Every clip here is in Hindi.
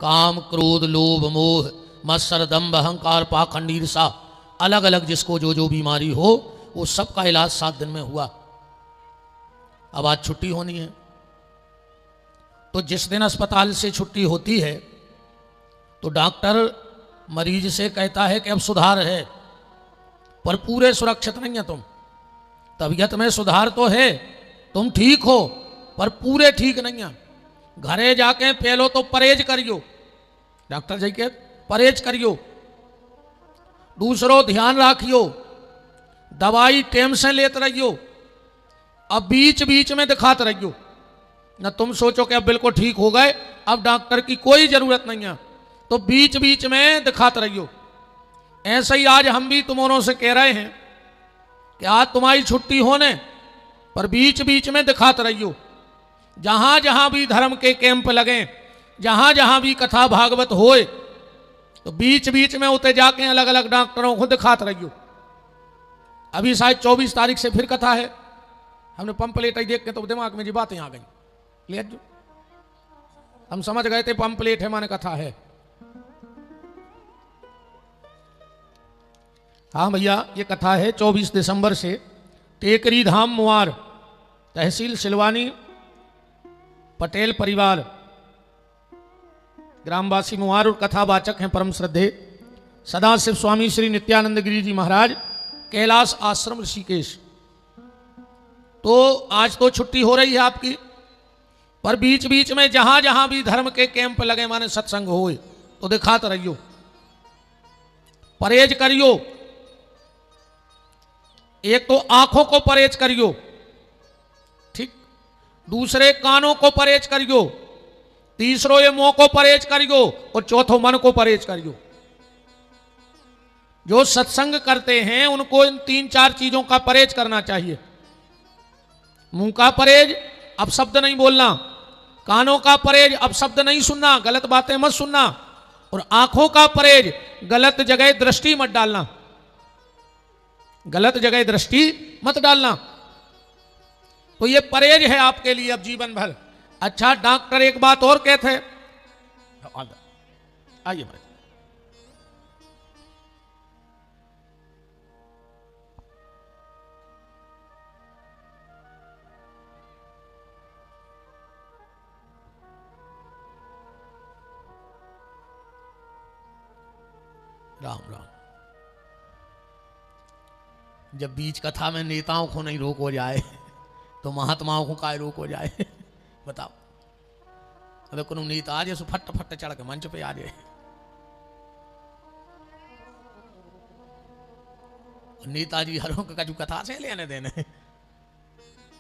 काम, क्रोध, लोभ, मोह, मत्सर, दंभ, अहंकार, पाखंड, ईर्षा, अलग अलग जिसको जो जो बीमारी हो वो सब का इलाज 7 दिन में हुआ। अब आज छुट्टी होनी है, तो जिस दिन अस्पताल से छुट्टी होती है तो डॉक्टर मरीज से कहता है कि अब सुधार है, पर पूरे सुरक्षित नहीं है तुम। तबीयत में सुधार तो है, तुम ठीक हो, पर पूरे ठीक नहीं है। घरे जाके पहलो तो परहेज करियो, डॉक्टर जी के परहेज करियो। दूसरो ध्यान रखियो, दवाई टेम से लेते रहियो। अब बीच बीच में दिखाते रहियो, न तुम सोचो कि अब बिल्कुल ठीक हो गए, अब डॉक्टर की कोई जरूरत नहीं है, तो बीच बीच में दिखाते रहियो। ऐसे ही आज हम भी तुमों से कह रहे हैं कि आज तुम्हारी छुट्टी होने पर बीच बीच में दिखाते रहियो। जहां जहां भी धर्म के कैंप लगे, जहां जहां भी कथा भागवत होए, तो बीच बीच में उते जाके अलग अलग डॉक्टरों को दिखाते रहियो। अभी शायद 24 तारीख से फिर कथा है। हमने पंपलेट ही देख के तो दिमाग में जी बातें आ गई, ले जो हम समझ गए थे पंपलेट है माने कथा है। हाँ भैया, ये कथा है 24 दिसंबर से टेकरी धाम मुआर, तहसील सिलवानी, पटेल परिवार, ग्रामवासी मुआर, और कथावाचक हैं परम श्रद्धे सदाशिव स्वामी श्री नित्यानंद गिरी जी महाराज, कैलाश आश्रम ऋषिकेश। तो आज तो छुट्टी हो रही है आपकी, पर बीच बीच में जहां जहां भी धर्म के कैंप लगे माने सत्संग होए तो दिखाते रहियो, परहेज करियो। एक तो आंखों को परहेज करियो, ठीक, दूसरे कानों को परहेज करियो, तीसरो ये मुंह को परहेज करियो, और चौथो मन को परहेज करियो। जो सत्संग करते हैं उनको इन 3-4 चीजों का परहेज करना चाहिए। मुंह का परहेज, अब शब्द नहीं बोलना। कानों का परहेज, अब शब्द नहीं सुनना, गलत बातें मत सुनना। और आंखों का परहेज, गलत जगह दृष्टि मत डालना, गलत जगह दृष्टि मत डालना। तो ये परहेज है आपके लिए अब जीवन भर। अच्छा, डॉक्टर एक बात और कहते हैं, आइए भाई, राम राम। जब बीच कथा में नेताओं को नहीं रोक हो जाए तो महात्माओं को काय रोक हो जाए बताओ। अबे कोनो नेता आ जाए सो फट फट चढ़ के मंच पे आ जाए, नेताजी हरों का जो कथा से लेने देने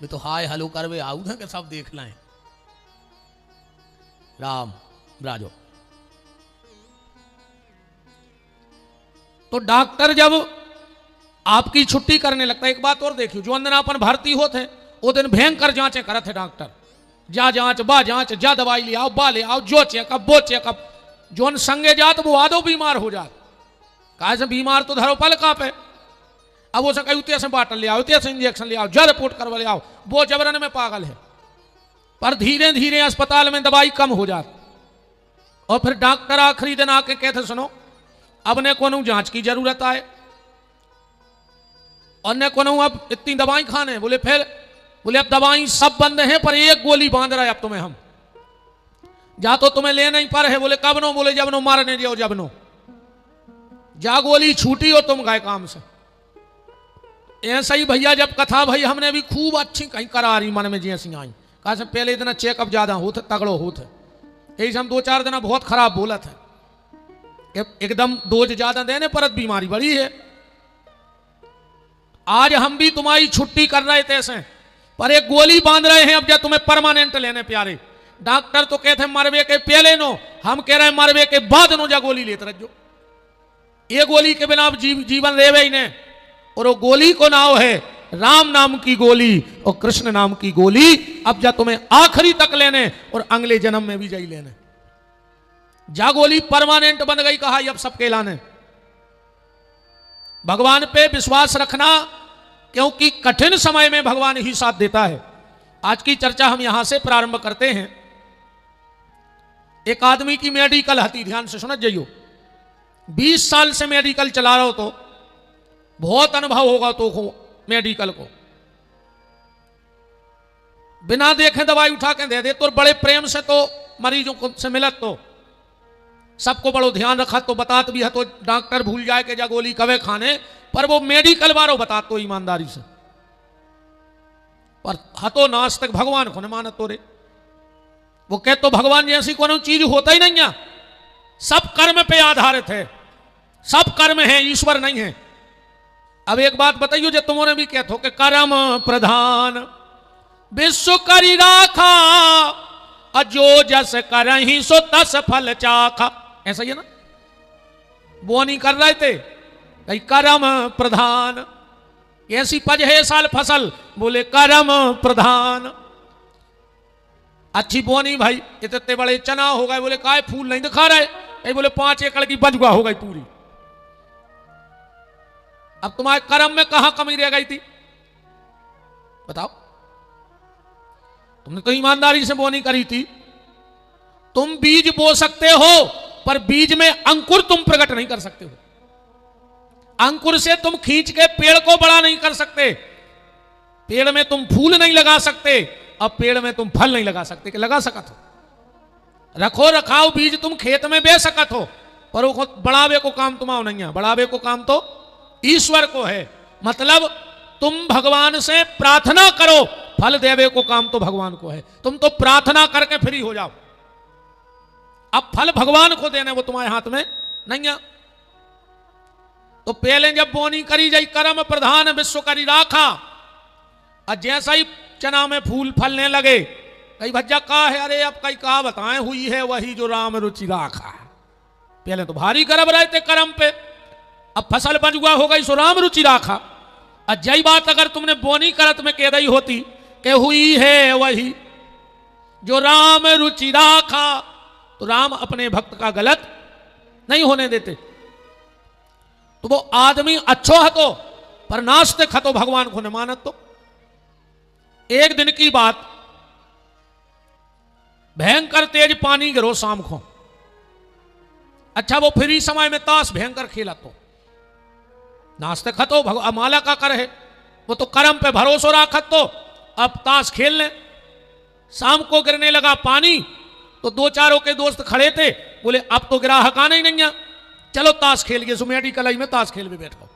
वे तो हाय हलो करवे आऊ थे कि सब देख लें। राम राजो। तो डॉक्टर जब आपकी छुट्टी करने लगता है, एक बात और देखियो, जो अंदनापन भर्ती होते वो दिन भयंकर जांचें करते डॉक्टर, जा जांच बा जांच, जा दवाई ले आओ बा ले आओ, जो चेकअप वो चेकअप। जो संगे जात वो आदो बीमार हो जात, कहा से बीमार तो धरो पल का पे। अब वो कहीं उतने से बाटल ले आओ, उतने से इंजेक्शन ले आओ, जा रिपोर्ट करवा ले आओ, वो जबरन में पागल है। पर धीरे धीरे अस्पताल में दवाई कम हो जाती, और फिर डॉक्टर आखिरी दिन आके कहते सुनो अब ने को जांच की जरूरत आए, और ने को अब इतनी दवाई खाने। बोले फिर, बोले अब दवाई सब बंद है, पर एक गोली बांध रहा है अब तुम्हें हम, जा तो तुम्हें ले नहीं पर है। बोले कब नो? बोले जब नो मारने जाओ, जब नो जा गोली छूटी और तुम गए काम से। ऐसा ही भैया जब कथा भाई हमने भी खूब अच्छी कहीं करा रही मन में जैसी आई, कहा से पहले इतना चेकअप ज्यादा होते तगड़ो होते, यही से हम 2-4 दिन बहुत खराब बोला था, एकदम डोज ज्यादा देने पर बीमारी बड़ी है। आज हम भी तुम्हारी छुट्टी कर रहे थे ऐसे, पर एक गोली बांध रहे हैं अब जब तुम्हें परमानेंट लेने प्यारे। डॉक्टर तो कहते हैं मरवे के पहले नो, हम कह रहे हैं मरवे के बाद नो जा गोली लेते रहो। ये गोली के बिना अब जीवन रेवे ही नहीं। और वो गोली को नाम है राम नाम की गोली और कृष्ण नाम की गोली, अब जा तुम्हें आखिरी तक लेने और अगले जन्म में भी जाई लेने। जा गोली परमानेंट बन गई, कहा अब सबके लाने। भगवान पे विश्वास रखना, क्योंकि कठिन समय में भगवान ही साथ देता है। आज की चर्चा हम यहां से प्रारंभ करते हैं। एक आदमी की मेडिकल हती, ध्यान से सुनत जाइयो, 20 साल से मेडिकल चला रहा हो तो बहुत अनुभव होगा तो मेडिकल को, बिना देखे दवाई उठा के दे दे तो बड़े प्रेम से तो मरीजों को से मिलत तो सबको बड़ो ध्यान रखा तो बतात भी है तो डॉक्टर भूल जाए कि जा गोली कवे खाने, पर वो मेडिकल वालों बता तो ईमानदारी से, पर हतो नाश तक भगवान को न मानत तो रे। वो कह तो भगवान जैसी कोनो चीज होता ही नहीं है, सब कर्म पे आधारित है, सब कर्म है, ईश्वर नहीं है। अब एक बात बताइयो जो तुमने भी कहते हो कि कर्म प्रधान विश्व करी राखा, अजो जस करही सो तस फल चाखा, ऐसा ही है ना। वो नहीं कर रहे थे कहीं कर्म प्रधान, ऐसी 5 साल फसल, बोले कर्म प्रधान। अच्छी बोनी भाई, इतने बड़े चना हो गए, बोले काय फूल नहीं दिखा रहे, कहीं बोले 5 एकड़ की बजवा हो गई पूरी। अब तुम्हारे कर्म में कहां कमी रह गई थी बताओ? तुमने तो ईमानदारी से बोनी करी थी। तुम बीज बो सकते हो पर बीज में अंकुर तुम प्रकट नहीं कर सकते हो, अंकुर से तुम खींच के पेड़ को बड़ा नहीं कर सकते, पेड़ में तुम फूल नहीं लगा सकते, अब पेड़ में तुम फल नहीं लगा सकते कि लगा सकत हो? रखो रखाओ बीज तुम खेत में बे सकत हो, पर वो बढ़ावे को काम तुम्हारा नहीं है, बढ़ावे को काम तो ईश्वर को है। मतलब तुम भगवान से प्रार्थना करो, फल देवे को काम तो भगवान को है। तुम तो प्रार्थना करके फ्री हो जाओ, अब फल भगवान को देने वो तुम्हारे हाथ में नहीं है। तो पहले जब बोनी करी जाई कर्म प्रधान विश्व करी राखा, और जैसा ही चना में फूल फलने लगे, कई भज्जा का है, अरे अब कई कहा बताएं हुई है वही जो राम रुचि राखा। पहले तो भारी गर्व रहे थे कर्म पे, अब फसल बजुआ हो गई सो राम रुचि राखा। और जय बात अगर तुमने बोनी करत में कह रही होती कि हुई है वही जो राम रुचि राखा, तो राम अपने भक्त का गलत नहीं होने देते। तो वो आदमी अच्छो हतो पर नास्तिक हतो, भगवान को न मानत। तो एक दिन की बात, भयंकर तेज पानी गिरो शाम को। अच्छा वो फ्री समय में ताश भयंकर खेला, तो नास्तिक हतो, माला का कर है, वो तो कर्म पे भरोसा राखत, तो अब ताश खेल ले। शाम को गिरने लगा पानी, तो 2-4 के दोस्त खड़े थे, बोले अब तो ग्राहक आना ही नहीं है, चलो ताश खेल गए। सुमेटी कलाई में ताश खेल में बैठ गए।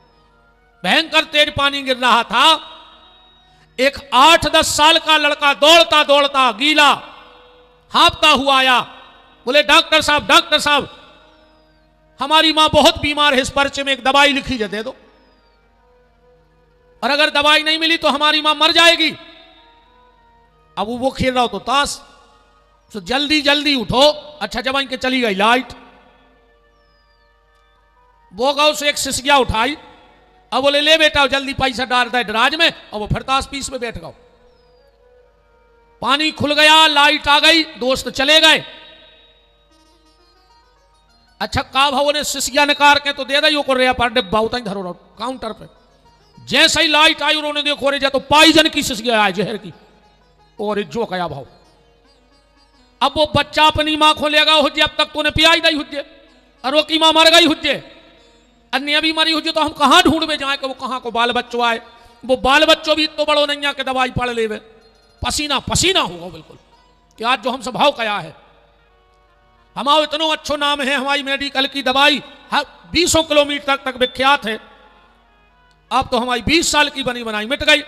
भयंकर तेज पानी गिर रहा था। एक 8-10 साल का लड़का दौड़ता दौड़ता गीला हाँफता हुआ आया, बोले डॉक्टर साहब हमारी मां बहुत बीमार है, इस पर्चे में एक दवाई लिखी जा दे दो, और अगर दवाई नहीं मिली तो हमारी मां मर जाएगी। अब वो खेल रहा हो तो ताश, तो जल्दी जल्दी उठो। अच्छा जब इनके चली गई लाइट, वो गाँव से एक सिसिया उठाई, अब बोले ले बेटा जल्दी पैसा डाल दे दराज में, और वो फिर ताश पीस में बैठ गए। पानी खुल गया, लाइट आ गई, दोस्त चले गए। अच्छा का भाव ने सिसिया निकाल के तो दे दी को रे पर डिब्बा उताई धरो रहो काउंटर पे। जैसे ही लाइट आई उन्होंने देखो रे जा तो पाइजन की सिसिया आए, जहर की, और जो कया भाव। अब वो बच्चा अपनी मां को लेगा हुज्जे, अब तक तूने पियाई दी हुज्जे, और वो की मां मर गई हुज्जे, अन्य भी मरी हुज्जे, तो हम कहां ढूंढ में जाए कि वो कहां को बाल बच्चों आए। वो बाल बच्चों भी तो बड़ो नहीं के दवाई पढ़ ले, पसीना पसीना होगा बिल्कुल कि आज जो हम स्वभाव कया है। हमारा इतना अच्छो नाम है, हमारी मेडिकल की दवाई 20 किलोमीटर तक विख्यात है। अब तो हमारी 20 साल की बनी बनाई मिट गई।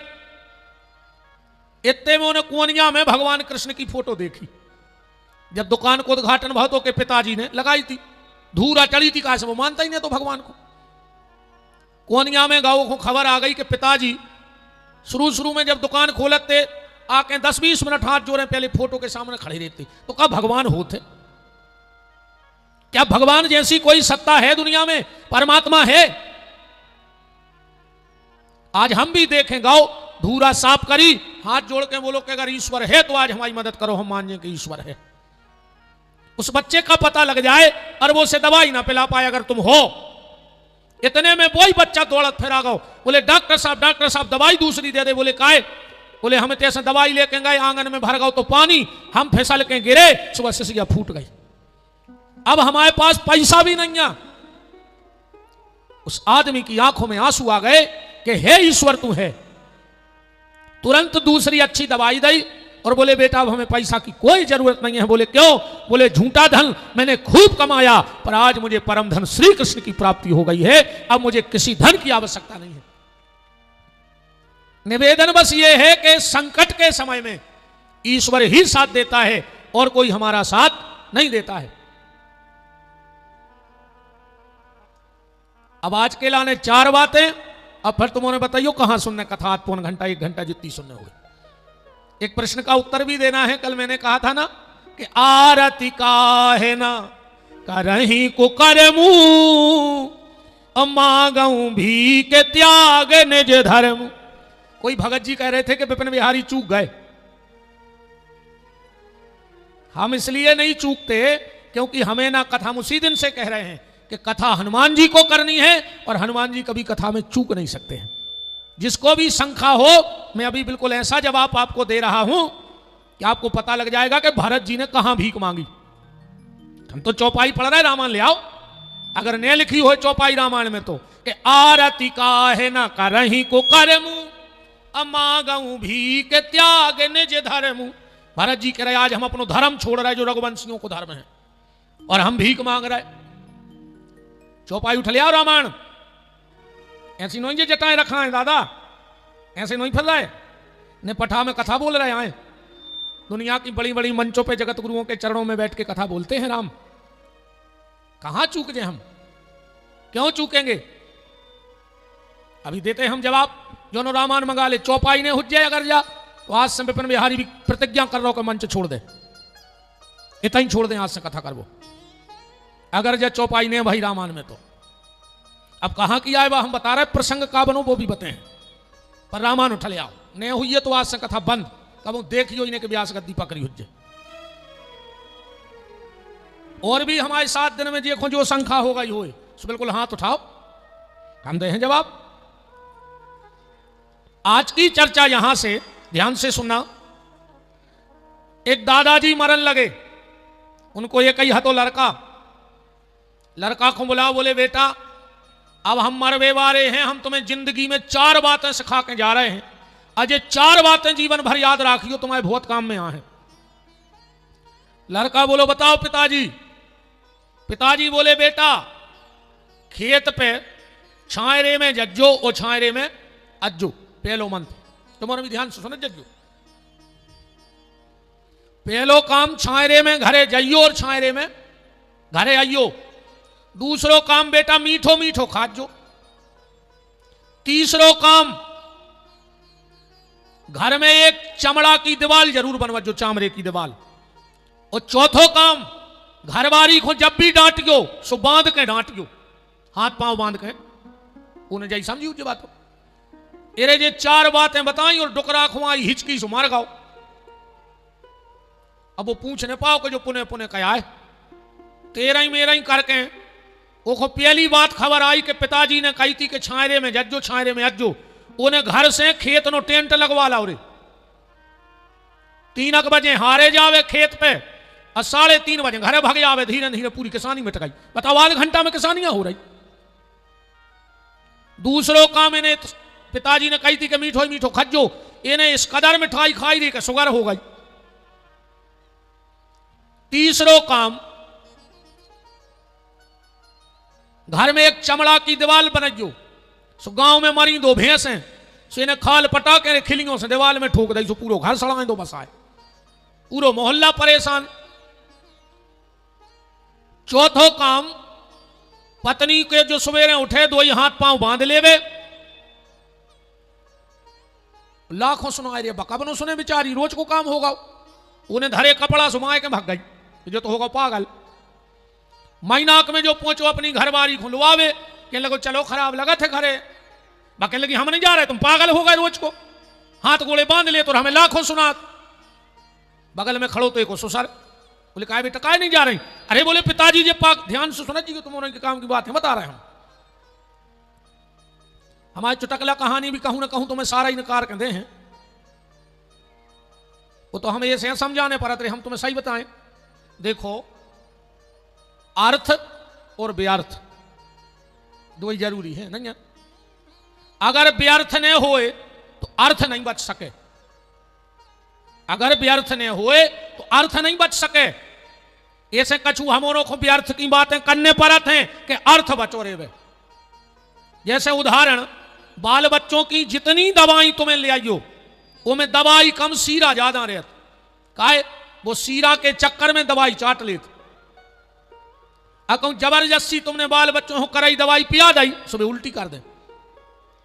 इतने में उन्हें कुनिया में भगवान कृष्ण की फोटो देखी। जब दुकान को उद्घाटन भवतों के पिताजी ने लगाई थी, धूरा चढ़ी थी, कहा से वो मानता ही नहीं तो भगवान को। कोनिया में गाँव को खबर आ गई कि पिताजी शुरू में जब दुकान खोलते आके 10-20 मिनट हाथ जोड़े पहले फोटो के सामने खड़े रहते, तो कब भगवान होते? क्या भगवान जैसी कोई सत्ता है दुनिया में? परमात्मा है। आज हम भी देखें, गाओ धूरा साफ करी, हाथ जोड़ के बोलो कि अगर ईश्वर है तो आज हमारी मदद करो, हम मान कि ईश्वर है। उस बच्चे का पता लग जाए और वो से दवाई ना पिला पाए अगर तुम हो। इतने में वही बच्चा दौड़त फिरा गो, बोले डॉक्टर साहब दवाई दूसरी दे दे। बोले काहे? बोले हम तैसे दवाई लेके गए, आंगन में भर गए तो पानी, हम फिसल के गिरे, सुबह सिसिया फूट गई। अब हमारे पास पैसा भी नहीं है। उस आदमी की आंखों में आंसू आ गए कि हे ईश्वर तू है। तुरंत दूसरी अच्छी दवाई दी और बोले बेटा अब हमें पैसा की कोई जरूरत नहीं है। बोले क्यों? बोले झूठा धन मैंने खूब कमाया, पर आज मुझे परम धन श्री कृष्ण की प्राप्ति हो गई है, अब मुझे किसी धन की आवश्यकता नहीं है। निवेदन बस ये है कि संकट के समय में ईश्वर ही साथ देता है और कोई हमारा साथ नहीं देता है। अब आज के लाने 4 बातें, अब फिर तुमने बताइयो कहां सुनने कथा, आध पौन घंटा 1 घंटा जितनी सुनने हुई। एक प्रश्न का उत्तर भी देना है। कल मैंने कहा था ना कि आरती का है ना करही को करमू, मांगू भी के त्याग निज धर्म। कोई भगत जी कह रहे थे कि विपिन बिहारी चूक गए। हम इसलिए नहीं चूकते क्योंकि हमें ना कथा, हम उसी दिन से कह रहे हैं कि कथा हनुमान जी को करनी है और हनुमान जी कभी कथा में चूक नहीं सकते हैं। जिसको भी शंका हो, मैं अभी बिल्कुल ऐसा जवाब आपको दे रहा हूं कि आपको पता लग जाएगा कि भरत जी ने कहां भीख मांगी। हम तो चौपाई पढ़ रहे, रामायण ले आओ। अगर ने लिखी हो चौपाई रामायण में तो कि आरती का है ना करही को करमू, मांगू भी के त्याग निज धर्म। भरत जी कह रहे आज हम अपनो धर्म छोड़ रहे जो रघुवंशियों को धर्म है और हम भीख मांग रहे। चौपाई उठ लिया रामायण। ऐसी नहीं जे जटाएं रखा है दादा, ऐसे नहीं फंस रहे ने पठा में कथा बोल रहे आए। दुनिया की बड़ी बड़ी मंचों पे जगत गुरुओं के चरणों में बैठ के कथा बोलते हैं राम। कहां चूक जाए हम, क्यों चूकेंगे? अभी देते हैं हम जवाब। जो नो रामायण मंगा ले, चौपाई ने हुज जाए अगर जा तो आज से विपिन बिहारी भी प्रतिज्ञा कर रहा हो कि मंच छोड़ दे, इतना ही छोड़ दे, आज से कथा कर वो अगर जा चौपाई ने भाई रामायण में। तो अब कहां किया है वह हम बता रहे, प्रसंग का बनो वो भी बताएं, पर रामायण उठ ले आओ। ने हुई है तो आज से कथा बंद। कब देखियो इन्हें के व्यास गद्दी पकड़ी हुज्जे। और भी हमारे 7 दिन में देखो जो शंका होगा ही हो, बिल्कुल हाथ उठाओ, हम दे हैं जवाब। आज की चर्चा यहां से ध्यान से सुनना। एक दादाजी मरन लगे, उनको ये कही हतो लड़का को बुला, बोले बेटा अब हम मरवे वाले हैं, हम तुम्हें जिंदगी में 4 बातें सिखा के जा रहे हैं, अजय 4 बातें जीवन भर याद रखियो, तुम्हारे बहुत काम में आए। लड़का बोलो बताओ पिताजी। पिताजी बोले बेटा खेत पे छायरे में जज्जो और छायरे में अज्जो, पहलो मंत्र तुम्हारा भी ध्यान से सुनो। जज्जो पहलो काम छायरे में घरे जाइयो और छायरे में घरे आइयो। दूसरो काम बेटा मीठो मीठो खाजो। तीसरो काम घर में एक चमड़ा की दीवार जरूर बनवाजो, चामड़े की दीवार। और चौथो काम घरवारी को जब भी डांटियो सो बांध के डांटियो, हाथ पांव बांध के। उन्हें जाई समझी उस बात। एरे जे 4 बातें बताई और डुकरा खुआई हिचकी सो मार गाओ। अब वो पूछने पाओ कि जो पुने पुने कहा है, तेरा ही मेरा ही करके वो पहली बात खबर आई कि पिताजी ने कही थी कि छायरे में जज्जो छायरे में अज्जो। उन्हें घर से खेत नो टेंट लगवा ला। 3 बजे हारे जावे खेत पे और 3:30 बजे घरे भाग जावे। धीरे धीरे पूरी किसानी मिट गई। बताओ आध घंटा में किसानियां हो रही। दूसरो काम इन्हें पिताजी ने कही थी कि मीठो मीठो खज्जो, इन्हें इस कदर मिठाई खाई रही कि शुगर हो गई। तीसरो काम घर में एक चमड़ा की दीवार बनाइयो। सो गांव में मरी 2 भैंसें, सो इन्हें खाल पटा के खिलियों से दीवार में ठोक दी। सो पूरा घर सड़ाए दो बसाए, पूरा मोहल्ला परेशान। चौथो काम पत्नी के जो सवेरे उठे 2 ही हाथ पांव बांध लेवे। लाखों सुनाए रे बका बनो सुने बेचारी, रोज को काम होगा। उन्हें धरे कपड़ा सुमाए के भाग गई, जो तो होगा पागल। महीनाक में जो पहुंचो अपनी घरवारी खुलवावे, कहने लगो चलो खराब लगा थे घरे। कहने लगी हम नहीं जा रहे, तुम पागल हो गए, रोज को हाथ गोले बांध ले तो हमें लाखों सुनात। बगल में खड़ो तो एक ससुर बोले काय बेटा काय नहीं जा रही। अरे बोले पिताजी जी पाक ध्यान से सुना जी, तुम उनके काम की बात है बता रहे हम। हमारी चुटकला कहानी भी कहूं ना कहूं तो मैं सारा इनकार कहते हैं। वो तो हमें ऐसे समझाने पर हम तुम्हें सही बताएं। देखो अर्थ और व्यर्थ दो ही जरूरी है नहीं है? अगर व्यर्थ ने होए तो अर्थ नहीं बच सके, अगर व्यर्थ ने होए तो अर्थ नहीं बच सके। ऐसे कछु हमों को व्यर्थ की बातें करने परत हैं कि अर्थ बचो रे वे। जैसे उदाहरण, बाल बच्चों की जितनी दवाई तुम्हें ले आइयो वो में दवाई कम सीरा ज्यादा रहता, काहे वो सीरा के चक्कर में दवाई चाट लेते। अगर जबरदस्ती तुमने बाल बच्चों को कराई दवाई पिया दी, सुबह उल्टी कर दे,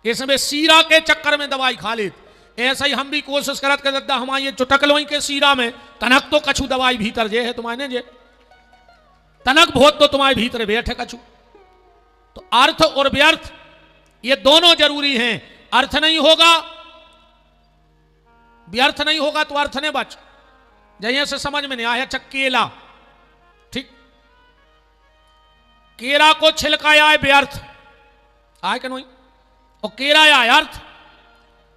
इसमें सीरा के चक्कर में दवाई खा लेते। ऐसा ही हम भी कोशिश करत कर दद्दा हमारे ये चुटकलों के सीरा में तनक तो कछु दवाई भीतर जे है तुम्हारे जे तनक बहुत तो तुम्हारे भीतर बैठे कछु। तो अर्थ और व्यर्थ ये दोनों जरूरी हैं। अर्थ नहीं होगा, व्यर्थ नहीं होगा तो अर्थ ने बच। जैसे से समझ में नहीं आया, अच्छा केला, ठीक, केरा को छिलकाया है व्यर्थ आए कि नहीं, और केरा आया अर्थ।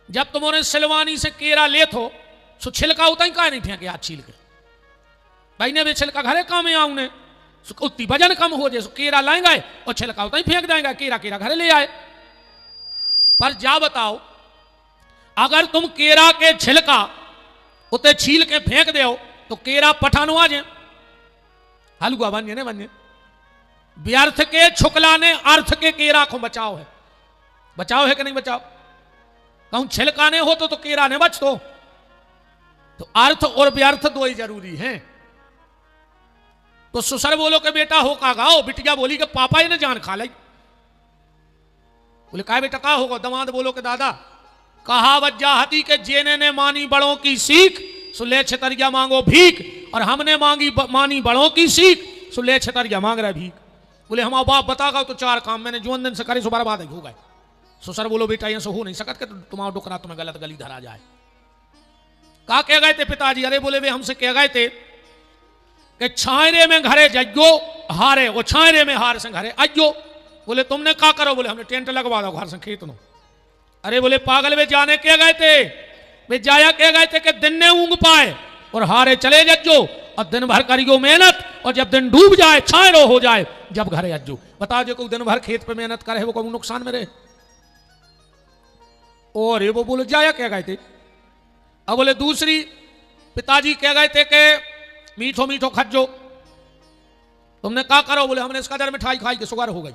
जब तुमने सिलवानी से केरा ले थो सो छिलका उतना ही का नहीं फेंके आज छील के, भाई ने भी छिलका घरे काम में आऊं ने उतनी वजन कम हो जाए, केरा लाएंगे और छिलका उतना ही फेंक देंगे, केरा केरा घरे ले आए। पर जा बताओ, अगर तुम केरा के छिलका उते छील के फेंक दो तो केरा पठानो आ जाए, हलुआ बन ने बन। व्यर्थ के छुकला ने अर्थ के केरा को बचाओ है, बचाओ है कि नहीं बचाओ? कहूं छिलका ने हो तो केरा ने बच तो अर्थ और व्यर्थ दो ही जरूरी हैं। तो ससुर बोलो के बेटा हो का गाओ, बिटिया बोली के पापा ही ने जान खा ली। बोले का बेटा का होगा? दमाद बोलो के दादा कहावत जाहती के जेने ने मानी बड़ों की सीख सुले छतरिया मांगो भीख, और हमने मानी बड़ों की सीख सुले छतरिया मांग रहा भीख। बोले हम बाप बतागा तो चार काम मैंने जीवन दिन से करे सो बर्बाद हो गए। ससुर बोलो बेटा ये हो नहीं सकत के तुम्हारा डुकरा तुम्हें गलत गली धरा जाए। का कह गए थे पिताजी? अरे बोले वे हमसे कह गए थे कि छायरे में घरे जग्यो हारे, वो छायरे में हार से घरे अज्यो। बोले तुमने का करो? बोले हमने टेंट लगवा दो घर से खेत नो। अरे बोले पागल वे जाने कह गए थे, वे जाया कह गए थे कि दिन ने ऊँग पाए और हारे चले जज्जो, और दिन भर करियो मेहनत, और जब दिन डूब जाए छायरो हो जाए जब घरे अज्जो। बताओ जो कोई दिन भर खेत पे मेहनत करे वो कोई नुकसान में रहे? और वो बोले जाया कह गए थे। अब बोले दूसरी, पिताजी कह गए थे कि मीठो मीठो खज्जो, तुमने क्या करो? बोले हमने इसका दर मिठाई खाई के शुगर हो गई।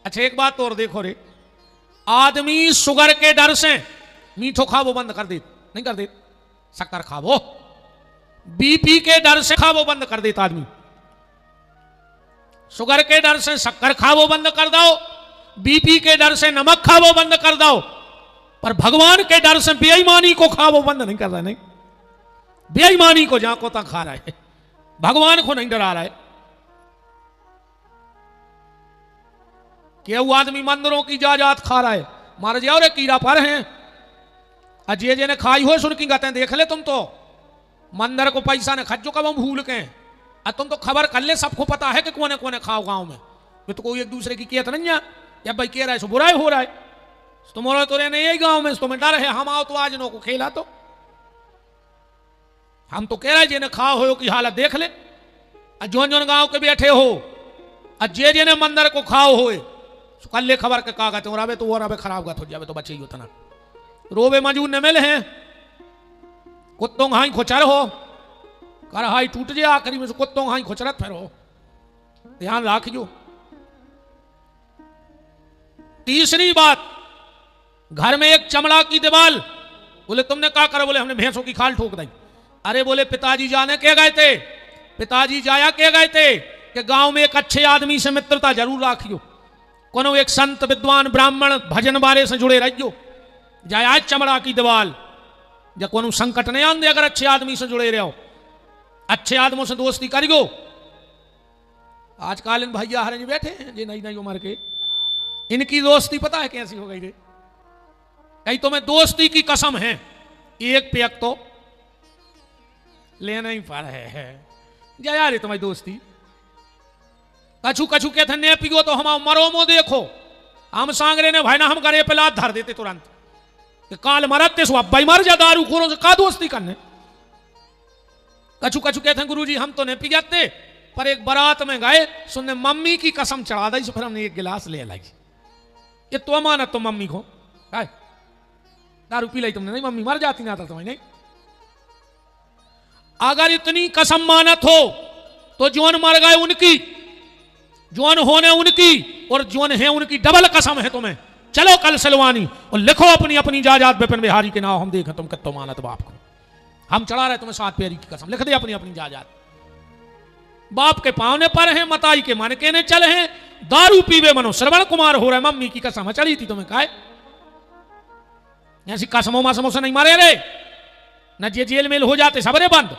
अच्छा एक बात और देखो रे, आदमी शुगर के डर से मीठो खावो बंद कर दे, नहीं कर दे, शक्कर खावो, बीपी के डर से खावो बंद कर देता आदमी। शुगर के डर से शक्कर खावो बंद कर दो, बीपी के डर से नमक खावो बंद कर दो, पर भगवान के डर से बेईमानी को खावो बंद नहीं कर रहा। नहीं, बेईमानी को जहां को तक खा रहा है, भगवान को नहीं डरा रहा है। केहू आदमी मंदिरों की जायदाद खा रहा है, मार जाओ रे कीड़ा पर हैं, अजय जे ने खाई हो सुन की गाते देख ले। तुम तो मंदिर को पैसा ने खज्जो कब हम भूल के, तुम तो खबर कर ले, सबको पता है कि कोने कोने खाओ गांव में। तो कोई एक दूसरे की कहत नहीं है, या भाई कह रहा है सो बुराई हो रहा है, तुम्हारे तो रहने यही गांव में तुम्हें डर है, हम आओ तो आज नो को खेला। तो हम तो कह रहे जिन्हें खाओ हो की हालत देख ले, जोन जोन गांव के बैठे हो, जे जे ने मंदिर को खाओ हो कल ले खबर के का कहते हो रहे तो वो रहे खराब गत हो जावे तो बचे ही उतना रोबे मजूर ने मिले हैं, कुत्तों हाई खोचर हो कर हाई टूट जाए आखिरी में से कुत्तों हाई खोचरत फिर हो, ध्यान रखियो। तीसरी बात, घर में एक चमड़ा की दीवार, बोले तुमने क्या करा? बोले हमने भैंसों की खाल ठोक दी। अरे बोले पिताजी जाने के गए थे, पिताजी जाया के गए थे कि गांव में एक अच्छे आदमी से मित्रता जरूर रखियो, कोनो एक संत विद्वान ब्राह्मण भजन बारे से जुड़े रहियो। जाया चमड़ा की दीवार, जब कोनो संकट नहीं आंदे अगर अच्छे आदमी से जुड़े रहो, अच्छे आदमों से दोस्ती करियो। आजकल इन भैया हरे बैठे हैं जे नई नई उम्र के, इनकी दोस्ती पता है कैसी हो गई रे? कहीं तो मैं दोस्ती की कसम है, एक पेक तो लेना ही पर है। जाया रे तुम्हारी दोस्ती, कछु कछु कहते ने पियो तो हम मरो मो देखो, हम सांगरे ने भाई ना हम गरे पे लात धर देते तुरंत कि काल मरते सो भाई मर जा, दारू खोरों से का दोस्ती करने। कछु कछु कहते हैं गुरुजी हम तो नहीं पी जाते, पर एक बारात में गए, सुनने मम्मी की कसम चढ़ा दी, फिर हमने एक गिलास ले लाई। ये तो अमानत तो मम्मी को है, दारू पी लाई तुमने, नहीं मम्मी मर जाती ना, तुम्हें नहीं। अगर इतनी कसम मानत हो तो जौन मर गए उनकी, जौन होने उनकी और जौन है उनकी डबल कसम है तुम्हें। चलो कल सिलवानी और लिखो अपनी अपनी जायदाद विपिन बिहारी के नाम, हम देखें तुम कितो मानत बाप को। हम चढ़ा रहे तुम्हें 7 पेरी की कसम, लिख दे अपनी अपनी जायदाद। बाप के पावने पर हैं, मताई के मन के ने चले हैं, दारू पीवे मनो श्रवण कुमार हो रहा है, मम्मी की कसम चढ़ी थी तुम्हें काय। ऐसी कसमों मासमों से नहीं मारे रे, न जेल मेल हो जाते सबरे बंद।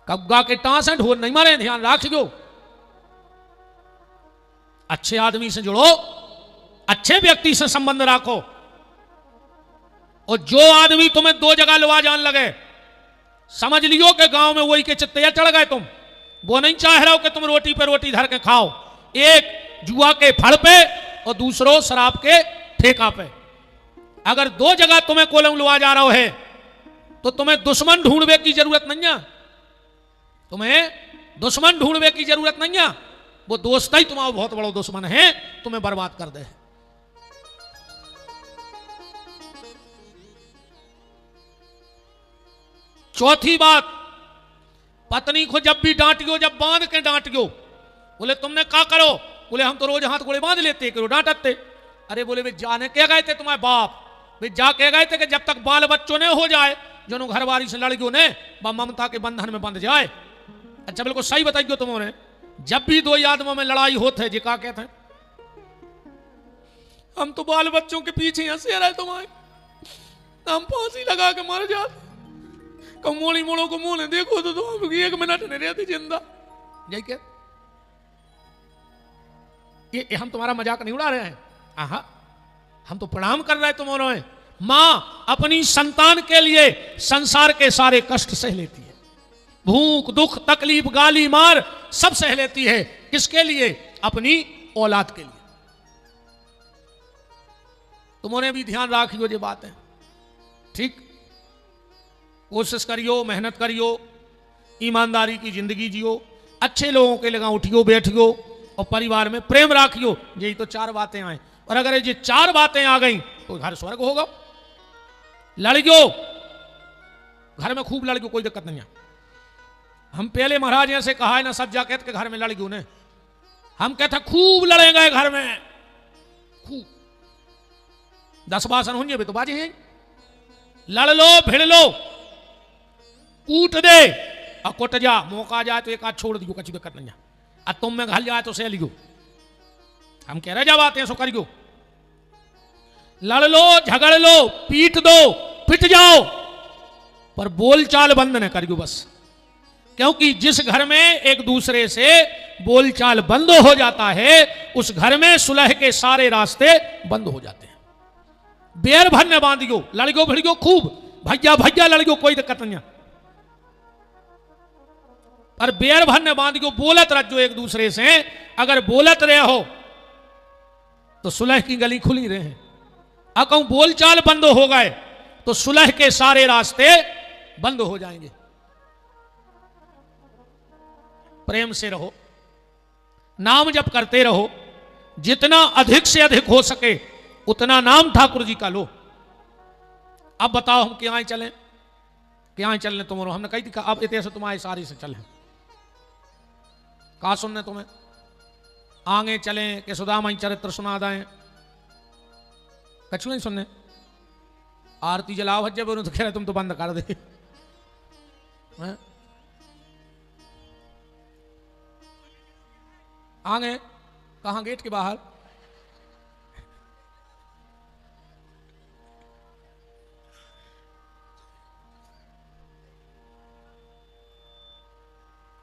कब्गा के टांस है ढोल नहीं मारे, ध्यान रखियो। अच्छे आदमी से जुड़ो, अच्छे व्यक्ति से संबंध रखो, और जो आदमी तुम्हें 2 जगह लवा जान लगे, समझ लियो कि गांव में वही के चित्ते चढ़ गए तुम। वो नहीं चाह रहे हो कि तुम रोटी पे रोटी धर के खाओ, एक जुआ के फड़ पे और दूसरो शराब के ठेका पे। अगर 2 जगह तुम्हें कोलम लुआ जा रहा है तो तुम्हें दुश्मन ढूंढने की जरूरत नहीं है, तुम्हें दुश्मन ढूंढने की जरूरत नहीं है। वो दोस्त ही तुम्हारा बहुत बड़ा दुश्मन है, तुम्हें बर्बाद कर दे। चौथी बात, पत्नी को जब भी डांटियो, जब बांध के डांटियो, बोले तुमने क्या करो, बोले हम तो रोज हाथ गोले बांध लेते करो डांटते। अरे बोले वे जाने क्या गए थे तुम्हारे बाप, वे जा कह गए थे कि जब तक बाल बच्चों ने हो जाए, जो घरवारी से लड़कियों ने ममता के बंधन में बंध जाए। अच्छा बिल्कुल सही बताइए तुमने, जब भी 2 आदमों में लड़ाई होते जी क्या कहते हैं, हम तो बाल बच्चों के पीछे हंसे रहे तुम्हारे, हम फांसी लगा के मर जाते, कमोली मोड़ों को मुंह ने देखो तो तुम 1 मिनट नहीं रहती जिंदा। यही क्या ये हम तुम्हारा मजाक नहीं उड़ा रहे हैं, आहा हम तो प्रणाम कर रहे हैं तुम्हारे। मां अपनी संतान के लिए संसार के सारे कष्ट सह लेती है, भूख दुख तकलीफ गाली मार सब सह लेती है, किसके लिए, अपनी औलाद के लिए। तुमने भी ध्यान रखियो ये बातें, ठीक। कोशिश करियो, मेहनत करियो, ईमानदारी की जिंदगी जियो, अच्छे लोगों के लगा उठियो बैठियो, और परिवार में प्रेम रखियो। यही तो 4 बातें आए, और अगर ये 4 बातें आ गई तो घर स्वर्ग होगा। लड़ियो, घर में खूब लड़ियो, कोई दिक्कत नहीं है। हम पहले महाराज से कहा है ना, सब जा कहते के घर में लड़ियो ने, हम कहते खूब लड़ेंगे घर में, खूब 10 बासन होंगे भी तो बाजी है, लड़ लो भिड़ लो, कूट दे और कुट जा, मौका जाए तो एक आध छोड़ दियो, कच्ची दिक्कत नहीं है। अब तुम में घल जाए तो सह लियो, हम कह रहे जा बातें सो करियो। लड़ लो झगड़ लो पीट दो पिट जाओ, पर बोलचाल बंद न करियो बस, क्योंकि जिस घर में एक दूसरे से बोलचाल बंद हो जाता है, उस घर में सुलह के सारे रास्ते बंद हो जाते हैं। बेर भर ने बांधियो, लड़ियो भिड़ियो खूब, भैया भैया लड़ियो, कोई दिक्कत नहीं है, पर बेर भर ने बांधियो, बोलत रहो एक दूसरे से। अगर बोलत रहे हो तो सुलह की गली खुली रहे, अब कहूं बोलचाल बंद हो गए तो सुलह के सारे रास्ते बंद हो जाएंगे। प्रेम से रहो, नाम जप करते रहो, जितना अधिक से अधिक हो सके उतना नाम ठाकुर जी का लो। अब बताओ हम क्या चलें, क्या चलने तुम, हमने कही थी अब इतने से तुम्हारे सारी से चलें, कहा सुनने तुम्हें, आगे चलें कि सुदामा चरित्र सुना दें, कछु नहीं सुनने। आरती जलाओ जब उन्होंने तो कह रहे तुम तो बंद कर दे। आगे कहां, गेट के बाहर,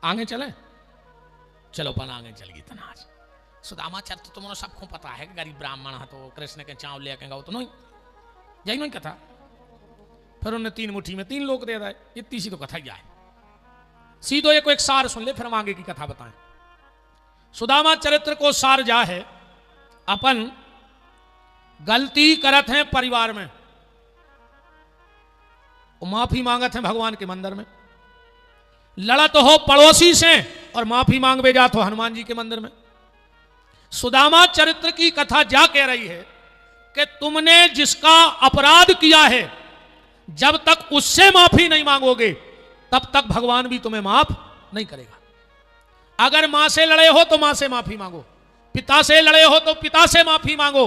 आगे चले, चलो पन आगे चल गई तनाज। सुदामा चरित्र तुमने सबको पता है, गरीब ब्राह्मण है तो कृष्ण के चाव ले गौ तो नहीं, यही नहीं कथा। फिर उन्हें 3 मुट्ठी में 3 लोग दे दिए, इतनी सी तो कथा जाए। सीधो एक सार सुन ले, फिर हम आगे की कथा बताएं। सुदामा चरित्र को सार जा है, अपन गलती करत हैं परिवार में, माफी मांगत हैं भगवान के मंदिर में, लड़त हो पड़ोसी से और माफी मांगवे जात हो हनुमान जी के मंदिर में। सुदामा चरित्र की कथा जा कह रही है कि तुमने जिसका अपराध किया है जब तक उससे माफी नहीं मांगोगे तब तक भगवान भी तुम्हें माफ नहीं करेगा। अगर मां से लड़े हो तो मां से माफी मांगो, पिता से लड़े हो तो पिता से माफी मांगो,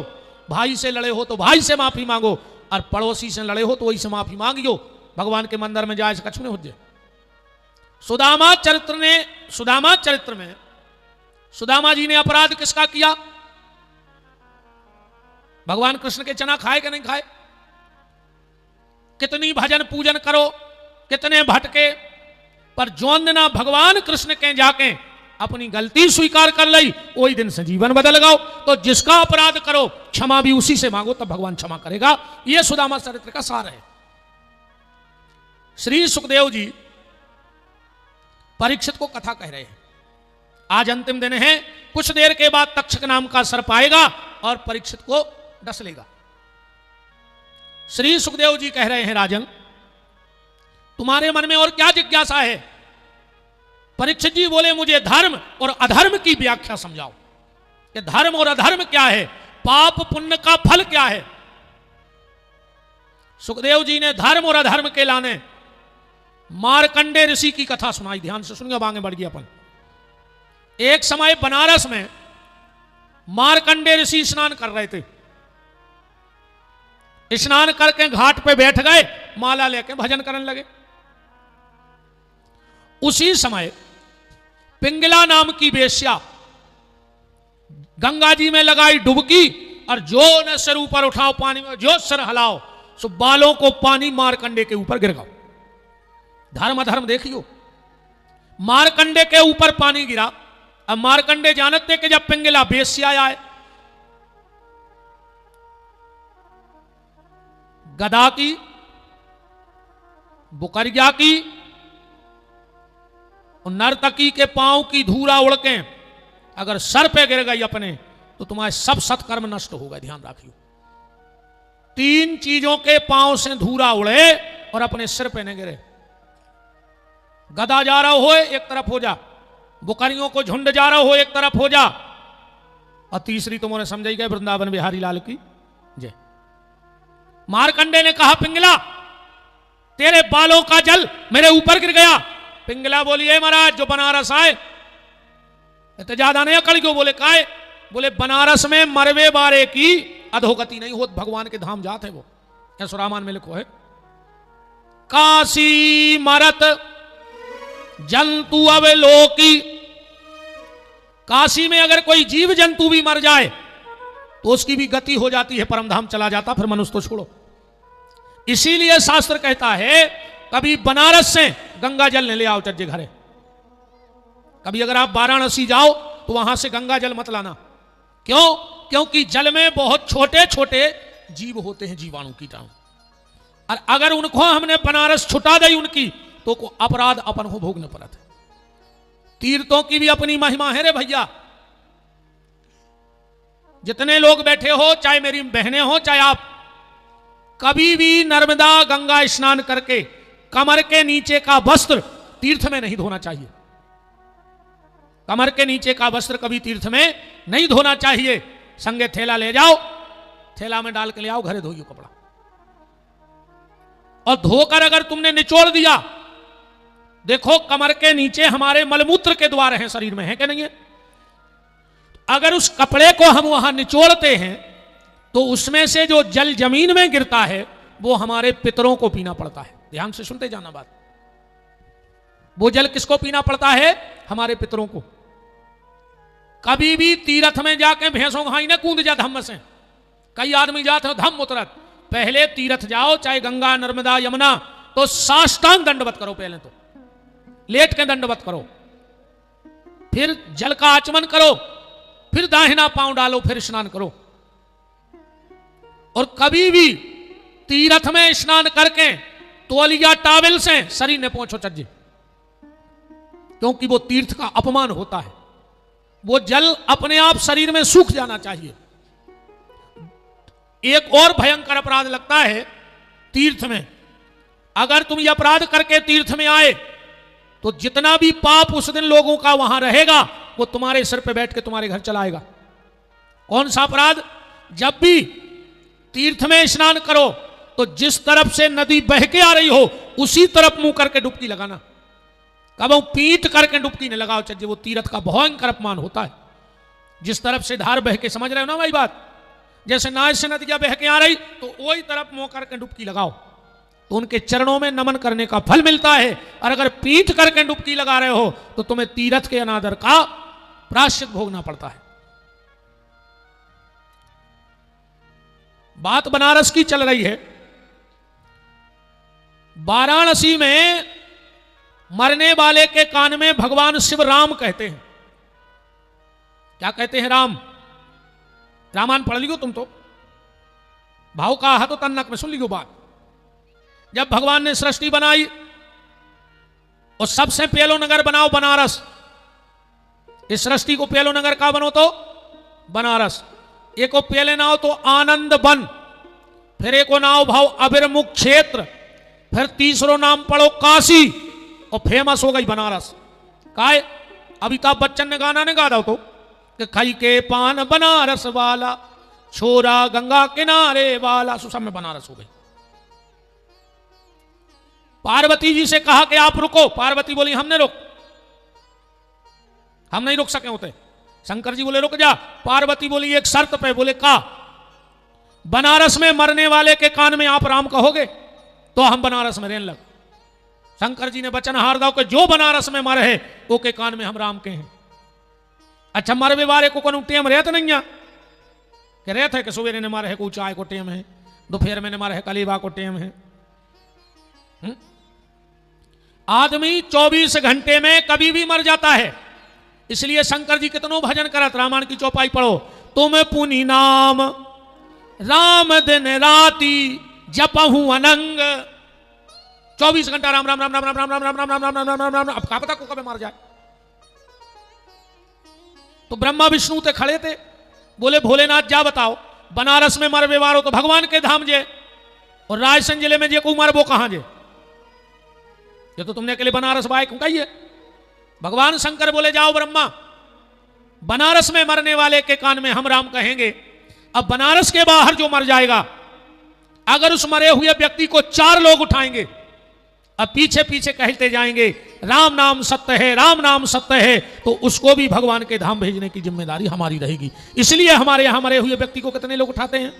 भाई से लड़े हो तो भाई से माफी मांगो, और पड़ोसी से लड़े हो तो वही से माफी मांगियो। भगवान के मंदिर में जाए कछु नहीं हो जाए। सुदामा चरित्र में सुदामा जी ने अपराध किसका किया? भगवान कृष्ण के चना खाए कि नहीं खाए? कितनी भजन पूजन करो, कितने भटके, पर जौन दिन भगवान कृष्ण के जाके अपनी गलती स्वीकार कर ली वही दिन से जीवन बदल गओ। तो जिसका अपराध करो क्षमा भी उसी से मांगो तब भगवान क्षमा करेगा। यह सुदामा चरित्र का सार है। श्री सुखदेव जी परीक्षित को कथा कह रहे हैं। आज अंतिम दिन है, कुछ देर के बाद तक्षक नाम का सर्प आएगा और परीक्षित को डस लेगा। श्री सुखदेव जी कह रहे हैं, राजन तुम्हारे मन में और क्या जिज्ञासा है? परीक्षित जी बोले, मुझे धर्म और अधर्म की व्याख्या समझाओ कि धर्म और अधर्म क्या है, पाप पुण्य का फल क्या है। सुखदेव जी ने धर्म और अधर्म के लाने मार्कंडे ऋषि की कथा सुनाई। ध्यान से सुनिए, अब आगे बढ़ गया अपन। एक समय बनारस में मार्कंडे ऋषि स्नान कर रहे थे। स्नान करके घाट पे बैठ गए, माला लेके भजन करने लगे। उसी समय पिंगला नाम की वेश्या गंगा जी में लगाई डुबकी और जो न सिर ऊपर उठाओ पानी में, जो सिर हिलाओ सो बालों को पानी मारकंडे के ऊपर गिर गया। धर्म अधर्म देखियो, मारकंडे के ऊपर पानी गिरा। अब मारकंडे जानते कि जब पिंगला वेश्या आए, गदा की, बुकरिया की और नर्तकी के पांव की धूरा उड़ के अगर सर पे गिर गई अपने तो तुम्हारे सब सत्कर्म नष्ट हो गए। ध्यान रखियो, 3 चीजों के पांव से धूरा उड़े और अपने सिर पे न गिरे। गदा जा रहा हो एक तरफ हो जा, बुकरियों को झुंड जा रहा हो एक तरफ हो जा, और तीसरी तुमने समझाई गए वृंदावन बिहारी लाल की जय। मारकंडे ने कहा, पिंगला तेरे बालों का जल मेरे ऊपर गिर गया। पिंगला बोली, ए महाराज जो बनारस आए तो ज्यादा नहीं अकड़ क्यों? बोले काहे? बोले बनारस में मरवे बारे की अधोगति नहीं होत, भगवान के धाम जात है वो। ऐसा रामायण में लिखो है, काशी मरत जंतु अवलोकी। काशी में अगर कोई जीव जंतु भी मर जाए तो उसकी भी गति हो जाती है, परमधाम चला जाता, फिर मनुष्य तो छोड़ो। इसीलिए शास्त्र कहता है कभी बनारस से गंगा जल ले आओ चज्जे घरे। कभी अगर आप वाराणसी जाओ तो वहां से गंगा जल मत लाना। क्यों? क्योंकि जल में बहुत छोटे छोटे जीव होते हैं, जीवाणु कीटाणु, और अगर उनको हमने बनारस छुटा दी उनकी तो को अपराध अपन को भोगना पड़ता है। तीर्थों की भी अपनी महिमा है रे भैया। जितने लोग बैठे हो, चाहे मेरी बहनें हो चाहे आप, कभी भी नर्मदा गंगा स्नान करके कमर के नीचे का वस्त्र तीर्थ में नहीं धोना चाहिए। कमर के नीचे का वस्त्र कभी तीर्थ में नहीं धोना चाहिए। संगे थैला ले जाओ, थैला में डाल के ले आओ, घरे धोइयो कपड़ा। और धोकर अगर तुमने निचोड़ दिया, देखो कमर के नीचे हमारे मलमूत्र के द्वार हैं शरीर में, है कि नहीं है? अगर उस कपड़े को हम वहां निचोड़ते हैं तो उसमें से जो जल जमीन में गिरता है वो हमारे पितरों को पीना पड़ता है। ध्यान से सुनते जाना बात। वो जल किसको पीना पड़ता है? हमारे पितरों को। कभी भी तीर्थ में जाके भैंसों घाई ने कूद जा धम्म से। कई आदमी जाते हो धम्म उतरत। पहले तीर्थ जाओ, चाहे गंगा नर्मदा यमुना, तो साष्टांग दंडवत करो। पहले तो लेट के दंडवत करो, फिर जल का आचमन करो, फिर दाहिना पांव डालो, फिर स्नान करो। और कभी भी तीर्थ में स्नान करके तौलिया टावल से शरीर ने पोंछो चज्जे, क्योंकि वो तीर्थ का अपमान होता है। वो जल अपने आप शरीर में सूख जाना चाहिए। एक और भयंकर अपराध लगता है तीर्थ में। अगर तुम ये अपराध करके तीर्थ में आए तो जितना भी पाप उस दिन लोगों का वहां रहेगा वो तुम्हारे सिर पे बैठ के तुम्हारे घर चला आएगा। कौन सा अपराध? जब भी तीर्थ में स्नान करो तो जिस तरफ से नदी बह के आ रही हो उसी तरफ मुंह करके डुबकी लगाना। कब पीट करके डुबकी नहीं लगाओ, चाहिए वो तीर्थ का भयंकर अपमान होता है। जिस तरफ से धार बह के, समझ रहे हो ना भाई बात? जैसे नाव से नदियां बह के आ रही तो वही तरफ मुंह करके डुबकी लगाओ तो उनके चरणों में नमन करने का फल मिलता है। और अगर पीठ करके डुबकी लगा रहे हो तो तुम्हें तीर्थ के अनादर का प्रायश्चित भोगना पड़ता है। बात बनारस की चल रही है। वाराणसी में मरने वाले के कान में भगवान शिव राम कहते हैं। क्या कहते हैं? राम। रामायण पढ़ लियो तुम तो, भाव का है तो तन्नक में सुन लियो बात। जब भगवान ने सृष्टि बनाई और सबसे पहलो नगर बनाओ बनारस। इस सृष्टि को पहलो नगर का बनो तो बनारस। एक को पहले नाव तो आनंद वन, फिर एक को नाव भाव अभिर्मुख क्षेत्र, फिर तीसरो नाम पढ़ो काशी और फेमस हो गई बनारस। काय अमिताभ बच्चन ने गाना ने गा दो तो कि खाई के पान बनारस वाला, छोरा गंगा किनारे वाला, सब में बनारस हो गई। पार्वती जी से कहा कि आप रुको, पार्वती बोली हम नहीं रुक सके होते। शंकर जी बोले रुक जा। पार्वती बोली एक शर्त पे। बोले का? बनारस में मरने वाले के कान में आप राम कहोगे तो हम बनारस में रहने लग। शंकर जी ने वचन हार दो कि जो बनारस में मर है वो के कान में हम राम के हैं। अच्छा मरवे वाले को कोई टेम रहत नहीं कि रहते है कि सवेरे ने मारे है को चाय को टेम है, दोपहर में ने मारे है कलीबा को टेम है। आदमी 24 घंटे में कभी भी मर जाता है। इसलिए शंकर जी कितनों भजन करत, रामायण की चौपाई पढ़ो। तुम पुनि नाम राम दिन राती जपहू अनंग। 24 घंटा राम राम राम राम राम राम राम राम राम राम राम राम राम राम। अब क्या पता को कब मार जाए। तो ब्रह्मा विष्णु ते खड़े थे, बोले भोलेनाथ जा बताओ बनारस में मर व्यवहार हो तो भगवान के धाम जे, और रायसेन जिले में जे को मर वो कहां जे? ये तो तुमने के लिए बनारस बाय क्यों कही है? भगवान शंकर बोले जाओ ब्रह्मा, बनारस में मरने वाले के कान में हम राम कहेंगे। अब बनारस के बाहर जो मर जाएगा, अगर उस मरे हुए व्यक्ति को 4 लोग उठाएंगे, अब पीछे पीछे कहते जाएंगे राम नाम सत्य है, राम नाम सत्य है, तो उसको भी भगवान के धाम भेजने की जिम्मेदारी हमारी रहेगी। इसलिए हमारे यहां मरे हुए व्यक्ति को कितने लोग उठाते हैं?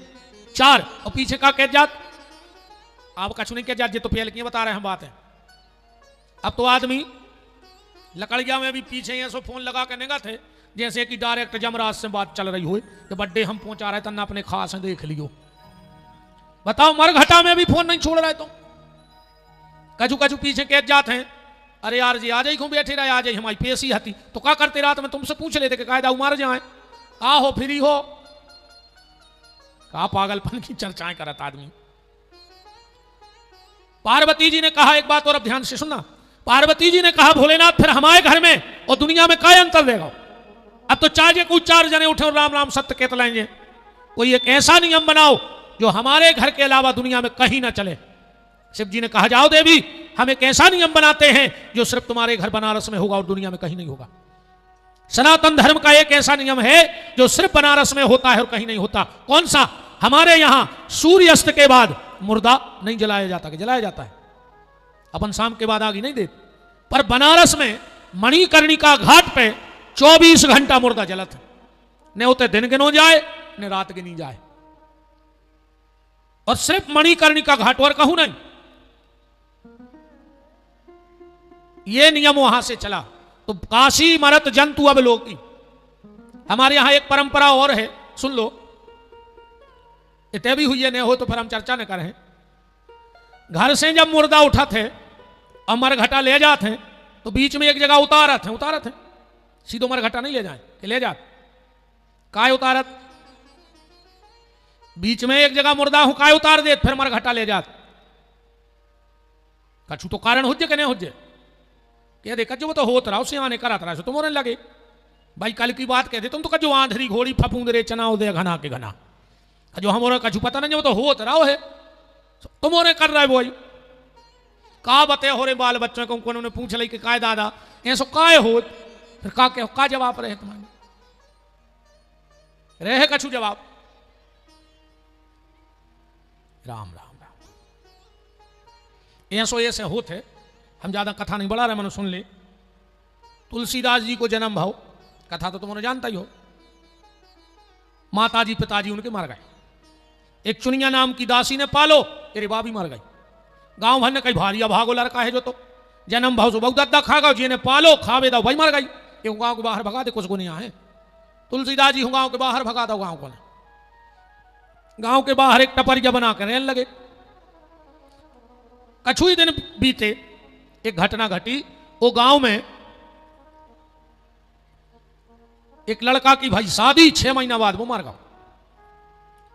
4। और पीछे का कह जात आप कछु नहीं कह जात, ये तो पहले की बता रहे हैं बात है। अब तो आदमी लकड़िया में भी पीछे ऐसा फोन लगा के निगा थे जैसे कि डायरेक्ट जमराज से बात चल रही हो कि बर्थडे हम पहुंचा रहे तना अपने खास है देख लियो। बताओ मरघटा में भी फोन नहीं छोड़ रहे तो कछु कछु पीछे कैद जाते हैं। अरे यार जी आ जाई क्यों बैठे रहे, आ जाई हमारी पेशी हती तो क्या करते रात में तुमसे पूछ लेते कि कायदा उमार जाए आ हो फ्री हो। कहा पागलपन की चर्चाएं करत आदमी। पार्वती जी ने कहा एक बात और अब ध्यान से सुनना। पार्वती जी ने कहा भोलेनाथ फिर हमारे घर में और दुनिया में क्या अंतर देगा? अब तो चाहे कुछ 4 जने उठे और राम राम सत्य कहते लाएंगे। कोई एक ऐसा नियम बनाओ जो हमारे घर के अलावा दुनिया में कहीं ना चले। शिव जी ने कहा जाओ देवी हम एक ऐसा नियम बनाते हैं जो सिर्फ तुम्हारे घर बनारस में होगा और दुनिया में कहीं नहीं होगा। सनातन धर्म का एक ऐसा नियम है जो सिर्फ बनारस में होता है और कहीं नहीं होता। कौन सा? हमारे यहां सूर्यास्त के बाद मुर्दा नहीं जलाया जाता, कि जलाया जाता है अपन शाम के बाद आगे नहीं देते, पर बनारस में मणिकर्णिका घाट पे 24 घंटा मुर्दा जलत है। न होते दिन गिनो जाए न रात गिनी जाए, और सिर्फ मणिकर्णिका घाट और कहूं नहीं। ये नियम वहां से चला तो काशी मरत जंतु अब लोकी। हमारे यहां एक परंपरा और है, सुन लो। इतने भी हुई है, नहीं हो तो फिर हम चर्चा न करें। घर से जब मुर्दा उठा थे और मरघटा ले जाते हैं तो बीच में एक जगह उतारत है सीधो मरघटा नहीं ले जाए कि ले जाते काय उतारत, बीच में एक जगह मुर्दा हूं काय उतार दे फिर मरघटा ले जात। कछु तो कारण हो कि नहीं हो कह दे कजो वो तो होत रहा आने करात रहा तुम लगे भाई कल की बात कह दे तुम तो कजो आंधरी घोड़ी फपूंद रे चनाओ दे घना के घना कजो हम कछु पता नहीं वो तो होत रहा है तुम कर रहा है वो। का बते हो रे बाल बच्चों को उन्होंने पूछ ली कि काय दादा ऐसो काय हो, फिर का जवाब रहे तुम्हारे रहे कछु जवाब। राम राम राम ऐसो ऐसे होते। हम ज्यादा कथा नहीं बढ़ा रहे, मैंने सुन ले। तुलसीदास जी को जन्म भाव कथा तो तुमने जानता ही हो। माताजी पिताजी उनके मर गए, एक चुनिया नाम की दासी ने पालो, तेरे बाप भी मर गई। गांव भर ने कई भारिया भागो लड़का है जो तो जन्म भाव से बहुत दद्दा खा गो, जी ने पालो खावे दो भाई मर गई। ये गांव के बाहर भगा दे, कुछ को नहीं आए। तुलसीदास जी गांव के बाहर भगा दो, गांव को ने गांव के बाहर एक टपरिया बना कर रहने लगे। कछु ही दिन बीते, एक घटना घटी। वो गांव में एक लड़का की भाई शादी, 6 महीना बाद वो मर गया।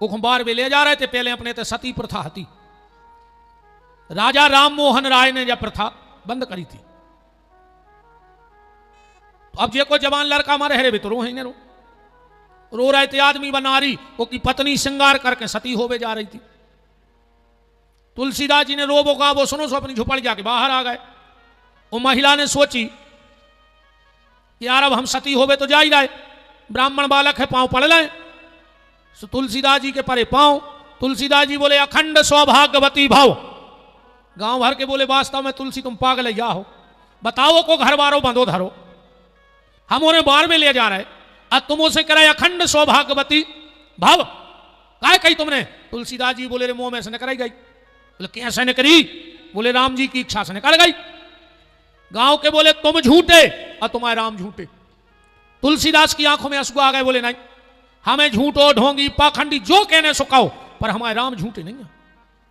वो कुंभार भी ले जा रहे थे, पहले अपने ते सती प्रथा थी। राजा राम मोहन राय ने यह प्रथा बंद करी थी। तो अब जे को जवान लड़का मारे हरे भी तो रो ही रो रो रहे थे आदमी बनारी, वो की पत्नी श्रृंगार करके सती होवे जा रही थी। तुलसीदास जी ने रोबो कहा, वो सुनो सो अपनी झुपड़ जाके बाहर आ गए। वो महिला ने सोची यार अब हम सती होवे तो जा ही रहे, ब्राह्मण बालक है पांव पड़ लाए। सो तुलसीदास जी के परे पांव। तुलसीदास जी बोले अखंड सौभाग्यवती भाव। गांव भर के बोले वास्तव में तुलसी तुम पागल या हो, बताओ को घर बारो बंदो धरो, हम उन्हें बार में ले जा रहे, अब तुम उसे कराए अखंड सौभाग्यवती भाव काय कही तुमने। तुलसीदास जी बोले रे मुंह में से न कराई गई। बोले कैसे न करी। बोले राम जी की इच्छा से न कर गई। गांव के बोले तुम झूठे और तुम्हारे राम झूठे। तुलसीदास की आंखों में आंसू आ गए। बोले नहीं, हमें झूठो ढोंगी पाखंडी जो कहने सुखाओ, पर हमारे राम झूठे नहीं है,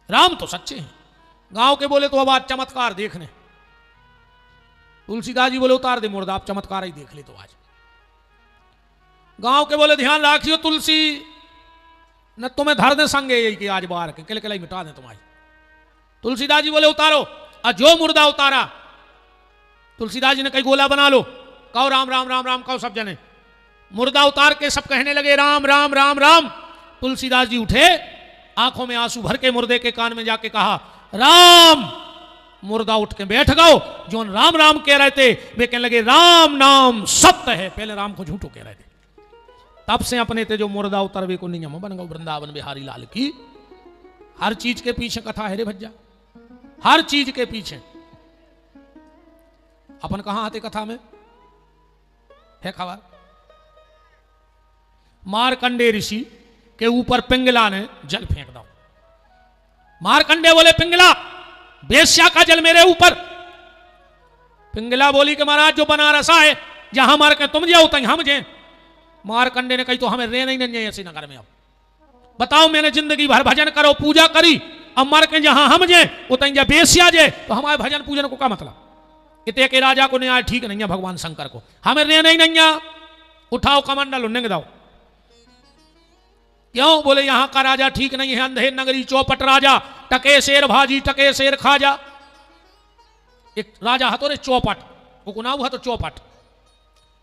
राम तो सच्चे हैं। गांव के बोले तो अब आज चमत्कार देखने। तुलसीदास जी बोले उतार दे मुर्दा, आप चमत्कार ही देख ले तो आज। गांव के बोले ध्यान रखियो तुलसी न तुम्हें धर दे संगे यही कि आज बाहर के किले मिटा दे तुम्हारी। तुलसीदास जी बोले उतारो, और जो मुर्दा उतारा तुलसीदास जी ने कई गोला बना लो, कहो राम राम राम राम कहो सब जने। मुर्दा उतार के सब कहने लगे राम राम राम राम। तुलसीदास जी उठे, आंखों में आंसू भर के मुर्दे के कान में जाके कहा राम। मुर्दा उठ के बैठ गओ। जो राम राम कह रहे थे वे कहने लगे राम नाम सत्य है। पहले राम को झूठो कह रहे थे, तब से अपने थे जो मुर्दा उतरवे को नियम बन गओ। वृंदावन बिहारी लाल की। हर चीज के पीछे कथा है रे भज्जा, हर चीज के पीछे। अपन कहां आते कथा में है खबर। मारकंडे ऋषि के ऊपर पिंगला ने जल फेंक दो। मारकंडे बोले पिंगला बेश्या का जल मेरे ऊपर। पिंगला बोली कि महाराज जो बनारस है जहां मार के तुम जाओ तहीं हम जे। मारकंडे ने कही तो हमें रहना ही नहीं है ऐसे नगर में। अब बताओ मैंने जिंदगी भर भजन करो पूजा करी, अब मर के जहां हम जे उतहीं जा बेश्या जे, तो हमारे भजन पूजन को क्या मतलब। इतने के राजा को न्याय ठीक नहीं है, भगवान शंकर को हमें रहना ही नहीं है। उठाओ कमंडल उन्हें दाओ। क्यों बोले यहां का राजा ठीक नहीं है, अंधेर नगरी चौपट राजा, टके शेर भाजी टके शेर खाजा। एक राजा हतो रे चौपट, वो गुनाह हुआ तो चौपट।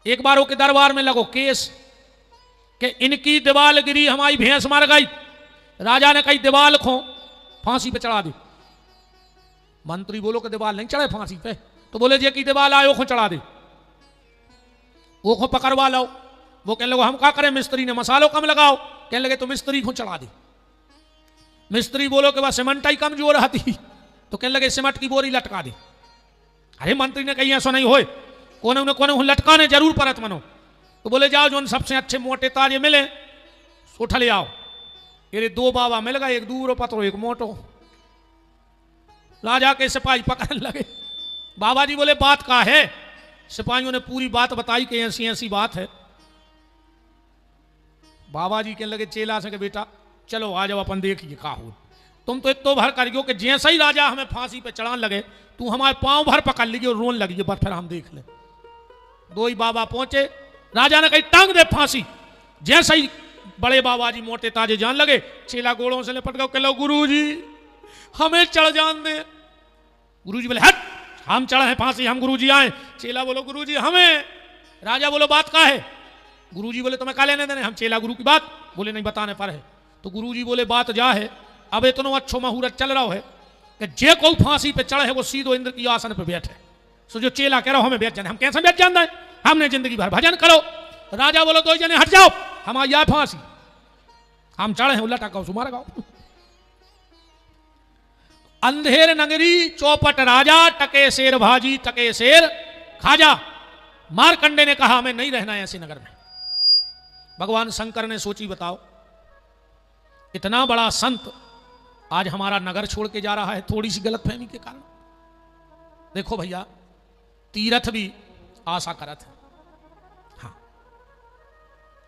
एक बार वो के दरबार में लगो केस कि इनकी दीवाल गिरी हमारी भैंस मर गई। राजा ने कही दीवाल खो फांसी पे चढ़ा दे। मंत्री बोलो कि दीवाल नहीं चढ़े फांसी पे, तो बोले जे की दीवाल आयो खो चढ़ा दे, वो खो पकड़वा लो। वो कहने लगे हम क्या करें, मिस्त्री ने मसालो कम लगाओ। कहने लगे तो मिस्त्री को चढ़ा दे। मिस्त्री बोलो कि वह सीमेंट ही कमजोर आती, तो कहने लगे सीमेंट की बोरी लटका दे। अरे मंत्री ने कही ऐसा नहीं होए, कोने लटकाने जरूर परत मनो। तो बोले जाओ जो सबसे अच्छे मोटे ताजे मिले उठा ले आओ। ये 2 बाबा मिल गए, एक दूर पत्रो एक मोटो। राजा के सिपाही पकड़ने लगे। बाबा जी बोले बात का है। सिपाहियों ने पूरी बात बताई कि ऐसी ऐसी बात है। बाबा जी कहने लगे चेला से कि बेटा चलो आ जाओ अपन देखिए का हो। तुम तो इतो भर करियो कि जैसे ही राजा हमें फांसी पे चढ़ाने लगे तू हमारे पांव भर पकड़ लीजिए और रोन लगी, बस फिर हम देख ले। 2 ही बाबा पहुंचे, राजा ने कही टांग दे फांसी। जैसे ही बड़े बाबा जी मोटे ताजे जान लगे, चेला गोड़ों से लिपट गए। कह लो गुरु जी हमें चढ़ जान दे। गुरु जी बोले हट, हम चढ़े हैं फांसी, हम गुरु जी आए। चेला बोलो गुरु जी हमें। राजा बोलो बात का है। गुरु जी बोले तुम्हें का लेने देने, हम चेला गुरु की बात बोले नहीं बताने पर है। तो गुरु जी बोले बात जा है, अब इतना अच्छो मुहूर्त चल रहा है, कि जे को फांसी पे चढ़े है वो सीधो इंद्र की आसन पे बैठे। सो जो चेला कह रहा हमें बैठ जाने, हम कैसे बैठ जाना है, हमने जिंदगी भर भजन करो। राजा बोलो तो जने हट जाओ, हम या फांसी हम चढ़े हैं उल्टा गाओ सुमार गाओ। अंधेर नगरी चौपट राजा, टके शेर भाजी टके शेर खाजा। मारकंडे ने कहा हमें नहीं रहना है ऐसे नगर में। भगवान शंकर ने सोची बताओ, इतना बड़ा संत आज हमारा नगर छोड़ के जा रहा है थोड़ी सी गलतफहमी के कारण। देखो भैया, तीर्थ भी आशा करत है। हाँ,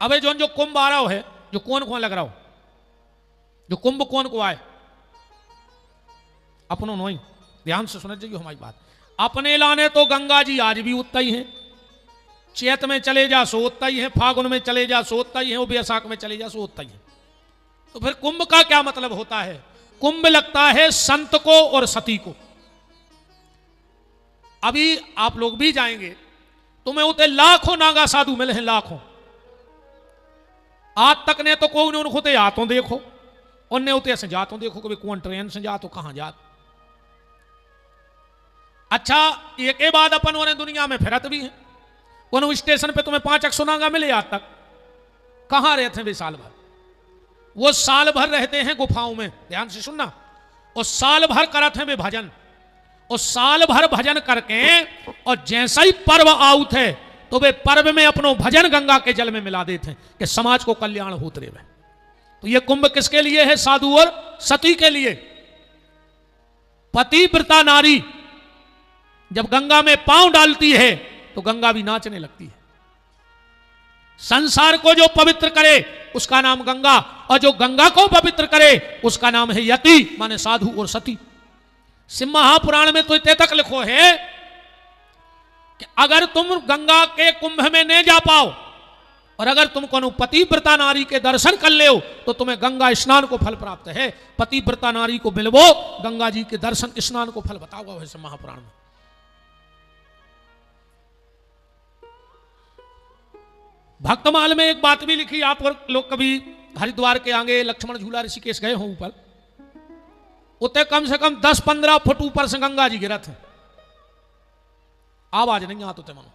अबे जो कुंभ आ रहा है, जो कौन कौन लग रहा हो, जो कुंभ कौन को आए, अपनों नहीं, ध्यान से सुन जाइए हमारी बात। अपने लाने तो गंगा जी आज भी उतना ही है, चैत में चले जा सो उतना ही है, फागुन में चले जा सो उतना ही है, बैसाख में चले जा सो उतना ही है। तो फिर कुंभ का क्या मतलब होता है? कुंभ लगता है संत को और सती को। अभी आप लोग भी जाएंगे, तुम्हें उतने लाखों नागा साधु मिले हैं, लाखों। आज तक ने तो कोई उनको तो आतों देखो, उनने उतने से जातों देखो, कभी कौन ट्रेन से जातो कहां जात। अच्छा, एक के बाद अपन उन्हें दुनिया में फिरत भी है। उन स्टेशन पे तुम्हें 500 नागा मिले आज तक, कहां रहते हैं वे साल भर? वो साल भर रहते हैं गुफाओं में, ध्यान से सुनना। और साल भर करते हैं वे भजन, और साल भर भजन करके और जैसा ही पर्व आउत है तो वे पर्व में अपनो भजन गंगा के जल में मिला देते हैं कि समाज को कल्याण होते रहे। तो ये कुंभ किसके लिए है? साधु और सती के लिए। पतिव्रता नारी जब गंगा में पांव डालती है तो गंगा भी नाचने लगती है। संसार को जो पवित्र करे उसका नाम गंगा, और जो गंगा को पवित्र करे उसका नाम है यति, माने साधु और सती। शिव महापुराण में तो इतने तक लिखो है कि अगर तुम गंगा के कुंभ में नहीं जा पाओ और अगर तुम को पतिव्रता नारी के दर्शन कर ले तो तुम्हें गंगा स्नान को फल प्राप्त है। पतिव्रता नारी को मिलवो, गंगा जी के दर्शन स्नान को फल बताओ वैसे महापुराण में। भक्तमाल में एक बात भी लिखी, आप लोग कभी हरिद्वार के आगे लक्ष्मण झूला ऋषिकेश गए हो ऊपर, उतने कम से कम 10-15 फुट ऊपर से गंगा जी गिरत है, आवाज नहीं आते मनो।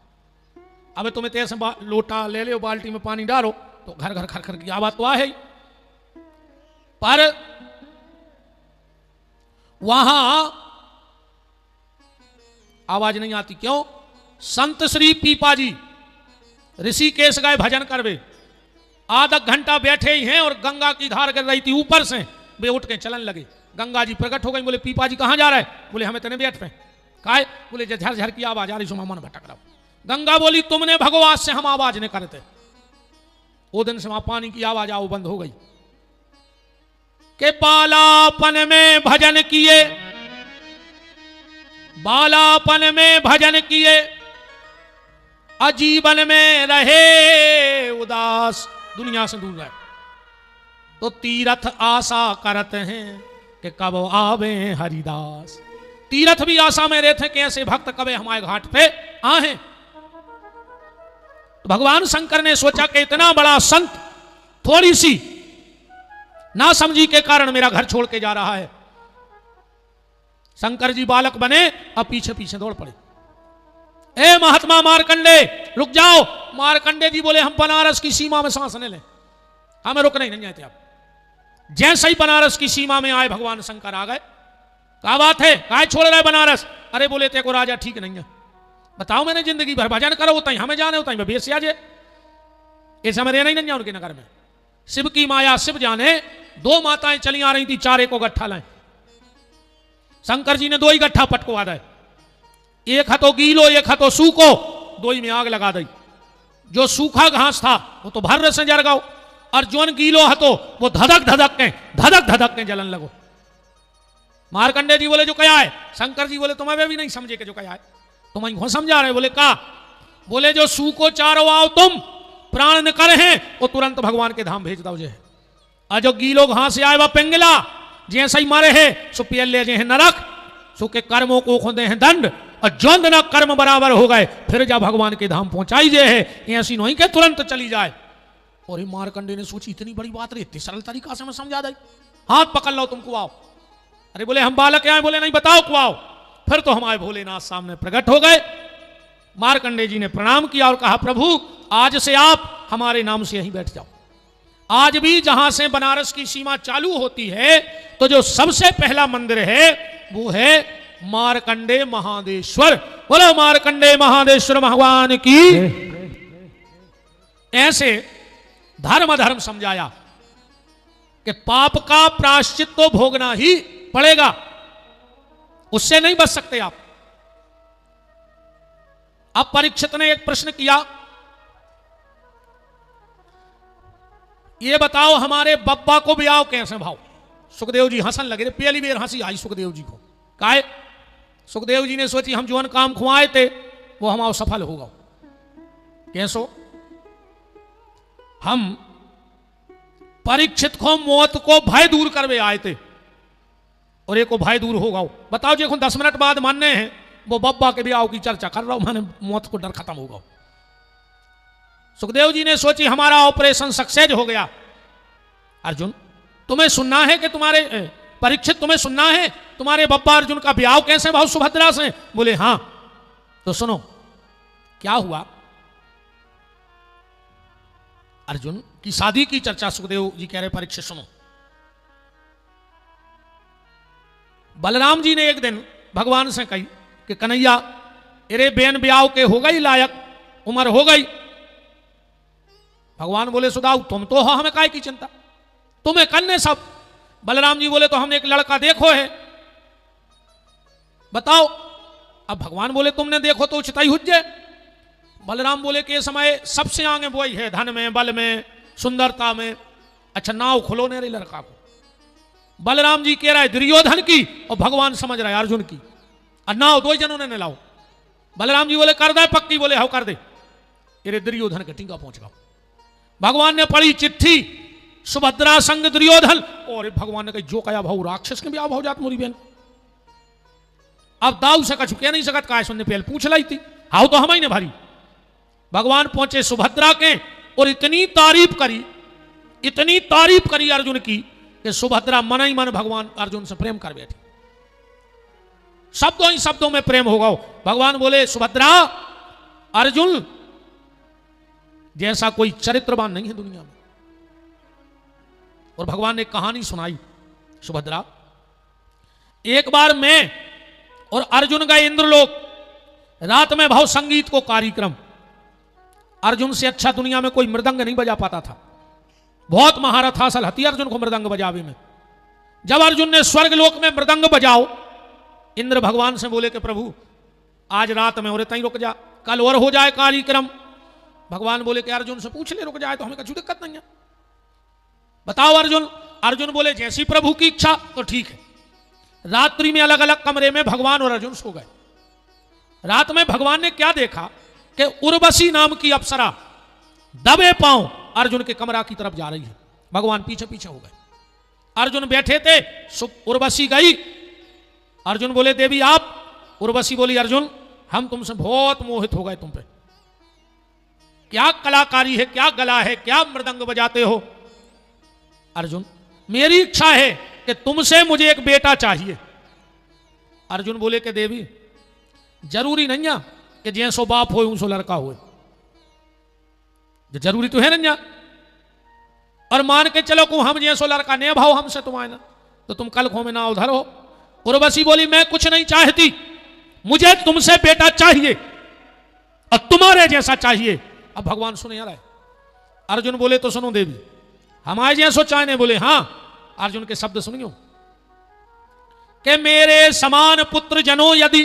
अब तुम्हें तेरे से लोटा ले लो, बाल्टी में पानी डालो तो घर घर खर खर की आवाज तो आ है, पर वहां आवाज नहीं आती। क्यों? संत श्री पीपा जी ऋषिकेश गए भजन करवे, आधा घंटा बैठे ही हैं और गंगा की धार गिर रही थी ऊपर से, वे उठ के चलन लगे। गंगा जी प्रकट हो गई, बोले पीपा जी कहां जा रहा है? बोले हमें तने बैठ पे। काहे? बोले झर झर की आवाज आ रही, सुमा मन भटक रहा। गंगा बोली तुमने भगवास से हम आवाज नहीं करते। वो दिन से वहां पानी की आवाज आओ बंद हो गई। के बालापन में भजन किए, बालापन में भजन किए, अजीवन में रहे उदास, दुनिया से दूर रहे तो तीर्थ आशा करते हैं कि कब आवे हरिदास। तीर्थ भी आशा में रहते हैं कि ऐसे भक्त कब हमारे घाट पे आए। तो भगवान शंकर ने सोचा कि इतना बड़ा संत थोड़ी सी ना समझी के कारण मेरा घर छोड़ के जा रहा है। शंकर जी बालक बने, अब पीछे पीछे दौड़ पड़े। ए महात्मा मारकंडे रुक जाओ। मारकंडे जी बोले हम बनारस की सीमा में सांस ले लें, हमें रुकने नहीं चाहते। आप जैसे ही बनारस की सीमा में आए भगवान शंकर आ गए। क्या बात है, काय छोड़ रहे बनारस? अरे बोले तेको राजा ठीक नहीं है, बताओ मैंने जिंदगी भर भजन करो, उतना ही हमें जाने, उतना ही बेस आजे, ऐसे हमें रहना ही नहीं उनके नगर में। शिव की माया शिव जाने, दो माताएं चली आ रही थी, चारे को गट्ठा लाए। शंकर जी ने दो ही गट्ठा पटकवा दे, एक हथो गीलो एक हथो सूखो, दो ही में आग लगा दी। जो सूखा घास था वो तो भर से जर गओ, और जोन गीलो हतो वो धधक धधक के जलन लगो। मारकंडे जी बोले जो क्या है? शंकर जी बोले तुम्हें भी नहीं समझे कि जो क्या है, तुम को समझा रहे? बोले का? बोले जो सूखो चारो आओ तुम, प्राण न कर हैं वो तुरंत भगवान के धाम भेज दो जे। और जो गीलो घास से आए वह पिंगला जैसा ही मारे है सो पियल ले हैं नरक, सो के कर्मों को खोदे हैं दंड, और जंद न कर्म बराबर हो गए फिर जा भगवान के धाम पहुंचाई जे है, ऐसी नहीं के तुरंत चली जाए। और मारकंडे ने सोची इतनी बड़ी बात रही, इतनी सरल तरीका से मैं समझा दी, हाथ पकड़ लो तुमको आओ। अरे बोले हम बालक आए, बोले नहीं बताओ कुआओ। फिर तो हमारे भोलेनाथ सामने प्रकट हो गए। मार्कंडेय जी ने प्रणाम किया और कहा प्रभु आज से आप हमारे नाम से यहीं बैठ जाओ। आज भी जहां से बनारस की सीमा चालू होती है तो जो सबसे पहला मंदिर है वो है मार्कंडेय महादेश्वर। बोलो मार्कंडेय महादेश्वर भगवान की। ऐसे धर्म धर्म समझाया कि पाप का प्रायश्चित तो भोगना ही पड़ेगा, उससे नहीं बच सकते आप। अब परीक्षित ने एक प्रश्न किया, ये बताओ हमारे बब्बा को ब्याह कैसे भाव। सुखदेव जी हंसन लगे, पहली बार हंसी आई सुखदेव जी को। काहे? सुखदेव जी ने सोची हम जो काम खुआए थे वो हमारा सफल होगा। कैसो? हम परीक्षित को मौत को भय दूर करवे आए थे और एक को भय दूर होगा। बताओ जी 10 मिनट बाद मानने हैं वो बब्बा के ब्याह की चर्चा कर रहा हूं, मैंने मौत को डर खत्म होगा। सुखदेव जी ने सोची हमारा ऑपरेशन सक्सेस हो गया। अर्जुन तुम्हें सुनना है कि तुम्हारे परीक्षित तुम्हें सुनना है तुम्हारे बब्बा अर्जुन का ब्याह कैसे भाव सुभद्रा से? बोले हां। तो सुनो क्या हुआ। अर्जुन की शादी की चर्चा सुखदेव जी कह रहे परीक्षित सुनो। बलराम जी ने एक दिन भगवान से कही कि कन्हैया अरे बेन ब्याह के हो गई लायक, उम्र हो गई। भगवान बोले सुदाऊ तुम तो हो, हमें काय की चिंता, तुम्हें करने सब। बलराम जी बोले तो हमने एक लड़का देखो है, बताओ। अब भगवान बोले तुमने देखो तो उचित ही हुज्जे। बलराम बोले कि ये समय सबसे आगे वही है, धन में, बल में, सुंदरता में। अच्छा नाव खुलो ने रही लड़का को। बलराम जी कह रहा है दुर्योधन की और भगवान समझ रहा है अर्जुन की। और नाव दो जनों ने लाओ। बलराम जी बोले कर दे पक्की, बोले हाँ कर दे। अरे दुर्योधन के टीका पहुंच गया। भगवान ने पढ़ी चिट्ठी सुभद्रा संग दुर्योधन, और भगवान ने कही जो कया भाऊ राक्षस के भी भाव जात मोरी बहन। अब दाऊ से कछु कह नहीं सकत, काय सुनने पहले पूछ लाई थी, हाउ तो हम ही ने भारी। भगवान पहुंचे सुभद्रा के और इतनी तारीफ करी अर्जुन की कि सुभद्रा मन ही मन भगवान अर्जुन से प्रेम कर बैठी। शब्दों ही शब्दों में प्रेम होगा। भगवान बोले सुभद्रा अर्जुन जैसा कोई चरित्रवान नहीं है दुनिया में। और भगवान ने कहानी सुनाई। सुभद्रा एक बार मैं और अर्जुन गए इंद्रलोक, रात में भाव संगीत को कार्यक्रम। अर्जुन से अच्छा दुनिया में कोई मृदंग नहीं बजा पाता था, बहुत महारथ हासिल हती अर्जुन को मृदंग बजावे में। जब अर्जुन ने स्वर्ग लोक में मृदंग बजाओ, इंद्र भगवान से बोले कि प्रभु आज रात में और तई रुक जा, कल और हो जाए कार्यक्रम। भगवान बोले कि अर्जुन से पूछ ले, रुक जाए तो हमें कुछ दिक्कत नहीं है। बताओ अर्जुन। अर्जुन बोले जैसी प्रभु की इच्छा तो ठीक है। रात्रि में अलग अलग कमरे में भगवान और अर्जुन सो गए। रात में भगवान ने क्या देखा कि उर्वशी नाम की अप्सरा दबे पांव अर्जुन के कमरा की तरफ जा रही है। भगवान पीछे पीछे हो गए। अर्जुन बैठे थे, उर्वशी गई। अर्जुन बोले देवी आप। उर्वशी बोली अर्जुन हम तुमसे बहुत मोहित हो गए, तुम पे क्या कलाकारी है, क्या गला है, क्या मृदंग बजाते हो। अर्जुन मेरी इच्छा है कि तुमसे मुझे एक बेटा चाहिए। अर्जुन बोले कि देवी जरूरी नहीं है कि जैसो बाप हो उसो लड़का हो, जरूरी तो है नहीं। और मान के चलो को हम जैसो लड़का ने भाव हमसे तुम आए ना तो तुम कल खो में ना उधर हो। उर्वशी बोली मैं कुछ नहीं चाहती, मुझे तुमसे बेटा चाहिए और तुम्हारे जैसा चाहिए। अब भगवान सुने आ रहा है। अर्जुन बोले तो सुनो देवी हमारे जैसो चाहने। बोले हां। अर्जुन के शब्द सुनियो कि मेरे समान पुत्र जनो यदि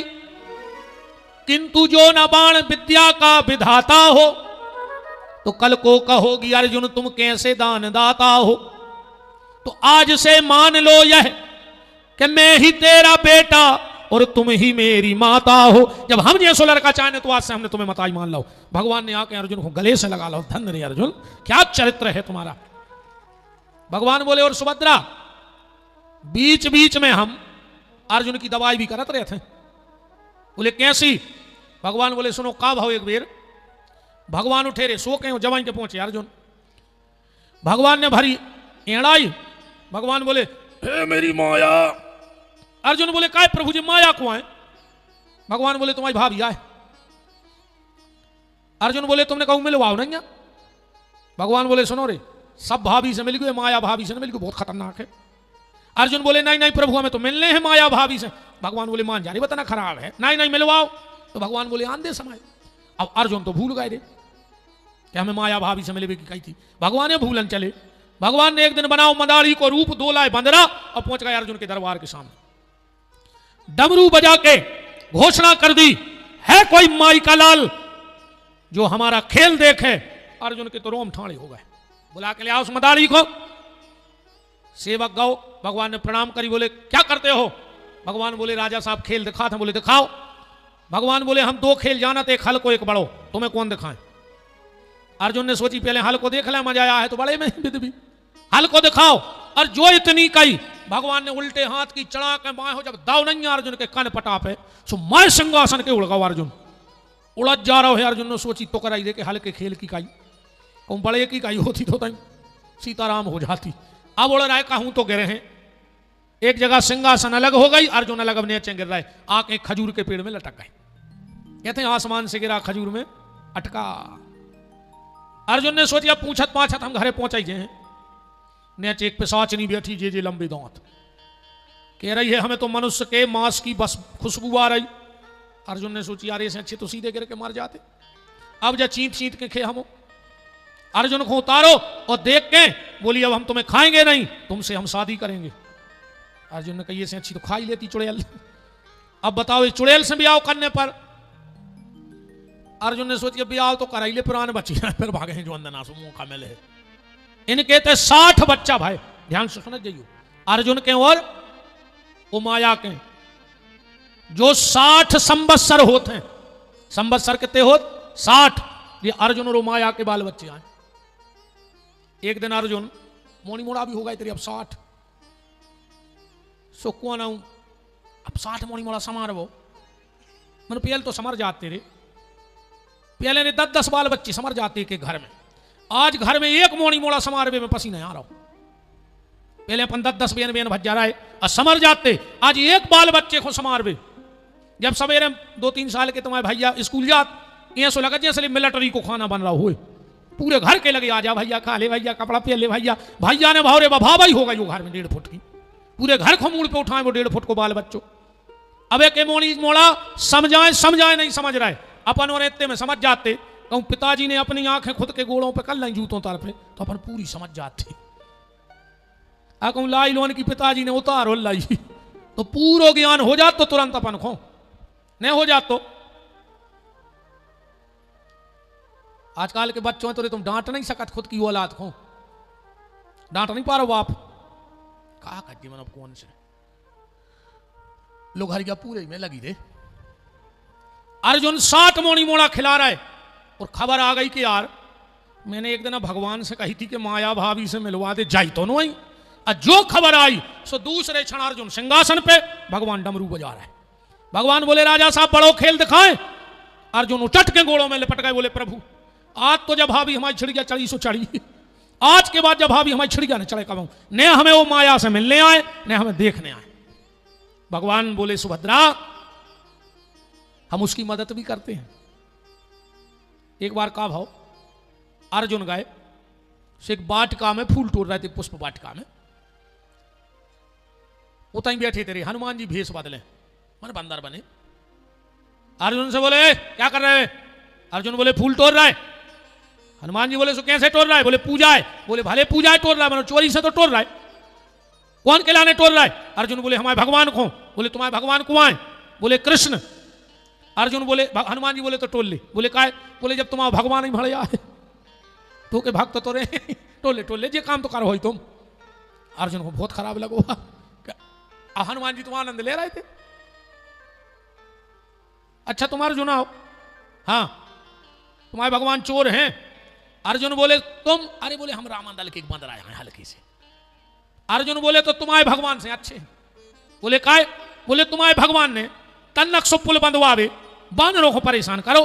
किंतु जो न बाण विद्या का विधाता हो तो कल को कहोगी अर्जुन तुम कैसे दान दाता हो। तो आज से मान लो यह कि मैं ही तेरा बेटा और तुम ही मेरी माता हो। जब हम जैसो लड़का चाहने तो आज से हमने तुम्हें माता ही मान लो। भगवान ने आके अर्जुन को गले से लगा लो, धन्य रे अर्जुन क्या चरित्र है तुम्हारा। भगवान बोले और सुभद्रा बीच बीच में हम अर्जुन की दवाई भी करते रहे थे। बोले कैसी। भगवान बोले सुनो का भाव एक बेर। भगवान उठे रे सो के जवाई के पहुंचे अर्जुन। भगवान ने भरी एड़ाई। भगवान बोले हे मेरी माया अर्जुन बोले काय प्रभु जी माया को आए? भगवान बोले तुम्हारी भाभी आए। अर्जुन बोले तुमने कहूं मिलवाओ नहीं? भगवान बोले सुनो रे, सब भाभी से मिल गए, माया भाभी से मिल गए, बहुत खतरनाक है। अर्जुन बोले नहीं नहीं प्रभु हमें तो मिलने हैं माया भाभी से। भगवान बोले मान जा रही बताना खराब है, नहीं नहीं मिलवाओ। तो भगवान बोले आन दे समय। अब अर्जुन तो भूल गए रे कि हमें माया भाभी से मिले की कही थी। भगवान ने भूलन चले। भगवान ने एक दिन बनाओ मदारी को रूप दो लाए बंदरा और पहुंच गए अर्जुन के दरबार के सामने। डमरू बजा के घोषणा कर दी, है कोई माई का लाल जो हमारा खेल देखे? अर्जुन के तो रोम ठाणे हो गए। बुला के ले आओ उस मदारी को। सेवक गौ, भगवान ने प्रणाम करी, बोले क्या करते हो? भगवान बोले राजा साहब खेल दिखा था। बोले दिखाओ। भगवान बोले हम दो खेल जाना थे, एक हल को एक बड़ो, तुम्हें कौन दिखाएं? अर्जुन ने सोची पहले हल को देख ले, मजा आया है तो बड़े में विद भी, हल को दिखाओ। और जो इतनी कही, भगवान ने उल्टे हाथ की चढ़ा के बाएं हो जब दाव नहीं अर्जुन के कान पटा पे, सो मैं सिंहासन के उड़ गया। अर्जुन उड़द जा रहा है। अर्जुन ने सोची तो कराई दे के हल के खेल की काई, कहूं बड़े की काई होती तो सीताराम हो जाती। अब उड़ रहा है, कहूं तो गिरे हैं। एक जगह सिंहासन अलग हो गई, अर्जुन अलग अब नीचे गिर रहा है, आके खजूर के पेड़ में लटक गए। कहते हैं आसमान से गिरा, खजूर में अटका। अर्जुन ने सोचा पूछत पाछत हम घरे पहुंच ही हैं। नीचे एक पिशाचनी बैठी, जे लंबे दांत, कह रही है हमें तो मनुष्य के मांस की बस खुशबू आ रही। अर्जुन ने सोची यार ऐसे अच्छे तो सीधे गिर के मर जाते, अब जा चींट चींट के खे हम। अर्जुन को उतारो और देख के बोली अब हम तुम्हें खाएंगे नहीं, तुमसे हम शादी करेंगे। अर्जुन ने कही से अच्छी तो खा ही लेती चुड़ैल, अब बताओ इस चुड़ैल से ब्याह करने पर। अर्जुन ने सोची ब्याह तो करा ही ले, पुराने बच्चे फिर भागे हैं जो अंदर आंसू मुंह का मिले है। इनके थे 60 बच्चा भाई, ध्यान से सुन जाइयो। अर्जुन के और वो माया के जो 60 संवत्सर होते हैं, संवत्सर कितने होते? 60। ये अर्जुन और माया के बाल बच्चे आए। एक दिन अर्जुन मोनी मोड़ा भी हो गए तेरी, अब 60 सो कौन आऊं, अब 60 मोनी मोड़ा समार वो मन पहले तो समर जाते रे, पहले ने 10-10 बाल बच्चे समर जाते के घर में। आज घर में एक मोनी मोड़ा समारवे में पसीना आ रहा हूं। पहले अपन 10-10 बेन भज जा रहा है और समर जाते, आज एक बाल बच्चे को समारवे। जब सवेरे 2-3 साल के तुम्हारे भैया स्कूल जात, ये सो लगा जैसे मिलिट्री को खाना बन रहा हो, पूरे घर के लगे आ जा भैया, खा ले भैया, कपड़ा पहन ले भैया। भैया ने भावरे बभाई हो गई वो घर में 1.5 फुट की, पूरे घर को मूड पे उठाए वो 1.5 फुट को बाल बच्चों। अब एक मोनी मोड़ा समझाए नहीं समझ रहा है, अपन और इतने में समझ जाते। कहूं पिताजी ने अपनी आंखें खुद के गोड़ों पे कर लाई जूतों तार पे, तो अपन पूरी समझ जाते। कहूं लाई लोन की पिताजी ने उतार हो लाई तो पूरा ज्ञान हो जात, तो तुरंत अपन खो नहीं हो जात। तो आजकल के बच्चों तो तुम डांट नहीं सकत, खुद की औलाद को डांट नहीं पा रहे बाप, कहा कर मन कौन से लोग हरिया पूरे में लगी रे। अर्जुन 60 मोनी मोड़ा खिला रहा है और खबर आ गई कि यार मैंने एक दिन भगवान से कही थी कि माया भाभी से मिलवा दे, जाई तो नहीं। और जो खबर आई सो दूसरे क्षण अर्जुन सिंहासन पे, भगवान डमरू बजा रहा है। भगवान बोले राजा साहब बड़ो खेल दिखाएं। अर्जुन उचट के गोड़ों में लिपट गए, बोले प्रभु आज तो जब भाभी हमारी छिड़िया चढ़ी सो चढ़ी, आज के बाद जब भाभी हमारी छिड़िया न चढ़े कब ने हमें वो माया से मिलने आए ने हमें देखने आए। भगवान बोले सुभद्रा हम उसकी मदद भी करते हैं। एक बार का भाव अर्जुन गए से एक वाटिका में फूल तोड़ रहे थे, पुष्प वाटिका में उतई बैठे तेरे हनुमान जी भेष बदले मन बंदर बने। अर्जुन से बोले क्या कर रहे हैं? अर्जुन बोले फूल तोड़ रहा है। हनुमान जी बोले सो कैसे तोड़ रहा है? बोले पूजा है। बोले भले पूजा है तोड़ रहा है, मतलब चोरी से तो तोड़ रहा है। कौन के लाने तोड़ रहा है? अर्जुन बोले हमारे भगवान को। बोले तुम्हारे भगवान को आए? बोले कृष्ण। अर्जुन बोले हनुमान जी बोले तो टोल ले। बोले काय? बोले जब तुम्हारा भगवान ही भड़िया है तो के भक्त तो रे टोल ले जे काम तो करो ही तुम। अर्जुन को बहुत खराब लगो। हनुमान जी तुम आनंद ले रहे थे। अच्छा तुम्हारा चुनाव, हाँ तुम्हारे भगवान चोर हैं। अर्जुन बोले तुम, अरे बोले हम राम दल के एक बंदर आए हैं हल्के से। अर्जुन बोले तो तुम्हारे भगवान से अच्छे हैं। बोले काय? बोले तुम्हारे भगवान ने तन्नक सो पुल बंधवावे, बानरों को परेशान करो।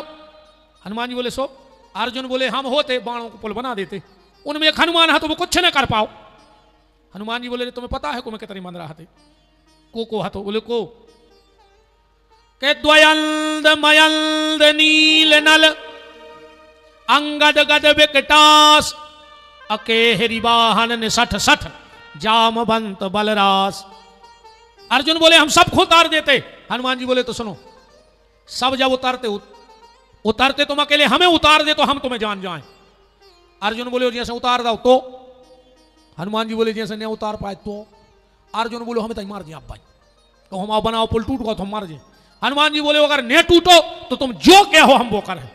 हनुमान जी बोले सो। अर्जुन बोले हम होते बाणों को पुल बना देते, उनमें एक हनुमान है तो वो कुछ न कर पाओ। हनुमान जी बोले तुम्हें पता है को मैं कितनी बंदरा थे? को हतो बोले को के द्वयंद मयंद नील नल अंगद गद विकटास अकेहरी वाहन निसठ सठ जामवंत बलरास। अर्जुन बोले हम सब को उतार देते। हनुमान जी बोले तो सुनो, सब जब उतारते तुम अकेले हमें उतार दे तो हम तुम्हें जान जाएं। अर्जुन बोले जैसे उतार दो तो। हनुमान जी बोले जैसे नहीं उतार पाए तो। अर्जुन बोले हमें तो मार दिया भाई, तो हम आओ बनाओ पुल टूट गो तो हम मार जाए। हनुमान जी बोले अगर नहीं टूटो तो तुम जो क्या हो हम वो करें।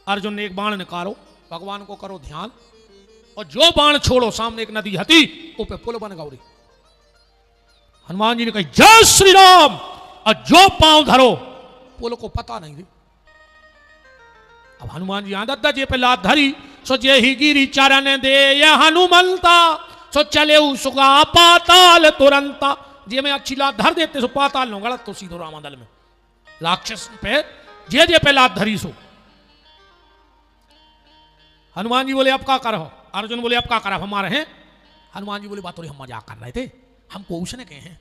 अर्जुन ने एक बाण निकालो, भगवान को करो ध्यान, और जो बाण छोड़ो सामने एक नदी हती वो पे पुल बन गौरी। हनुमान जी ने कही जय श्री राम, और जो पांव धरो पुल को पता नहीं दी। अब हनुमान जी आदत जे पे लात धरी सो जे ही गिरी चरण दे ये हनुमंता सो चले सुगा पाताल तुरंता। जे में अच्छी लात धर देते सो पाताल नो गलत तो सीधो रामदल में राक्षस पे जे पे लात धरी सो। हनुमान जी बोले अब क्या करो। अर्जुन बोले अब क्या करा हमारे हैं। हनुमान जी बोले बात थोड़ी हम मजाक कर रहे थे, हमको उसने कहे हैं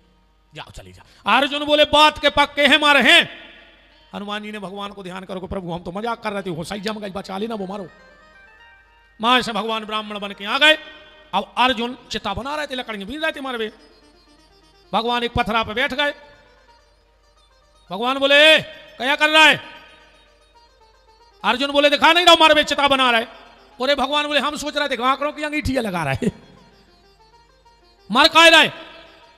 जाओ चले जाओ। अर्जुन बोले बात के पक्के हैं मारे हैं। हनुमान जी ने भगवान को ध्यान करो प्रभु हम तो मजाक कर रहे थे, वो सही जम गई बचा लेना वो मारो। मां से भगवान ब्राह्मण बन के आ गए। अब अर्जुन चिता बना रहे थे, लकड़ियां बीन रहे थे मारवे। भगवान एक पथरा पे बैठ गए। भगवान बोले क्या कर रहा है। अर्जुन बोले दिखा नहीं रहा मारवे चिता बना रहा है। और भगवान बोले हम सोच रहे थे आंकड़ों की अंगीठियां लगा रहा है मर काय रहा है।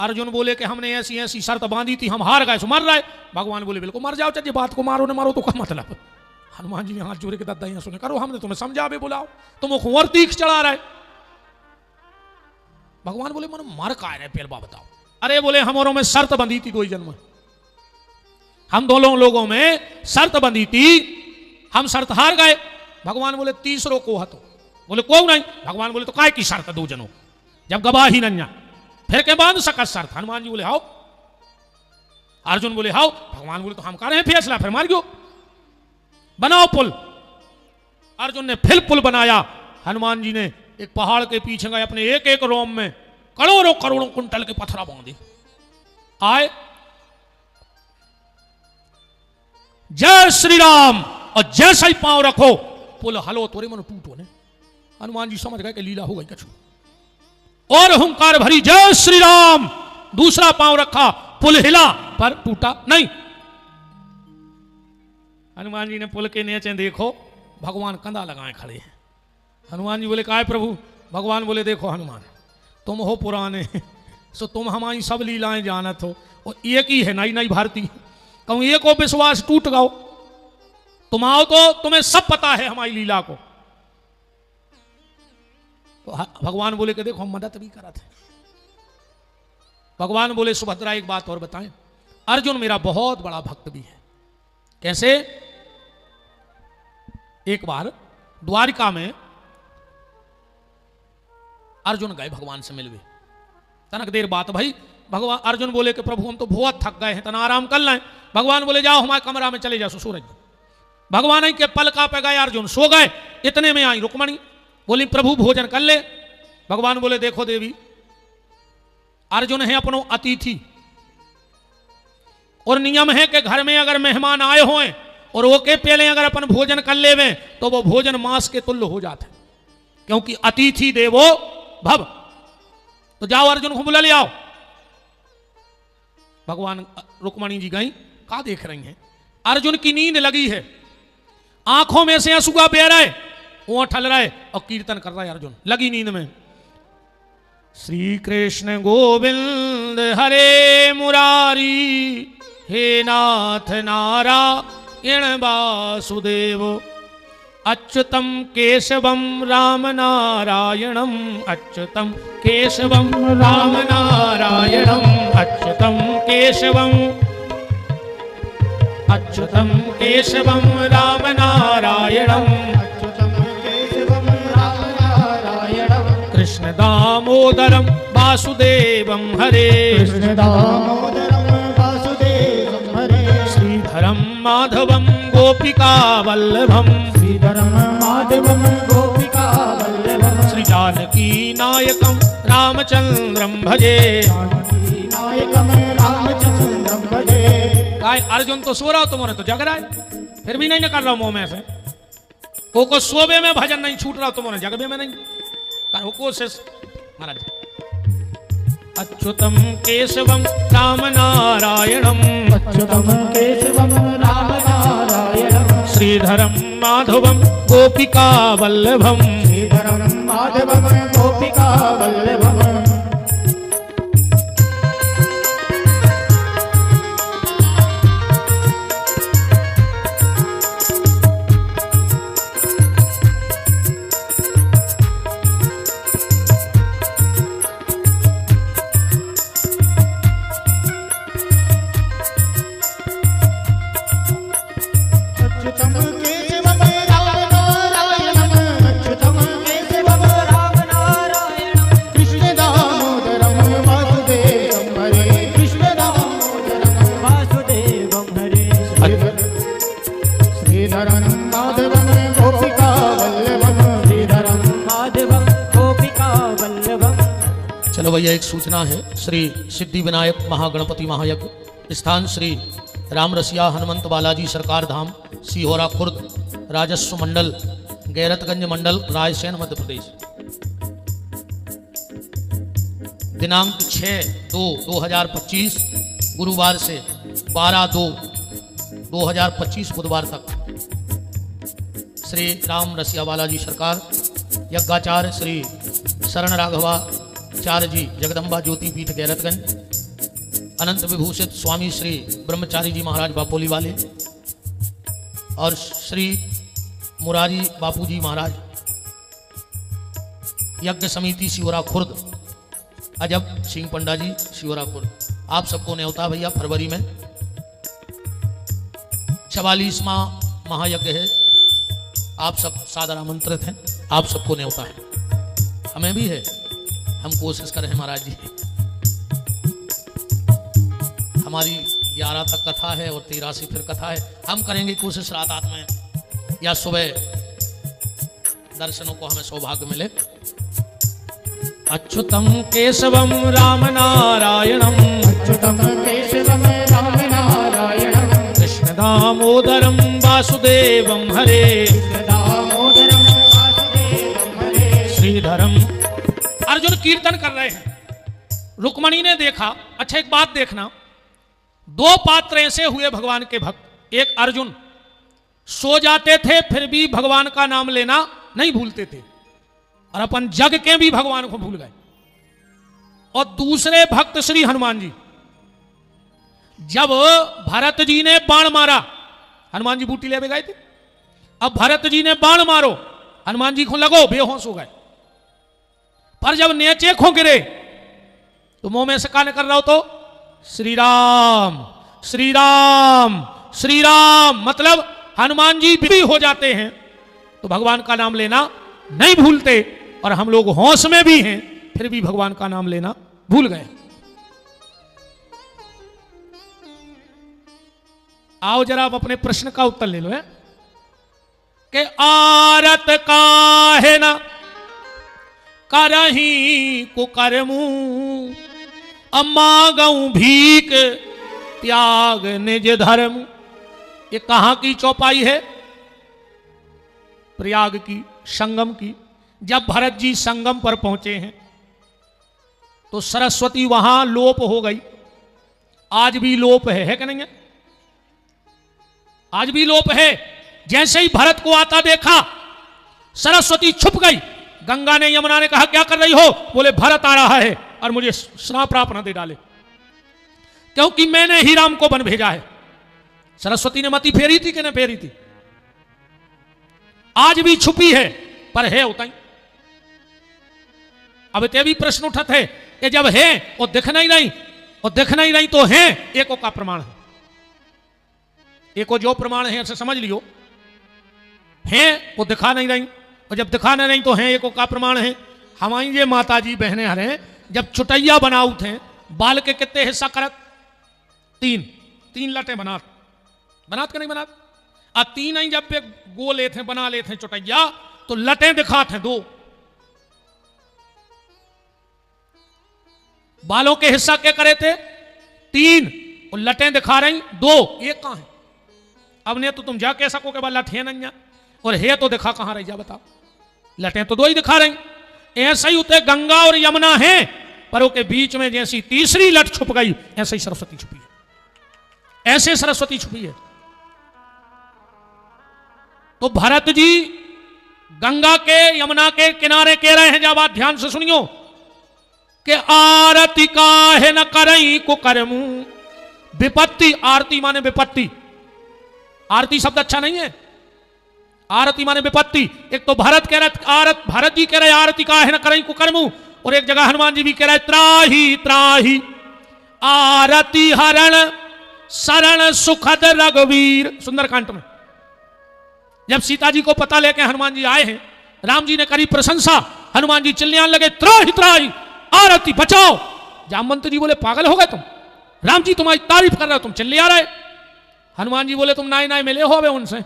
अर्जुन बोले कि हमने ऐसी ऐसी शर्त बांधी थी हम हार गए सो मर रहा है। भगवान बोले बिल्कुल मर जाओ, चाहिए बात को मारो न मारो तो क्या मतलब। हनुमान जी ने हाथ जोड़े के दद्दा सुने करो हमने तुम्हें समझा भी बुलाओ, तुम और तीख चढ़ा रहे। भगवान बोले मन मर काय रहे पहले बताओ। अरे बोले हमारों में शर्त बंधी थी 2 जन्म, हम दोनों लोगों में शर्त बंधी थी, हम शर्त हार गए। भगवान बोले तीसरो को हतो। बोले को नहीं। भगवान बोले तो काय की शर्त 2 जनों जब गवाही नन्या फिर के बाद सकत शर्त। हनुमान जी बोले हाओ। अर्जुन बोले हाओ। भगवान बोले तो हम कर रहे हैं फैसला फिर मार गयो बनाओ पुल। अर्जुन ने फिर पुल बनाया। हनुमान जी ने एक पहाड़ के पीछे गए, अपने एक एक रोम में करोड़ों करोड़ों कुंटल के पत्थरा बांधे आए जय श्री राम, और जैसा ही पांव रखो पुल हलो तोरे मन टूटो ने। हनुमान जी समझ गए कि लीला हो गई कछु, और हुंकार भरी जय श्री राम। दूसरा पांव रखा पुल हिला पर टूटा नहीं। हनुमान जी ने पुल के नीचे देखो भगवान कंधा लगाए खड़े हैं। हनुमान जी बोले काय प्रभु। भगवान बोले देखो हनुमान तुम हो पुराने सो तुम हमारी सब लीलाएं जानत हो, और एक ही है नई नई भारती। कहूं एक को विश्वास टूट गओ तुम आओ तो तुम्हें सब पता है हमारी लीला को। तो भगवान बोले कि देखो हम मदद भी करा थे। भगवान बोले सुभद्रा एक बात और बताएं, अर्जुन मेरा बहुत बड़ा भक्त भी है। कैसे। एक बार द्वारिका में अर्जुन गए भगवान से मिलवे। तनक देर बात भाई भगवान अर्जुन बोले कि प्रभु हम तो बहुत थक गए हैं तना आराम कर लें। भगवान बोले जाओ हमारे कमरा में चले जाओ सूरज। भगवान के पलका पे गए अर्जुन सो गए। इतने में आई रुक्मणी बोली प्रभु भोजन कर ले। भगवान बोले देखो देवी अर्जुन है अपनो अतिथि, और नियम है कि घर में अगर मेहमान आए हों और ओके पहले अगर अपन भोजन कर लेवे तो वो भोजन मांस के तुल्य हो जाते, क्योंकि अतिथि देवो भव। तो जाओ अर्जुन को बुला ले आओ। भगवान रुक्मणी जी गई, क्या देख रही हैं। अर्जुन की नींद लगी है, आंखों में से आंसुआ बह रहा है, वो ठल रहा है और कीर्तन कर रहा है अर्जुन लगी नींद में। श्री कृष्ण गोविंद हरे मुरारी हे नाथ नारायण वासुदेव अच्युतम केशवम राम नारायणम अच्युतम केशवम राम नारायणम अच्युतम केशवम अच्युतम केशवम राम नारायणम अच्युतम केशवम राम नारायणम कृष्ण दामोदरम वासुदेवम हरे कृष्ण दामोदरम वासुदेवम हरे श्रीधरम माधवम गोपिका वल्लभम श्रीधरम माधवम गोपिका वल्लभम श्री जानकी नायकम रामचंद्रम भजे जानकी नायकम काय अर्जुन तो सो रहा हो, तुम्हारे तो जग रहा है, फिर भी नहीं निकल रहा मुंह में से। को सोबे में भजन नहीं छूट रहा, तुम्हारे जगबे में नहीं करो कोशिश। महाराज अच्युतम केशवम राम नारायणम, अच्युतम केशवम राम नारायणम, श्रीधरम माधवम गोपिका वल्लभम, श्रीधरम माधवम गोपिका वल्लभम। चलो भैया एक सूचना है। श्री सिद्धि विनायक महागणपति महायज्ञ स्थान श्री राम रसिया हनुमंत बालाजी सरकार धाम सीहोरा खुर्द राजस्व मंडल गैरतगंज मंडल रायसेन मध्य प्रदेश। दिनांक 6/2/2025 गुरुवार से 12/2/2025 बुधवार तक श्री राम रसिया बालाजी सरकार यज्ञाचार्य श्री शरण राघवाचार्य जी जगदम्बा ज्योति पीठ गैरतगंज अनंत विभूषित स्वामी श्री ब्रह्मचारी जी महाराज बापोली वाले और श्री मुरारी बापू जी महाराज यज्ञ समिति शिवरा खुर्द अजब सिंह पंडा जी शिवरा खुर्द। आप सबको न्योता भैया फरवरी में 44वां महायज्ञ है। आप सब सादर आमंत्रित हैं। आप सबको न्योता है, हमें भी है। हम कोशिश करें महाराज जी। हमारी 11 तक कथा है और 13 से फिर कथा है। हम करेंगे कोशिश रात में या सुबह दर्शनों को हमें सौभाग्य मिले। अच्युतम केशवम राम नारायणम, अच्युतम केशवम राम नारायणम, कृष्ण दामोदरम वासुदेवम हरे, दामोदरम वासुदेवम हरे, श्रीधरम। अर्जुन कीर्तन कर रहे हैं। रुक्मणी ने देखा। अच्छा एक बात देखना, 2 पात्र ऐसे हुए भगवान के भक्त। एक अर्जुन सो जाते थे फिर भी भगवान का नाम लेना नहीं भूलते थे और अपन जग के भी भगवान को भूल गए। और दूसरे भक्त श्री हनुमान जी, जब भरत जी ने बाण मारा, हनुमान जी बूटी ले गए थे। अब भरत जी ने बाण मारो, हनुमान जी को लगो, बेहोश हो गए। पर जब नीचे खो गिरे तो मुंह में से कान कर रहा हो तो श्री राम श्री राम श्री राम, मतलब हनुमान जी भी हो जाते हैं तो भगवान का नाम लेना नहीं भूलते। और हम लोग होश में भी हैं फिर भी भगवान का नाम लेना भूल गए। आओ जरा आप अपने प्रश्न का उत्तर ले लो है कि आरत काहे ना करही कुकर्मू, अम्मा गऊ भीख त्याग निज धर्म। ये कहां की चौपाई है? प्रयाग की, संगम की। जब भरत जी संगम पर पहुंचे हैं तो सरस्वती वहां लोप हो गई। आज भी लोप है कि नहीं है? आज भी लोप है। जैसे ही भरत को आता देखा सरस्वती छुप गई। गंगा ने यमुना ने कहा क्या कर रही हो? बोले भरत आ रहा है और मुझे श्राप प्राप न दे डाले, क्योंकि मैंने ही राम को वन भेजा है। सरस्वती ने मती फेरी थी कि नहीं फेरी थी? आज भी छुपी है पर है उताई। अब ते भी प्रश्न उठत है कि जब है और दिखना ही नहीं, और दिखना ही नहीं तो है, एको का प्रमाण है। एको जो प्रमाण है ऐसे समझ लियो, है वो दिखा नहीं रही, और जब दिखाना नहीं तो है एको का प्रमाण है। हमारी ये माता जी बहने हरे जब चुटैया बनाऊ थे, बाल के कितने हिस्सा करत? 3 लटे बनात के नहीं बनात? आ 3 ही जब पे गो लेते बना लेते चुटैया तो लटे दिखाते हैं 2। बालों के हिस्सा क्या करे थे? 3। और लटें दिखा रही दो, एक कहां है? अब ने तो तुम जा कह सको कि भाई लठ है नहीं, और है तो दिखा कहां रही जा बताओ। लटें तो दो ही दिखा रही। ऐसे ही उतरे गंगा और यमुना है, पर उसके बीच में जैसी तीसरी लट छुप गई, ऐसे ही सरस्वती छुपी है, ऐसे सरस्वती छुपी है। तो भरत जी गंगा के यमुना के किनारे कह रहे हैं, जब आप ध्यान से सुनियो कि आरती काहे न करई कुकर्मू। विपत्ति, आरती माने विपत्ति, आरती शब्द अच्छा नहीं है, आरती माने विपत्ति। एक तो भरत कह रहे, भरत जी कह रहे आरती काहे न करई कुकर्मू, और एक जगह हनुमान जी भी कह रहे त्राही त्राही आरती हरण शरण सुखद रघुवीर। सुंदरकांड में जब सीता जी को पता लेके हनुमान जी आए हैं, राम जी ने करी प्रशंसा, हनुमान जी चिल्लाने लगे त्राही त्राही आरती बचाओ। जामवंत जी बोले पागल हो गए तुम, राम जी तुम्हारी तारीफ कर रहे हो, तुम चिल्ले आ रहे। हनुमान जी बोले तुम नाई नाई मिले हो अबे उनसे,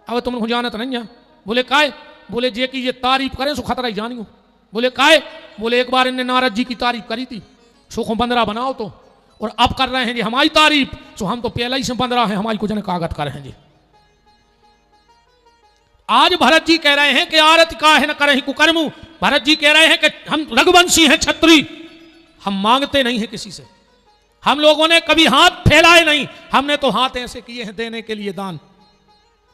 अब तुम जानत नहीं है। बोले काय? बोले जे की ये तारीफ करें सो खतरा ही जानियो। बोले काय? बोले एक बार इनने नारद जी की तारीफ करी थी, सुखो बंदरा बनाओ तो, और अब कर रहे हैं जी हमारी तारीफ, सो हम तो पहले ही से बंदरा है, हमारी को जन कागत कर रहे हैं जी। आज भरत जी कह रहे हैं कि आरती काहे न करहि कुकर्मू। भरत जी कह रहे हैं कि हम रघुवंशी हैं, छत्री, हम मांगते नहीं है किसी से, हम लोगों ने कभी हाथ फैलाए नहीं, हमने तो हाथ ऐसे किए हैं देने के लिए दान।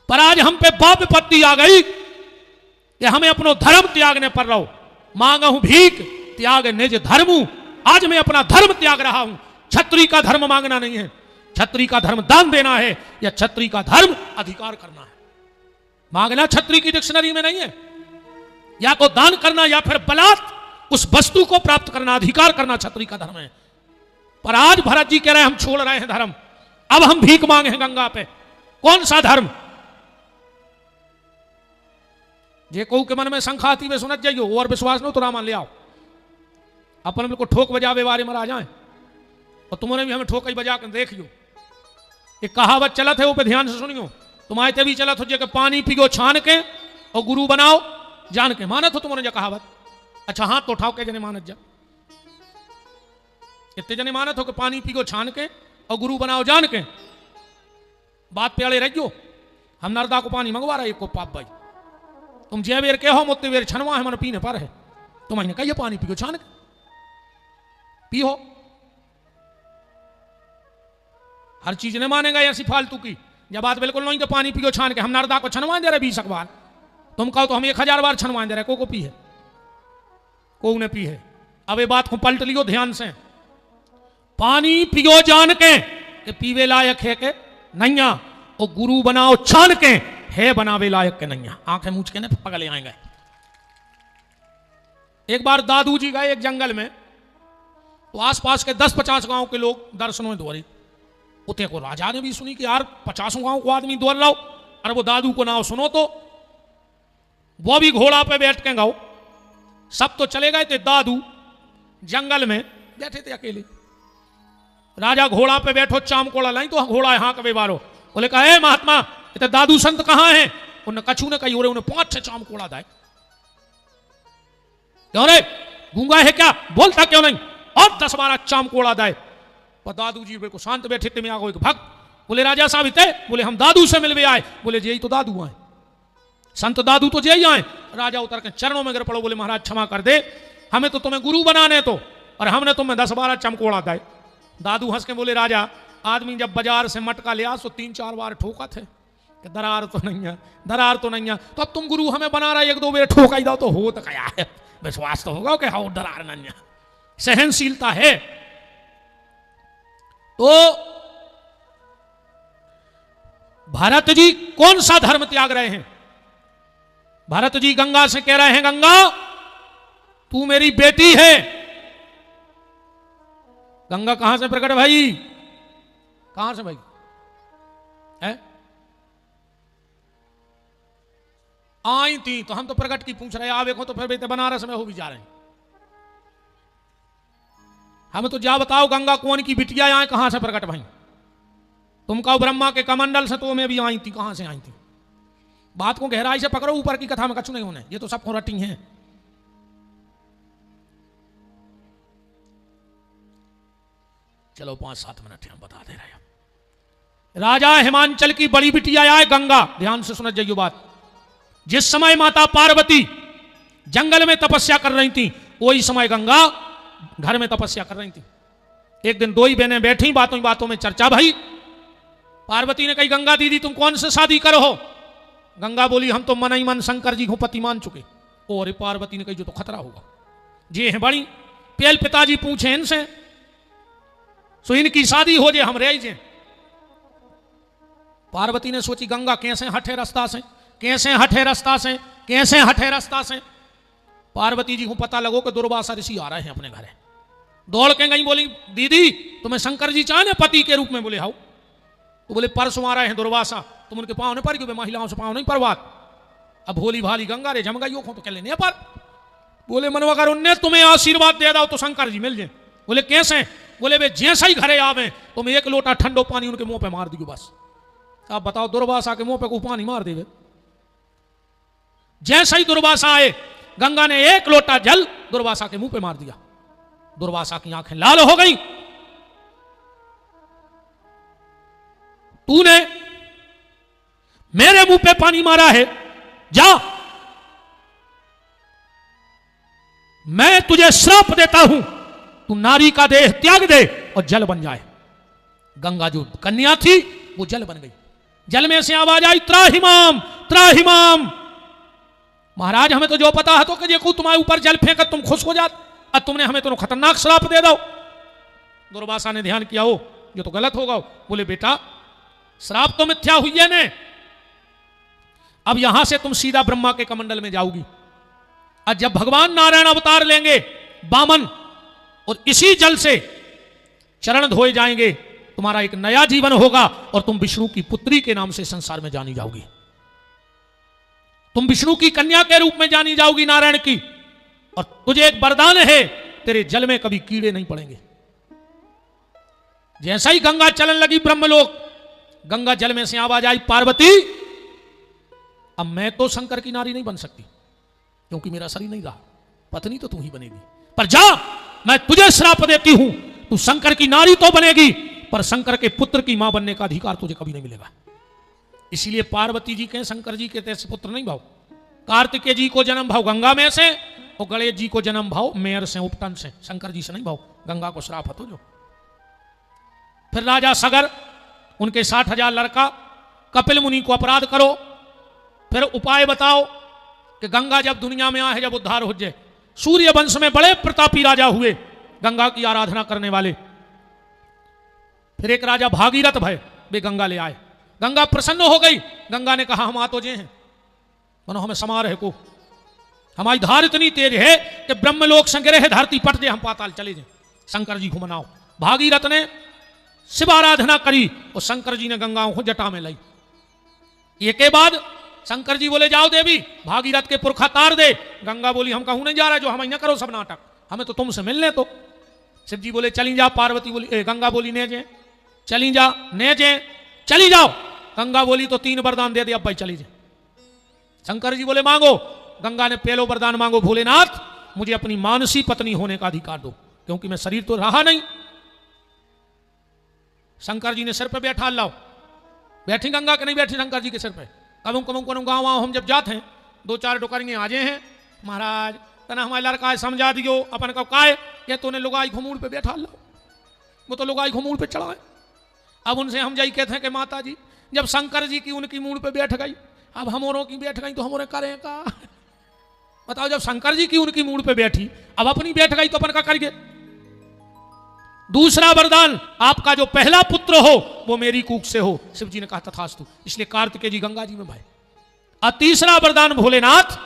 पर आज हम पे बाप विपत्ति आ गई कि हमें अपनो धर्म त्यागने पर रहो। मांगहूं भीख त्याग निज धर्मू। आज मैं अपना धर्म त्याग रहा हूं। छत्री का धर्म मांगना नहीं है, छत्री का धर्म दान देना है, या छत्री का धर्म अधिकार करना है। मांगना छत्री की डिक्शनरी में नहीं है, या तो दान करना या फिर बलात् उस वस्तु को प्राप्त करना, अधिकार करना छत्री का धर्म है। पर आज भरत जी कह रहे हैं हम छोड़ रहे हैं धर्म, अब हम भीख मांगे हैं गंगा पे। कौन सा धर्म? जे कहू के मन में शंका आती वे सुनत जाइयो, और विश्वास न तो रामान ले आओ। अपन बिल्कुल ठोक बजावे वाले में आ जाए, और तुमने भी हमें ठोक ही बजा कर देखियो। एक कहावत चलत है, वो पे ध्यान से सुनियो। तुम आयते भी चलत हो जे पानी पियो छान के और गुरु बनाओ जान के। मानत हो तुम्हारे जा कहावत? अच्छा हाथ तो उठाओ के जने मानत जा, इतने जने मानत हो कि पानी पियो छान के और गुरु बनाओ जान के। बात पे अड़े रहियो। हम नर्दा को पानी मंगवा रहे को पाप भाई, तुम जे बेर कहो मुत्ते बेर छनवा है मन पीने पर है, तुम्हें कहिए पानी पियो छान के पियो। हर चीज नहीं मानेगा ऐसी फालतू की। जब बात बिल्कुल नहीं तो पानी पियो छान के। हम नर्दा को छनवा दे रहे 20 बार, तुम कहो तो हम 1000 बार छनवा दे रहे। को पी है, को ने पी है। अब ये बात को पलट लियो ध्यान से। पानी पियो जान के पीवे लायक है के नैया, और गुरु बनाओ छान के है बनावे लायक के नैया। आंखें मूछ के ने पगले आएंगे। एक बार दादू जी गए एक जंगल में, तो आसपास के 10-50 गांव के लोग दर्शनों में दौड़े। उते को राजा ने भी सुनी कि यार 50 गांव को आदमी दौड़ लाओ। अरे वो दादू को नाम सुनो तो वो भी घोड़ा पे बैठ के गाओ। सब तो चले गए थे, दादू जंगल में बैठे थे अकेले। राजा घोड़ा पे बैठो चाम कोड़ा लाई तो घोड़ा यहाँ कभी बारो। बोले कहा है महात्मा इतने दादू संत कहाँ हैं? उन्हें कछू ने कही, उन्हें 5-6 चाम कोड़ा दाए। क्यों रे गूंगा है क्या, बोलता क्यों नहीं? और 10-12 चाम कोड़ा दाए। पर दादू जी को शांत बैठे थे। में आगो एक भक्त बोले राजा साहब इतने, बोले हम दादू से मिलवे आए। बोले यही तो दादू आए, संत दादू तो यही आए। राजा उतर के चरणों में गिर पड़ो, बोले महाराज क्षमा कर दे, हमें तो तुम्हें गुरु बनाने तो, और हमने तुम्हें 10-12 चमकोड़ा दाए। दादू हंस के बोले राजा आदमी जब बाजार से मटका ले आ तो 3-4 बार ठोका थे कि दरार तो नहीं है, दरार तो नहीं है। तो अब तुम गुरु हमें बना रहे 1-2 बार ठोका ही दो तो हो तो क्या है, विश्वास तो होगा कि हाँ दरार नहीं है, सहनशीलता है। तो भरत जी कौन सा धर्म त्याग रहे हैं? भरत जी गंगा से कह रहे हैं गंगा तू मेरी बेटी है। गंगा कहां से प्रकट भाई? कहां से भाई है? आई थी तो हम तो प्रकट की पूछ रहे, आवे को तो फिर बेटे बनारस में हो भी जा रहे हैं। हमें तो जा बताओ गंगा कौन की बिटिया आए कहां से प्रकट भाई? तुम कहो ब्रह्मा के कमंडल से, तो मैं भी आई थी, कहां से आई थी? बात को गहराई से पकड़ो, ऊपर की कथा में कछु नहीं होने, ये तो सबको रटी है। चलो 5-7 मिनट हम बता दे रहे हैं। राजा हिमांचल की बड़ी बिटिया आए गंगा, ध्यान से सुन जाइए बात। जिस समय माता पार्वती जंगल में तपस्या कर रही थी, वही समय गंगा घर में तपस्या कर रही थी। एक दिन दो ही बहनें बैठी, बातों ही बातों में चर्चा भाई। पार्वती ने कही, गंगा दीदी तुम कौन से शादी करो हो? गंगा बोली, हम तो मन ही मन शंकर जी को पति मान चुके। और पार्वती ने कही, जो तो खतरा होगा, जे है बड़ी पेल पिताजी पूछे इनसे, सो इनकी शादी हो जाए हम रह जाए। पार्वती ने सोची, गंगा कैसे हटे रास्ता से, कैसे हटे रास्ता से, कैसे हटे रास्ता से। पार्वती जी को पता लगो कि दुर्वासा ऋषि आ रहे हैं अपने घर। दौड़ के गई, बोली, दीदी तुम्हें शंकर जी चाहे पति के रूप में? बोले हाउ। तो बोले, परसों आ रहे हैं दुर्वासा, तुम उनके पाँव नहीं पर, क्योंकि महिलाओं से पाँव नहीं परवात। अब भोली भाली गंगा रे जम गई हो तो कह लेने पर। बोले, मनो अगर उनने तुम्हें आशीर्वाद दे दो तो शंकर जी मिल जाए। बोले, कैसे? बोले, वे जैसा ही घरे आवे तुम एक लोटा ठंडो पानी उनके मुंह पे मार दियो बस। आप बताओ, दुर्वासा के मुंह पे को पानी मार देवे? जैसा ही दुर्वासा आए, गंगा ने एक लोटा जल दुर्वासा के मुंह पे मार दिया। दुर्वासा की आंखें लाल हो गई। तूने मेरे मुंह पे पानी मारा है, जा मैं तुझे श्राप देता हूं, तू नारी का देह त्याग दे और जल बन जाए। गंगा जो कन्या थी वो जल बन गई। जल में से आवाज आई, त्राहिमाम त्राहिमाम। महाराज हमें तो जो पता है तो कि देखो तुम्हारे ऊपर जल फेंक तुम खुश हो जात, और तुमने हमें तो खतरनाक श्राप दे दो। दुर्वासा ने ध्यान किया, हो ये तो गलत होगा। बोले, बेटा श्राप तो मिथ्या हुई है ने, अब यहां से तुम सीधा ब्रह्मा के कमंडल में जाओगी। और जब भगवान नारायण अवतार लेंगे बामन, और इसी जल से चरण धोए जाएंगे, तुम्हारा एक नया जीवन होगा और तुम विष्णु की पुत्री के नाम से संसार में जानी जाओगी। तुम विष्णु की कन्या के रूप में जानी जाओगी नारायण की। और तुझे एक वरदान है, तेरे जल में कभी कीड़े नहीं पड़ेंगे। जैसा ही गंगा चलन लगी ब्रह्मलोक, गंगा जल में से आवाज आई, पार्वती अब मैं तो शंकर की नारी नहीं बन सकती, क्योंकि मेरा शरीर नहीं रहा, पत्नी तो तू ही बनेगी। पर जा, मैं तुझे श्राप देती हूं, तू शंकर की नारी तो बनेगी, पर शंकर के पुत्र की मां बनने का अधिकार तुझे कभी नहीं मिलेगा। इसीलिए पार्वती जी के शंकर जी के तैसे पुत्र नहीं भाव। कार्तिकेय जी को जन्म भाव गंगा में से, और गणेश जी को जन्म भाव मेयर से, उपटन से, शंकर जी से नहीं भाव। गंगा को श्राप हतो जो। फिर राजा सगर, उनके 60,000 लड़का, कपिल मुनि को अपराध करो, फिर उपाय बताओ कि गंगा जब दुनिया में आए, जब उद्धार हो जाए। सूर्य वंश में बड़े प्रतापी राजा हुए गंगा की आराधना करने वाले। फिर एक राजा भागीरथ भय, वे गंगा ले आए। गंगा प्रसन्न हो गई। गंगा ने कहा, हम आ तो जे हैं, मनो हमें समारोह को, हमारी धार इतनी तेज है कि ब्रह्मलोक संग्रह धरती पट दे, हम पाताल चले जाए, शंकर जी को मनाओ। भागीरथ ने शिव आराधना करी और शंकर जी ने गंगा को जटा में लाई। एक के बाद शंकर जी बोले, जाओ देवी, भागीरथ के पुरखा तार दे। गंगा बोली, हम कहूं नहीं जा रहा, जो हम न करो सब नाटक, हमें तो तुमसे मिलने तो। शिव जी बोले, चली जा। पार्वती बोली, गंगा बोली, ने जे चली जा, ने जे चली जाओ। गंगा बोली, तो 3 वरदान दे दे, अब भाई चली जा। शंकर जी बोले, मांगो। गंगा ने पहलो वरदान मांगो, भोलेनाथ मुझे अपनी मानसी पत्नी होने का अधिकार दो, क्योंकि मैं शरीर तो रहा नहीं। शंकर जी ने सिर पे बैठा लाओ। बैठी गंगा के नहीं बैठी शंकर जी के सिर पे। कबू गाँव हम जब जाते हैं, 2-4 टोकरियाँ आजे हैं, महाराज तना हमारे लड़का समझा दियो अपन का काय, ये तो ने लुगाई घुमूड़ पे बैठा लाओ, वो तो लुगाई घुमूड़ पे चढ़ाए। अब उनसे हम जाई कहते हैं कि माता जी जब शंकर जी की उनकी मूड पे बैठ गई, अब हमोरों की बैठ गई तो हमोरे करें का? बताओ, जब शंकर जी की उनकी मूड पे बैठी, अब अपनी बैठ गई तो अपन का करिए। दूसरा वरदान, आपका जो पहला पुत्र हो वो मेरी कूख से हो। शिव जी ने कहा तथास्तु। इसलिए कार्तिकेय जी गंगा जी में भाई। और तीसरा वरदान, भोलेनाथ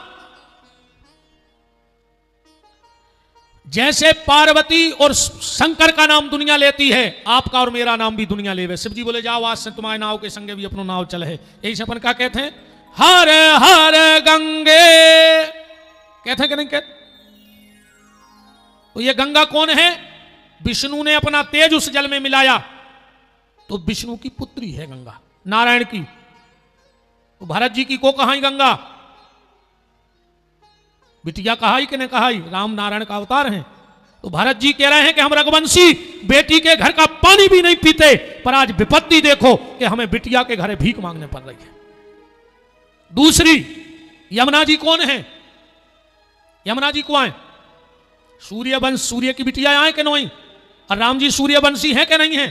जैसे पार्वती और शंकर का नाम दुनिया लेती है, आपका और मेरा नाम भी दुनिया लेवे। शिव जी बोले, जाओ आज से तुम्हारे नाव के संगे भी अपनो नाव चले है। यही से अपन क्या कहते हैं, हर हर गंगे, कहते हैं कि नहीं कहते? तो ये गंगा कौन है? विष्णु ने अपना तेज उस जल में मिलाया, तो विष्णु की पुत्री है गंगा, नारायण की। तो भरत जी की को कहाई गंगा, बिटिया कहाई कि नहीं कहाई, राम नारायण का अवतार हैं। तो भरत जी कह रहे हैं कि हम रघुवंशी बेटी के घर का पानी भी नहीं पीते, पर आज विपत्ति देखो कि हमें बिटिया के घर भीख मांगने पड़ रही है। दूसरी, यमुना जी कौन है? यमुना जी कौन है? सूर्यवंश, सूर्य की बिटिया आए कि नहीं? और राम जी सूर्यवंशी हैं कि नहीं है?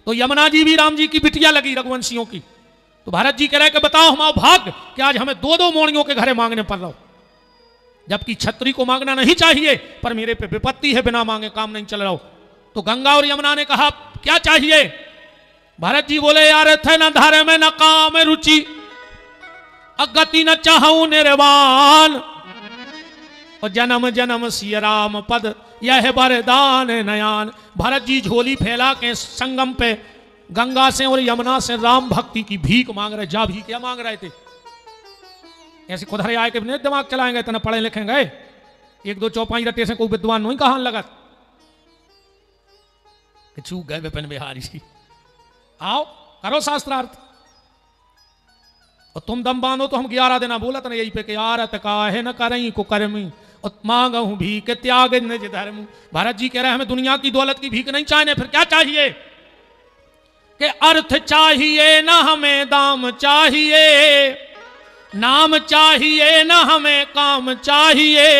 तो यमुना जी भी राम जी की बिटिया लगी रघुवंशियों की। तो भरत जी कह रहे कि बताओ हमारा भाग्य कि आज हमें दो दो मोड़ियों के घरे मांगने पड़ रहा हो, जबकि छत्री को मांगना नहीं चाहिए, पर मेरे पे विपत्ति है, बिना मांगे काम नहीं चल रहा हो। तो गंगा और यमुना ने कहा क्या चाहिए? भरत जी बोले यार थे न धारे में न काम रुचि, अगति न चाहूं निर्वाण, और जन्म जन्म सिय राम पद यह वरदान नयान। भरत जी झोली फैला के संगम पे गंगा से और यमुना से राम भक्ति की भीख मांग रहे। जा भी क्या मांग रहे थे? ऐसे खुद आए के नहीं दिमाग चलाएंगे, इतना पढ़े लिखेंगे, एक दो चौपाई रटे से कोई विद्वान नहीं कहां लगा चूक गए विपिन बिहारी जी। आओ करो शास्त्रार्थ, और तुम दम बांधो तो हम 11 दिन बोलत ना यही पे कि आरत काहे न करई को कर्मी और मांगहूं भीख त्याग निज धर्म। भारत जी कह रहे हैं हमें दुनिया की दौलत की भीख नहीं चाहिए, फिर क्या चाहिए? कि अर्थ चाहिए ना हमें दाम चाहिए, नाम चाहिए ना हमें काम चाहिए।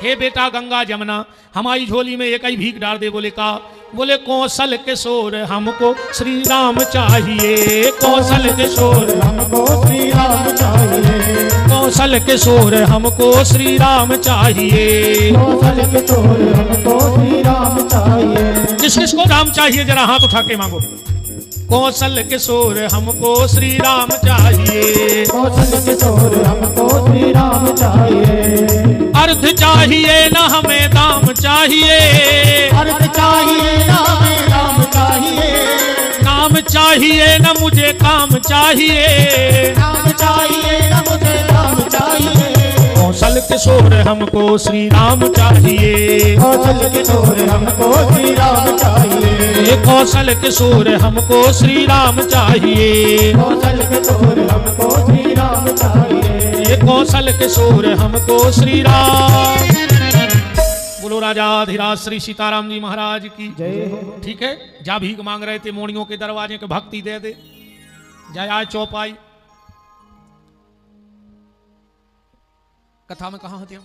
हे बेटा गंगा जमुना हमारी झोली में एक ही भीख डाल दे। बोले का? बोले कौशल किशोर हमको श्री राम चाहिए, कौशल किशोर हमको श्री राम चाहिए, कौशल किशोर हमको श्री राम चाहिए, कौशल किशोर हमको श्री राम चाहिए। किस किस को राम चाहिए? जरा हाथ उठा के मांगो। कौशल किशोर हमको श्री राम चाहिए, कौशल किशोर हमको श्री राम चाहिए। अर्थ चाहिए ना हमें दाम चाहिए, अर्थ चाहिए ना हमें राम चाहिए, काम चाहिए ना मुझे काम चाहिए, राम चाहिए ना मुझे राम चाहिए। कौशल किशोर हमको श्री राम चाहिए, कौशल किशोर हमको श्री राम चाहिए, कौशल किशोर हमको श्री राम चाहिए, कौशल किशोर हमको श्री राम चाहिए, कौशल किशोर हमको श्री राम। बोलो राजाधिराज श्री सीताराम जी महाराज की जय हो। ठीक है, जा भीख मांग रहे थे मोड़ियों के दरवाजे के, भक्ति दे दे। जय आय चौपाई कथा में कहा होती है?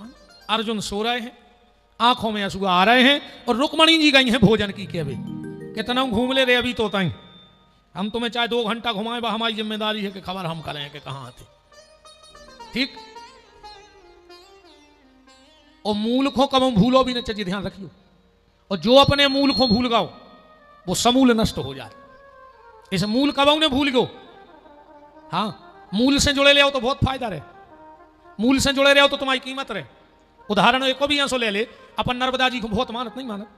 अर्जुन सो रहे हैं, आंखों में आंसू आ रहे हैं, और रुक्मणी जी गई हैं भोजन की के। अभी कितना घूम ले रहे अभी तो ताई, हम तुम्हें चाहे 2 घंटा घुमाएं, वह हमारी जिम्मेदारी है कि खबर हम करें कि कहां थे। ठीक, और मूल को कब भूलो भी न चाहिए, ध्यान रखियो। और जो अपने मूल को भूल गओ वो समूल नष्ट हो जाए। इस मूल कब ने भूल गो। हाँ, मूल से जुड़े ले आओ तो बहुत फायदा रहे, मूल से जुड़े रहो तो तुम्हारी कीमत रहे। उदाहरण एक को भी यहां से ले ले, अपन नर्मदा जी को बहुत मानत नहीं मानत,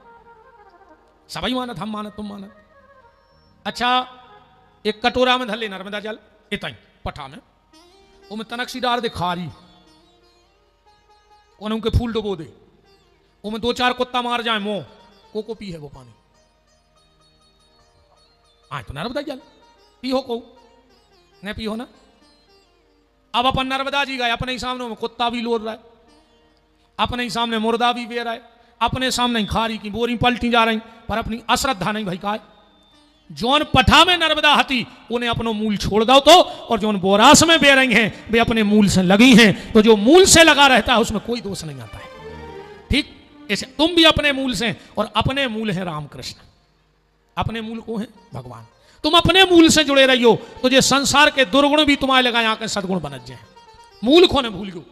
सभी मानत, हम मानत तुम मानत। अच्छा, एक कटोरा में धर ले नर्मदा जल, इतना पठा में, उनमें तनकसी डाल दे खारी, उनके फूल डुबो दे, उनमें 2-4 कुत्ता मार जाए मोह, को पी है वो पानी। आए तो नर्मदा जल पीहो, को नहीं पीहो ना। अब अपन नर्मदा जी गए, अपने ही सामने में कुत्ता भी लोड़ रहा है, अपने ही सामने मुर्दा भी बह रहा है, अपने सामने खारी की बोरी पलटी जा रही, पर अपनी अश्रद्धा नहीं भाई का। जौन पठा में नर्मदा हती उन्हें अपनो मूल छोड़ दो तो, और जौन बोरास में बह रही हैं वे अपने मूल से लगी हैं, तो जो मूल से लगा रहता है उसमें कोई दोष नहीं आता है। ठीक, ऐसे तुम भी अपने मूल से, और अपने मूल है रामकृष्ण, अपने मूल को है भगवान। तुम अपने मूल से जुड़े रहियो तो ये संसार के दुर्गुण भी तुम्हारे लगा आके सदगुण बनत जाए। मूल को न भूल गो।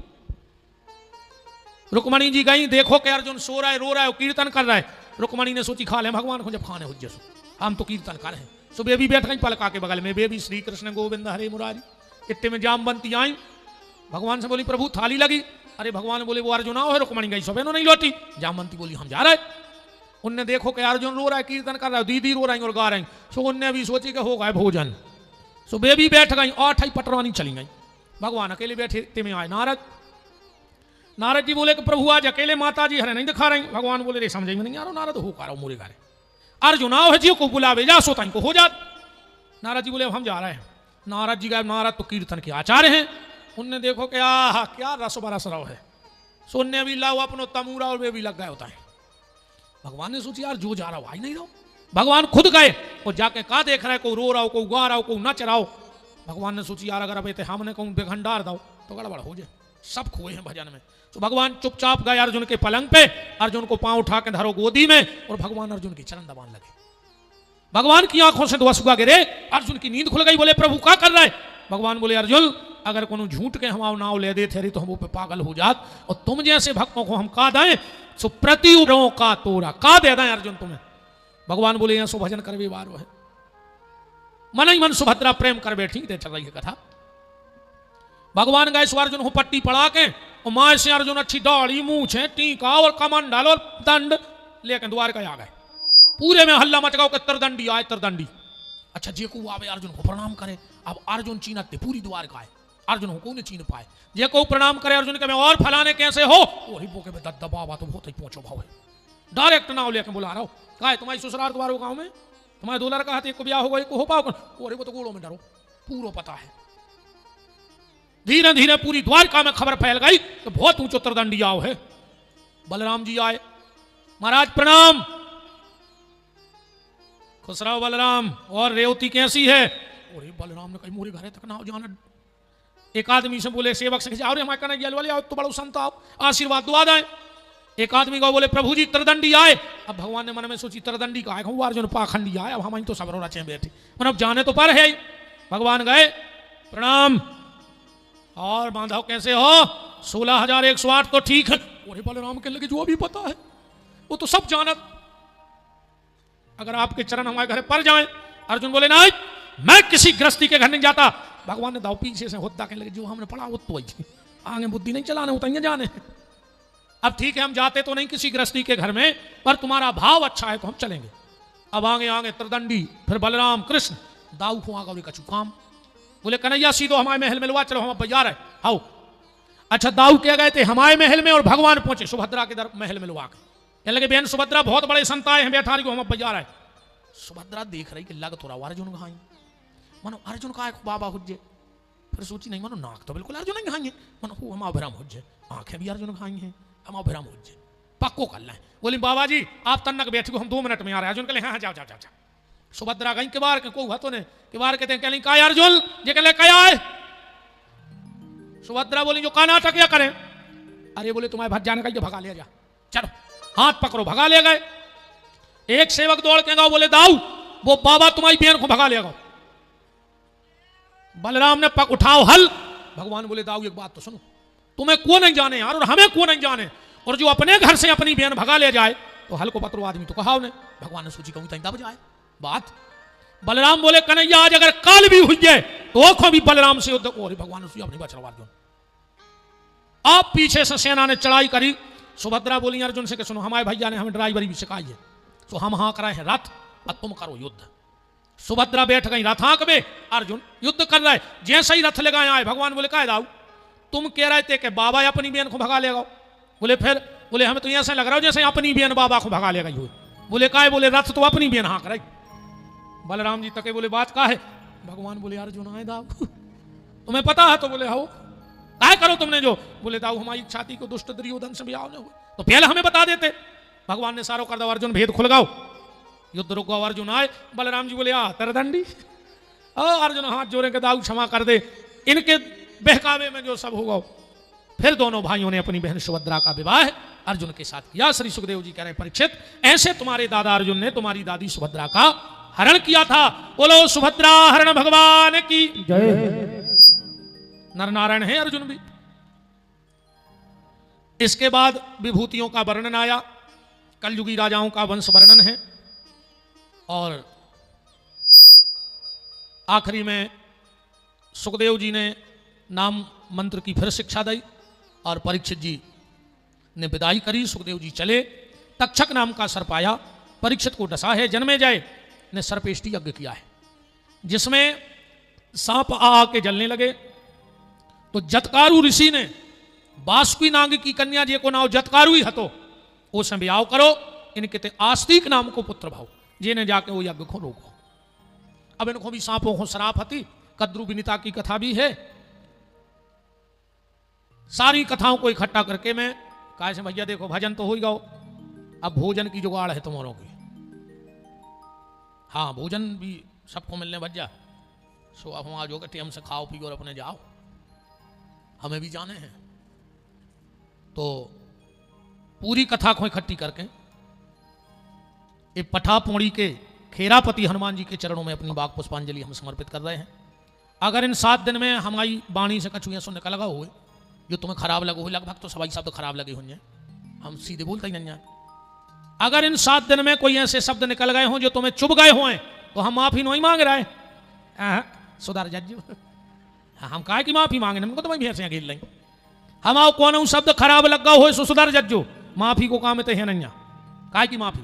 रुक्मणी जी गई, देखो कि अर्जुन सो रहा है, रो रहा है, कीर्तन कर रहा है। रुक्मणी ने सोची खा ले भगवान को, जब खाने हो जसो हम तो कीर्तन कर रहे हैं। सो बेबी बैठ गई पलका के बगल में, बेबी श्री कृष्ण गोविंद हरे मुरारी। इतने में जामवंती आई, भगवान से बोली प्रभु थाली लगी। अरे भगवान बोले वो अर्जुन आओ है। रुक्मणी गई, सुबह नहीं लौटी। जामवंती बोली हम जा रहे। उनने देखो कि अर्जुन रो रहा है, कीर्तन कर रहा है, दीदी रो रही और गा रही। सो उनने भी सोची कि हो गए भोजन। सो बेबी बैठ गई और ठाई पटरवानी चली गई। भगवान अकेले बैठे ते में आए नारद। नारद जी बोले कि प्रभु आज अकेले माता जी हरे नहीं दिखा रही। भगवान बोले रे समझ में नहीं आ रहा नारद, हो कर मोरे गारे अर्जुन आओ है जी को बुलावे जा, सोता को हो जात। नारद जी बोले हम जा रहे हैं। नारद जी गए, नारद तो कीर्तन के आचार्य हैं। उनने देखो कि आह क्या रस बरस रहा है। सोने भी लाओ अपनो तमूरा और वे भी लग गए होता है। भगवान ने सोची यार जो जा रहा हो आ ही नहीं रहा। भगवान खुद गए और जाके कहा देख रहा है, कोई रो रहा हो, कोई गा रहा हो, कोई नच रहा हो। भगवान ने सोची यार अगर अब हमने कहूँ बेखंडार दो तो गड़बड़ हो जाए, सब खोए हैं भजन में। तो भगवान चुपचाप गए अर्जुन के पलंग पे, अर्जुन को पांव उठा के धरो गोदी में और भगवान अर्जुन की चरण दबाने लगे। भगवान की आंखों से दो आंसू गिरे, अर्जुन की नींद खुल गई। बोले प्रभु क्या कर रहा है? भगवान बोले अर्जुन अगर कोनो झूठ के हम नाव ले दे थे तो हम पे पागल हो जात, और तुम जैसे भक्तों को हम का दें सो प्रति का तोरा का दे दें अर्जुन तुम्हें। भगवान बोले यहाँ सो भजन करवे बारो है, मन ही मन सुभद्रा प्रेम कर बैठी चल रही है कथा। भगवान गए सो अर्जुन को पट्टी पड़ा के और माँ से अर्जुन अच्छी दाढ़ी मूछ है टीका और कमंड डालो और दंड लेकर द्वारका आ गए। पूरे में हल्ला मच गया कि तरदंडी आए तरदंडी। अच्छा जे को आवे अर्जुन को प्रणाम करे। अब अर्जुन चीनते पूरी द्वारका है, अर्जुन को नहीं चीन पाए। जे को प्रणाम करे अर्जुन के मैं और फलाने कैसे हो, वही बोके में दबावा तो बहुत ही पहुंचो भाव है। डायरेक्ट नाव लेकर बुला रहा हो, कहा तुम्हारी ससुराल तुम्हारे गाँव में तुम्हारे दो लड़का एक को ब्याह होगा एक को हो पाओगे, वो तो गोड़ों में डरो पूरा पता है। धीरे धीरे पूरी द्वारका में खबर फैल गई कि बहुत ऊंचो तरदंडी आओ है। बलराम जी आए, महाराज प्रणाम। खुश रहो बलराम, और रेवती कैसी है? अरे बलराम ने कही मोरे घरे तक ना हो जाना। एक आदमी से बोले सेवक से आओ रे हमारे कने गेल वाले आओ तो बड़ा संत आओ आशीर्वाद दुआ दें। एक आदमी को बोले प्रभु जी तरदंडी आए। अब भगवान ने मन में सोची तरदंडी का आएगा, वो अर्जुन पाखंडी आए, अब हम तो सब रो रचे बैठे मतलब जाने तो पर है। भगवान गए प्रणाम, और बांधव कैसे हो? 16,108 तो ठीक है। अरे बलराम के लगे जो भी पता है वो तो सब जानत, अगर आपके चरण हमारे घर पर जाएं। अर्जुन बोले नहीं मैं किसी गृहस्थी के घर नहीं जाता। भगवान ने दाव पीछे से होता कहने लगे जो हमने पढ़ा वो तो आगे बुद्धि नहीं चलाने होता जाने। अब ठीक है हम जाते तो नहीं किसी गृहस्थी के घर में, पर तुम्हारा भाव अच्छा है तो हम चलेंगे। अब आगे आगे तरदंडी, फिर बलराम कृष्ण दाऊ को आगे कछु काम। बोले कन्हैया सीधो हमारे महल में लुआ, चलो हम बजा रहे आओ। अच्छा दाऊ क्या गए थे हमारे महल में और भगवान पहुंचे सुभद्रा के महल में लुआ के। कहने लगे बहन सुभद्रा बहुत बड़े संत आए हैं बैठा को हम बजा रहे। सुभद्रा देख रही कि लग तो रहा अर्जुन खाई, मानो अर्जुन का बाबा हुज्जे। फिर सोची नहीं मानो नाक तो बिल्कुल अर्जुन नहीं खाएंगे, मानो हम अभरम हुज्जे, आंखें भी अर्जुन खाई हैं, हम अभरम हुज्जे पक्को कर लें। बोली बाबा जी आप तन्नक बैठ को हम 2 मिनट में आ रहे हैं। अर्जुन कहले हाँ जाओ जाओ जाओ। सुभद्रा गई के बार के को हतो ने के बार कहते हैं कहली काय अर्जुन जे कहले काय आए। सुभद्रा बोली जो का नाटक या करें। अरे बोले तुम्हारे भाग जाने का भगा ले जा, चलो हाथ पकड़ो भगा ले गए। एक सेवक दौड़ के गाओ बोले दाऊ वो बाबा तुम्हारी बहन को भगा ले गो। बलराम ने पक उठाओ हल। भगवान बोले दाऊ एक बात तो सुनो, तुम्हें को नहीं जाने यार और हमें को नहीं जाने, और जो अपने घर से अपनी बहन भगा ले जाए तो हल को पत्रो आदमी तो कहा ने। भगवान ने सोची कहूं तब जाए बात। बलराम बोले कन्हैया आज अगर काल भी हुई जाए तो आंखों भी बलराम से युद्ध। और भगवान ने अपनी बच रहा अर्जुन। आप पीछे से सेना ने चढ़ाई करी। सुभद्रा बोली अर्जुन से कि सुनो हमारे भैया ने हमें ड्राइवरी भी सिखाई है, तो हम हाँ कराए हैं रथ और तुम करो युद्ध। सुभद्रा बैठ गई रथांक में, अर्जुन युद्ध कर रहा है। जैसे ही रथ लगाए आए भगवान बोले कह दाऊ तुम कह रहे थे कि बाबा अपनी बहन को भगा लेगा। बोले फिर बोले हमें तो ऐसा लग रहा हो जैसे अपनी बहन बाबा को भगा लेगा। बोले काय? बोले रथ तो अपनी बहन हाँ कराई। बलराम जी तके बोले बात का है? भगवान बोले अर्जुन आए दाऊ तुम्हें पता है? तो बोले हो काय करो तुमने जो? बोले दाऊ हमारी छाती को दुष्ट दुर्योधन से ब्याह न हुए तो पहले हमें बता देते। भगवान ने सारो कर दो अर्जुन भेद खुल गाओ, युद्ध रुक गओ। अर्जुन आए, बलराम जी बोले आ तरदंडी। अर्जुन हाथ जोड़े के दाऊ क्षमा कर दे, इनके बहकावे में जो सब होगा। फिर दोनों भाइयों ने अपनी बहन सुभद्रा का विवाह अर्जुन के साथ किया। श्री सुखदेव जी कह रहे परीक्षित ऐसे तुम्हारे दादा अर्जुन ने तुम्हारी दादी सुभद्रा का हरण किया था। बोलो सुभद्रा हरण भगवान की जय। नर नारायण है अर्जुन भी। इसके बाद विभूतियों का वर्णन आया, कलयुगी राजाओं का वंश वर्णन है, और आखिरी में सुखदेव जी ने नाम मंत्र की फिर शिक्षा दी और परीक्षित जी ने विदाई करी। सुखदेव जी चले। तक्षक नाम का सर्प आया, परीक्षित को डसा है। जन्मेजय ने सर्पेष्टि यज्ञ किया है जिसमें सांप आ के जलने लगे। तो जतकारु ऋषि ने बासुकी नाग की कन्या जे को नाव जतकारु ही हतो उसे ब्याह करो, इनके ते आस्तिक नाम को पुत्र भाव जिन्हें जाके वो यज्ञ को रोको। अब इनको भी सांपों को श्राप हती। कद्रु विनीता की कथा भी है। सारी कथाओं को इकट्ठा करके मैं कहा से भैया देखो भजन तो हो ही गाओ, अब भोजन की जुगाड़ है तुम्हारों की। हाँ, भोजन भी सबको मिलने बच जा। सो अब हम आज होकर टाइम से खाओ पियो और अपने जाओ, हमें भी जाने हैं। तो पूरी कथा को इकट्ठी करके ये पठापोड़ी के खेरापति हनुमान जी के चरणों में अपनी बाग पुष्पांजलि हम समर्पित कर रहे हैं। अगर इन 7 दिन में हमारी वाणी से कछु ऐसा निकल लगा हुए जो तुम्हें खराब लगे हो, लगभग तो सभी शब्द खराब लगे होंगे, हम सीधे बोलते ही नहीं हैं। अगर इन 7 दिन में कोई ऐसे शब्द निकल गए हों जो तुम्हें चुभ गए हों तो हम माफी नहीं मांग रहे हैं। सुधार जज्जू, हम काहे की माफी मांगे, हमको तो भैंस अकेल लेंगे। हम आओ कौन शब्द खराब लगा हो सो सुधार जज्जू, माफी को काम है नहीं, काहे की माफी।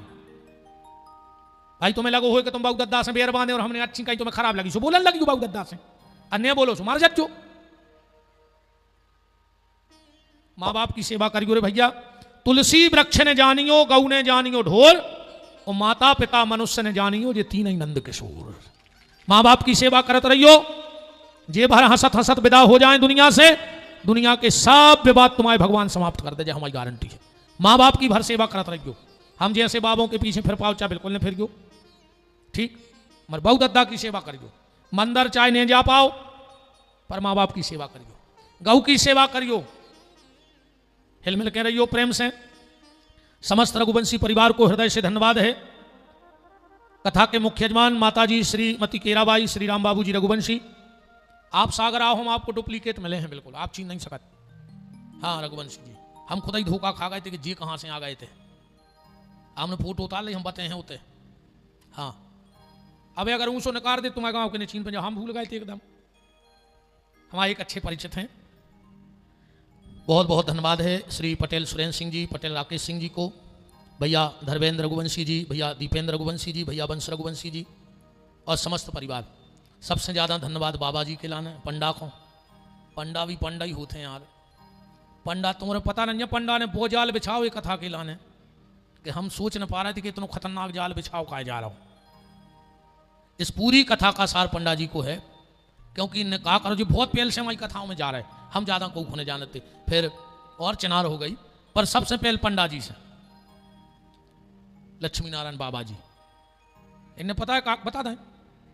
भाई तुम्हें लगो हो कि तुम बाबू दद्दा से बेर बांधे और हमने अच्छी कहीं तुम्हें खराब लगी सो बोलन लगी बाबू दद्दा से, अन्य बोलो सो मार जज्जू। माँ बाप की सेवा करियो रे भैया। तुलसी वृक्ष ने जानियो, गौ ने जानियो ढोर, और माता पिता मनुष्य ने जानियो ये तीन ही नंद किशोर। माँ बाप की सेवा करत रहियो, जे भर हंसत हंसत विदा हो जाए दुनिया से, दुनिया के सब विवाद तुम्हारे भगवान समाप्त कर दे, हमारी गारंटी है। माँ बाप की भर सेवा करत रहियो। हम जैसे बाबों के पीछे फिर पाओ चाहे बिल्कुल नहीं फिर गयो, ठीक। मगर बहु दद्दा की सेवा करियो, मंदिर चाहे नहीं जा पाओ पर माँ बाप की सेवा करियो, गौ की सेवा करियो, हिल मिल के रहियो प्रेम से। समस्त रघुवंशी परिवार को हृदय से धन्यवाद है। कथा के मुख्य यजमान माताजी श्रीमती केराबाई, श्री राम बाबू जी रघुवंशी, आप सागर आओ, हम आपको डुप्लीकेट मिले हैं, बिल्कुल आप छीन नहीं सकते। हाँ रघुवंशी जी, हम खुद ही धोखा खा गए थे कि जी कहाँ से आ गए थे, हमने फोटो उतार ली, हम बते हैं होते। हाँ, अब अगर ऊँचो नकार दे तुम्हारे गाँव के चीन पे, हम भूल गए थे एकदम। हमारे एक अच्छे परिचित हैं। बहुत बहुत धन्यवाद है श्री पटेल सुरेंद्र सिंह जी, पटेल राकेश सिंह जी को, भैया धर्मेंद्र रघुवंशी जी, भैया दीपेंद्र रघुवंशी जी, भैया वंश रघुवंशी जी और समस्त परिवार। सबसे ज़्यादा धन्यवाद बाबा जी के लाने, पंडा को। पंडा भी पंडा ही होते हैं यार। पंडा तुम्हारे पता नहीं है, पंडा ने वो जाल बिछाओ ये कथा के लाने कि हम सोच न पा रहे थे कि इतना खतरनाक जाल बिछाओ कहा जा रहा हूँ। इस पूरी कथा का सार पंडा जी को है, क्योंकि इन्हें कहा करो जी बहुत पहले से हमारी कथाओं में जा रहे हैं, हम ज़्यादा को होने जाने थे, फिर और चिनार हो गई। पर सबसे पहले पंडा जी से लक्ष्मी नारायण बाबा जी, इन्हें पता है का बता दें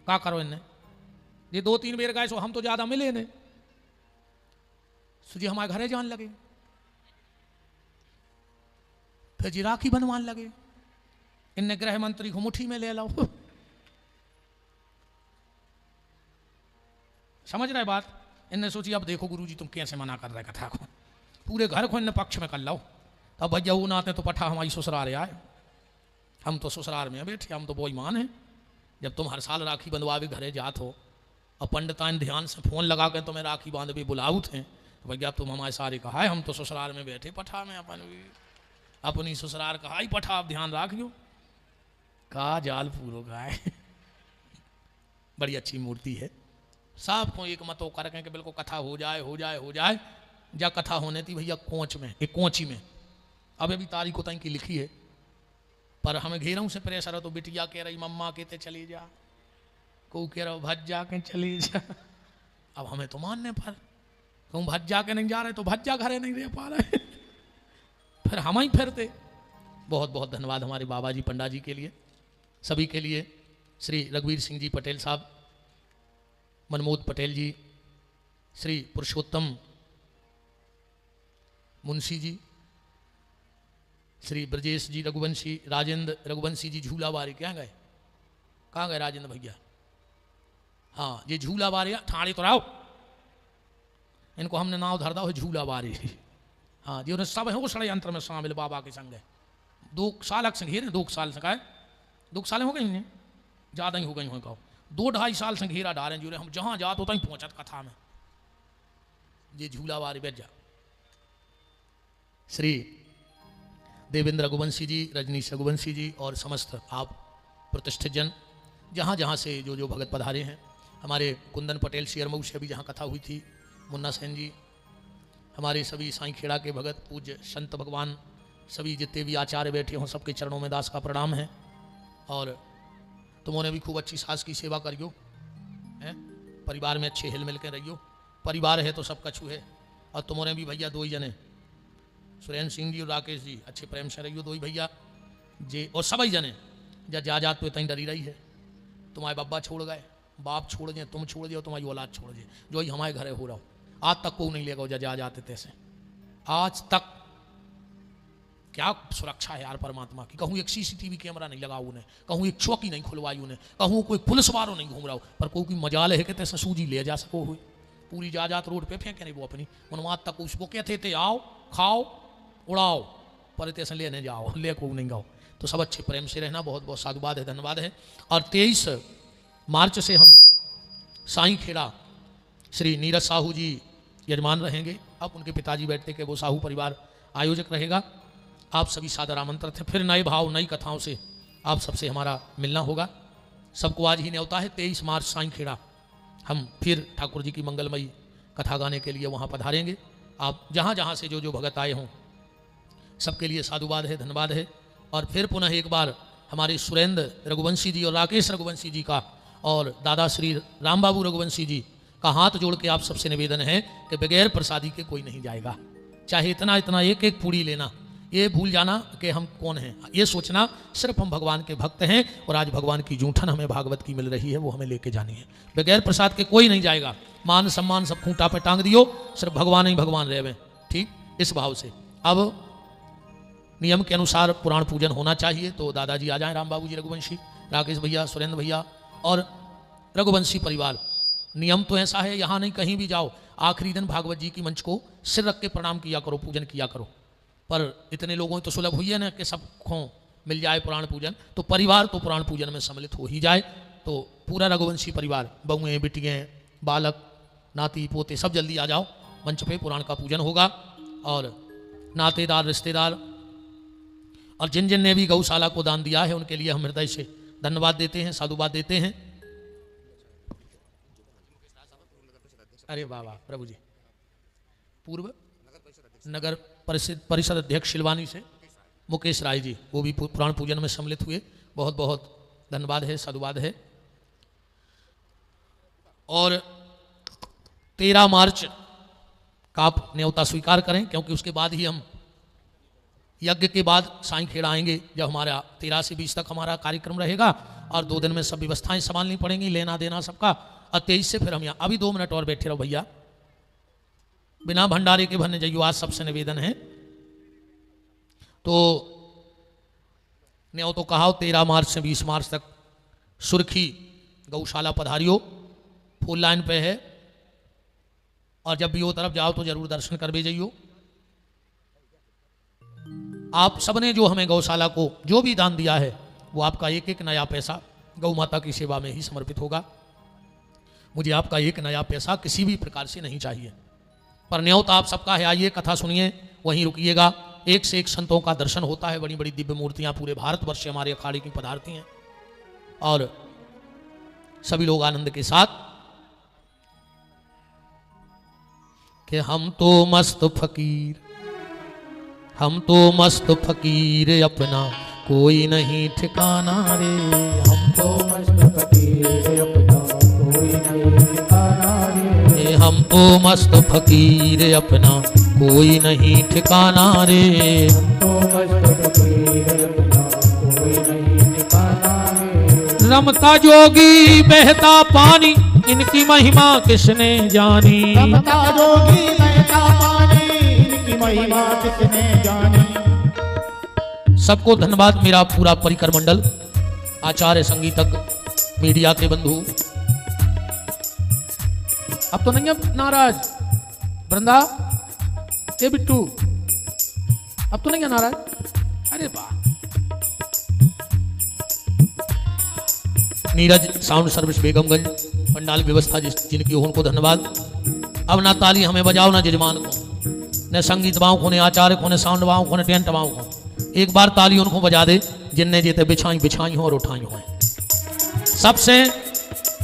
का करो। इन्हें ये 2-3 बेर गए सो हम तो ज़्यादा मिले ने, सो जी हमारे घरे जान लगे, फिर जी राखी बनवान लगे। इन्हें गृह मंत्री को मुट्ठी में ले लो, समझ रहे बात। इनने सोची अब देखो गुरुजी तुम कैसे मना कर रहे कथा को, पूरे घर को इन्हें पक्ष में कर लो। तब भैया वो नाते तो पठा हमारी ससुराल आए, हम तो ससुराल में बैठे, हम तो वो ईमान है। जब तुम हर साल राखी बंधवावे घरे जात हो और पंडितान ध्यान से फोन लगा के तुम्हें राखी बांध भी बुलाऊ थे, भैया तुम हमारे सारे कहा है, हम तो ससुराल में बैठे पठा में अपन भी अपनी ससुराल कहा ही पठा, आप ध्यान राखियो। कहा जाल पूरो का है। बड़ी अच्छी मूर्ति है। सबको एक मत कर कि बिल्कुल कथा हो जाए हो जाए हो जाए। जा कथा होने थी भैया कोंच में, एक कोंची में, अब अभी तारीख को तक की लिखी है, पर हमें घेरों से प्रेशर है। तो बिटिया कह रही मम्मा कहते चली जा, को कह रहा भज जा के चली जा। अब हमें तो मानने पर तुम भज जा के नहीं जा रहे तो भज जा घरे नहीं रह पा रहे। फिर हम ही फिरते। बहुत बहुत धन्यवाद हमारे बाबा जी पंडा जी के लिए, सभी के लिए। श्री रघुवीर सिंह जी पटेल साहब, मनमोद पटेल जी, श्री पुरुषोत्तम मुंशी जी, श्री ब्रजेश जी रघुवंशी, राजेंद्र रघुवंशी जी झूला बारी क्या गए, कहाँ गए राजेंद्र भैया? हाँ ये झूला बारी ठाणे तो रहो, इनको हमने नाव धर दा हो झूला बारी। हाँ जी उन्हें सब है वो षड्यंत्र में शामिल बाबा के संग है। 2 साल से घेरे, 2 साल से कहा 2 साल हो गई इन्हें, ज़्यादा ही हो गई हो कहो, 2-2.5 साल से घेरा डालें जुड़े हम जहाँ जात होता ही पहुँचत कथा में। ये झूला बारी बैठ जा। श्री देवेंद्र रघुवंशी जी, रजनीश रघुवंशी जी और समस्त आप प्रतिष्ठित जन जहाँ जहाँ से जो जो भगत पधारे हैं, हमारे कुंदन पटेल शेरमऊ से अभी जहाँ कथा हुई थी, मुन्ना सेन जी, हमारे सभी साईं खेड़ा के भगत पूज्य संत भगवान, सभी जितने भी आचार्य बैठे हों सबके चरणों में दास का प्रणाम है। और तुमने भी खूब अच्छी सास की सेवा करियो, हैं परिवार में अच्छे हिल मिल के रहियो। परिवार है तो सब कछु है। और तुमने भी भैया 2 ही जने, सुरेंद्र सिंह जी और राकेश जी, अच्छे प्रेम से रहियो 2 ही भैया। जे और सभी जने जा जात तो इतना डरी रही है। तुम्हारे बब्बा छोड़ गए, बाप छोड़ गए, तुम छोड़ दियो, तुम्हारी औलाद छोड़ दिए, जो ही हमारे घरे हो रहा हो। आज तक को नहीं लेगा जा जाते तैसे, आज तक। क्या सुरक्षा है यार परमात्मा की। कहूँ एक सीसीटीवी कैमरा नहीं लगा उन्हें, कहूँ एक चौकी नहीं खुलवाई उन्हें, कहूँ कोई पुलिस वालों नहीं घूम रहा हो, पर कोई मजाल है कि तैसे सूजी ले जा सको हुई पूरी जात रोड पे फेंके नहीं वो अपनी। मनवाद तक उसको कहते थे आओ खाओ उड़ाओ, पर तैसे लेने जाओ, ले को नहीं गाओ। तो सब अच्छे प्रेम से रहना, बहुत बहुत साधुवाद है, धन्यवाद है। और 23 मार्च से हम साईं खेड़ा श्री नीरज साहू जी यजमान रहेंगे। अब उनके पिताजी बैठते कि वो साहू परिवार आयोजक रहेगा। आप सभी सादर आमंत्रित हैं। फिर नए भाव नई कथाओं से आप सबसे हमारा मिलना होगा। सबको आज ही न्योता है 23 मार्च साईं खेड़ा हम फिर ठाकुर जी की मंगलमयी कथा गाने के लिए वहाँ पधारेंगे। आप जहाँ जहाँ से जो जो भगत आए हों सबके लिए साधुवाद है, धन्यवाद है। और फिर पुनः एक बार हमारे सुरेंद्र रघुवंशी जी और राकेश रघुवंशी जी का और दादा श्री राम बाबू रघुवंशी जी का हाथ जोड़ के आप सबसे निवेदन है कि बगैर प्रसादी के कोई नहीं जाएगा। चाहे इतना इतना एक एक पूड़ी लेना, ये भूल जाना कि हम कौन हैं, ये सोचना सिर्फ हम भगवान के भक्त हैं और आज भगवान की जूठन हमें भागवत की मिल रही है, वो हमें लेके जानी है। बगैर प्रसाद के कोई नहीं जाएगा। मान सम्मान सब खूंटा पे टांग दियो, सिर्फ भगवान ही भगवान रहे। ठीक, इस भाव से अब नियम के अनुसार पुराण पूजन होना चाहिए। तो दादाजी आ जाएं, राम बाबू जी रघुवंशी, राकेश भैया, सुरेंद्र भैया और रघुवंशी परिवार। नियम तो ऐसा है, यहाँ नहीं कहीं भी जाओ, आखिरी दिन भागवत जी की मंच को सिर रख के प्रणाम किया करो, पूजन किया करो। पर इतने लोगों तो सुलभ हुई है ना कि सबको मिल जाए पुराण पूजन, तो परिवार तो पुराण पूजन में सम्मिलित हो ही जाए। तो पूरा रघुवंशी परिवार, बहुएँ बिटियाँ बालक नाती पोते सब जल्दी आ जाओ, मंच पे पुराण का पूजन होगा। और नातेदार रिश्तेदार और जिन जिन ने भी गौशाला को दान दिया है उनके लिए हम हृदय से धन्यवाद देते हैं, साधुवाद देते हैं। अरे वाह वाह प्रभु जी। पूर्व नगर परिषद अध्यक्ष शिलवानी से मुकेश राय जी, वो भी पुराण पूजन में सम्मिलित हुए, बहुत बहुत धन्यवाद है, साधुवाद है। और 13 मार्च का आप न्योता स्वीकार करें, क्योंकि उसके बाद ही हम यज्ञ के बाद साईं खेड़ा आएंगे, जब हमारा 13 से 20 तक हमारा कार्यक्रम रहेगा और 2 दिन में सब व्यवस्थाएं संभालनी पड़ेंगी, लेना देना सबका। और 23 से फिर हम यहाँ अभी 2 मिनट और बैठे रहो भैया, बिना भंडारे के भरने जाइए, आज सबसे निवेदन है। तो न्यों तो कहा 13 मार्च से 20 मार्च तक सुर्खी गौशाला पधारियो, फुल लाइन पे है। और जब भी वो तरफ जाओ तो जरूर दर्शन कर भी जाइयो। आप सबने जो हमें गौशाला को जो भी दान दिया है वो आपका एक एक नया पैसा गौ माता की सेवा में ही समर्पित होगा। मुझे आपका एक नया पैसा किसी भी प्रकार से नहीं चाहिए। पर न्योता आप सबका है, आइए कथा सुनिए, वहीं रुकिएगा। एक से एक संतों का दर्शन होता है, बड़ी बड़ी दिव्य मूर्तियां पूरे भारतवर्ष से हमारे अखाड़े की पधारती हैं और सभी लोग आनंद के साथ कि हम तो मस्त फकीर, हम तो मस्त फकीर, अपना कोई नहीं ठिकाना रे। हम तो मस्त फकीर, अपना कोई नहीं ठिकाना रे। हम तो मस्त फकीर, अपना कोई नहीं ठिकाना रे। हम तो मस्त फकीर, अपना कोई नहीं ठिकाना रे। रमता जोगी बहता पानी, इनकी महिमा किसने जानी। रमता जोगी बहता पानी, इनकी महिमा किसने जानी। सबको धन्यवाद। मेरा पूरा परिकर मंडल, आचार्य, संगीतज्ञ, मीडिया के बंधु। अब तो नहीं है नाराज वृंदा, ये बिट्टू अब तो नहीं है नाराज। अरे वाह। नीरज साउंड सर्विस बेगमगंज, पंडाल व्यवस्था जिनकी हो उनको धन्यवाद। अब ना ताली हमें बजाओ ना जजमान को, न संगीत बाओं को, न आचार्य को, न साउंड बाओं को, न टेंट बाओं को। एक बार ताली उनको बजा दे जिनने जेते बिछाई बिछाई हो और उठाई हो। सबसे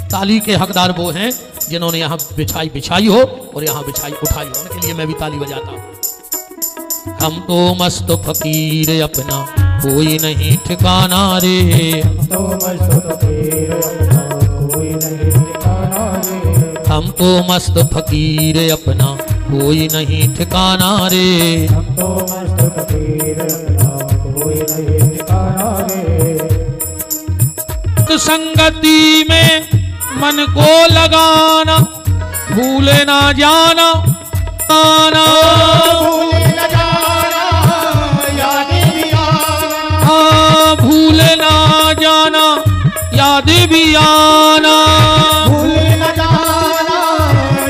ताली के हकदार वो हैं जिन्होंने यहाँ बिछाई बिछाई हो और यहाँ बिछाई उठाई हो, उनके लिए मैं भी ताली बजाता हूँ। हम तो मस्त फकीर, अपना कोई नहीं ठिकाना रे। हम तो मस्त फकीर, अपना कोई नहीं ठिकाना रे। हम तो मस्त फकीर, अपना कोई नहीं ठिकाना रे। हम तो मस्त फकीर अपना कोई नहीं ठिकाना रे। तो संगति में मन को लगाना, भूले ना जाना आना, भूले न जाना याद भी आना। हाँ भूले ना जाना याद भी आना। भूले न जाना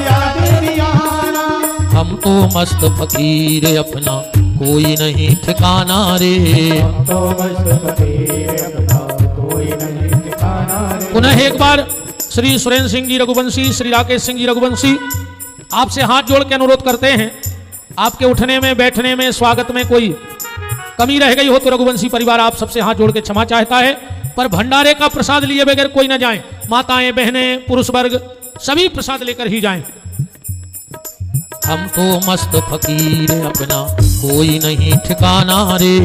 याद भी आना। हम तो मस्त फकीर अपना कोई नहीं ठिकाना रे। हम तो मस्त फकीर अपना कोई नहीं ठिकाना रे। पुनः एक बार श्री सुरेंद्र सिंह जी रघुवंशी, श्री राकेश सिंह जी रघुवंशी, आपसे हाथ जोड़ के अनुरोध करते हैं, आपके उठने में बैठने में स्वागत में कोई कमी रह गई हो तो रघुवंशी परिवार आप सबसे हाथ जोड़ के क्षमा चाहता है, पर भंडारे का प्रसाद लिए बगैर कोई न जाए। माताएं बहनें पुरुष वर्ग सभी प्रसाद लेकर ही जाएं। हम तो मस्त फकीर अपना कोई नहीं ठिकाना रे।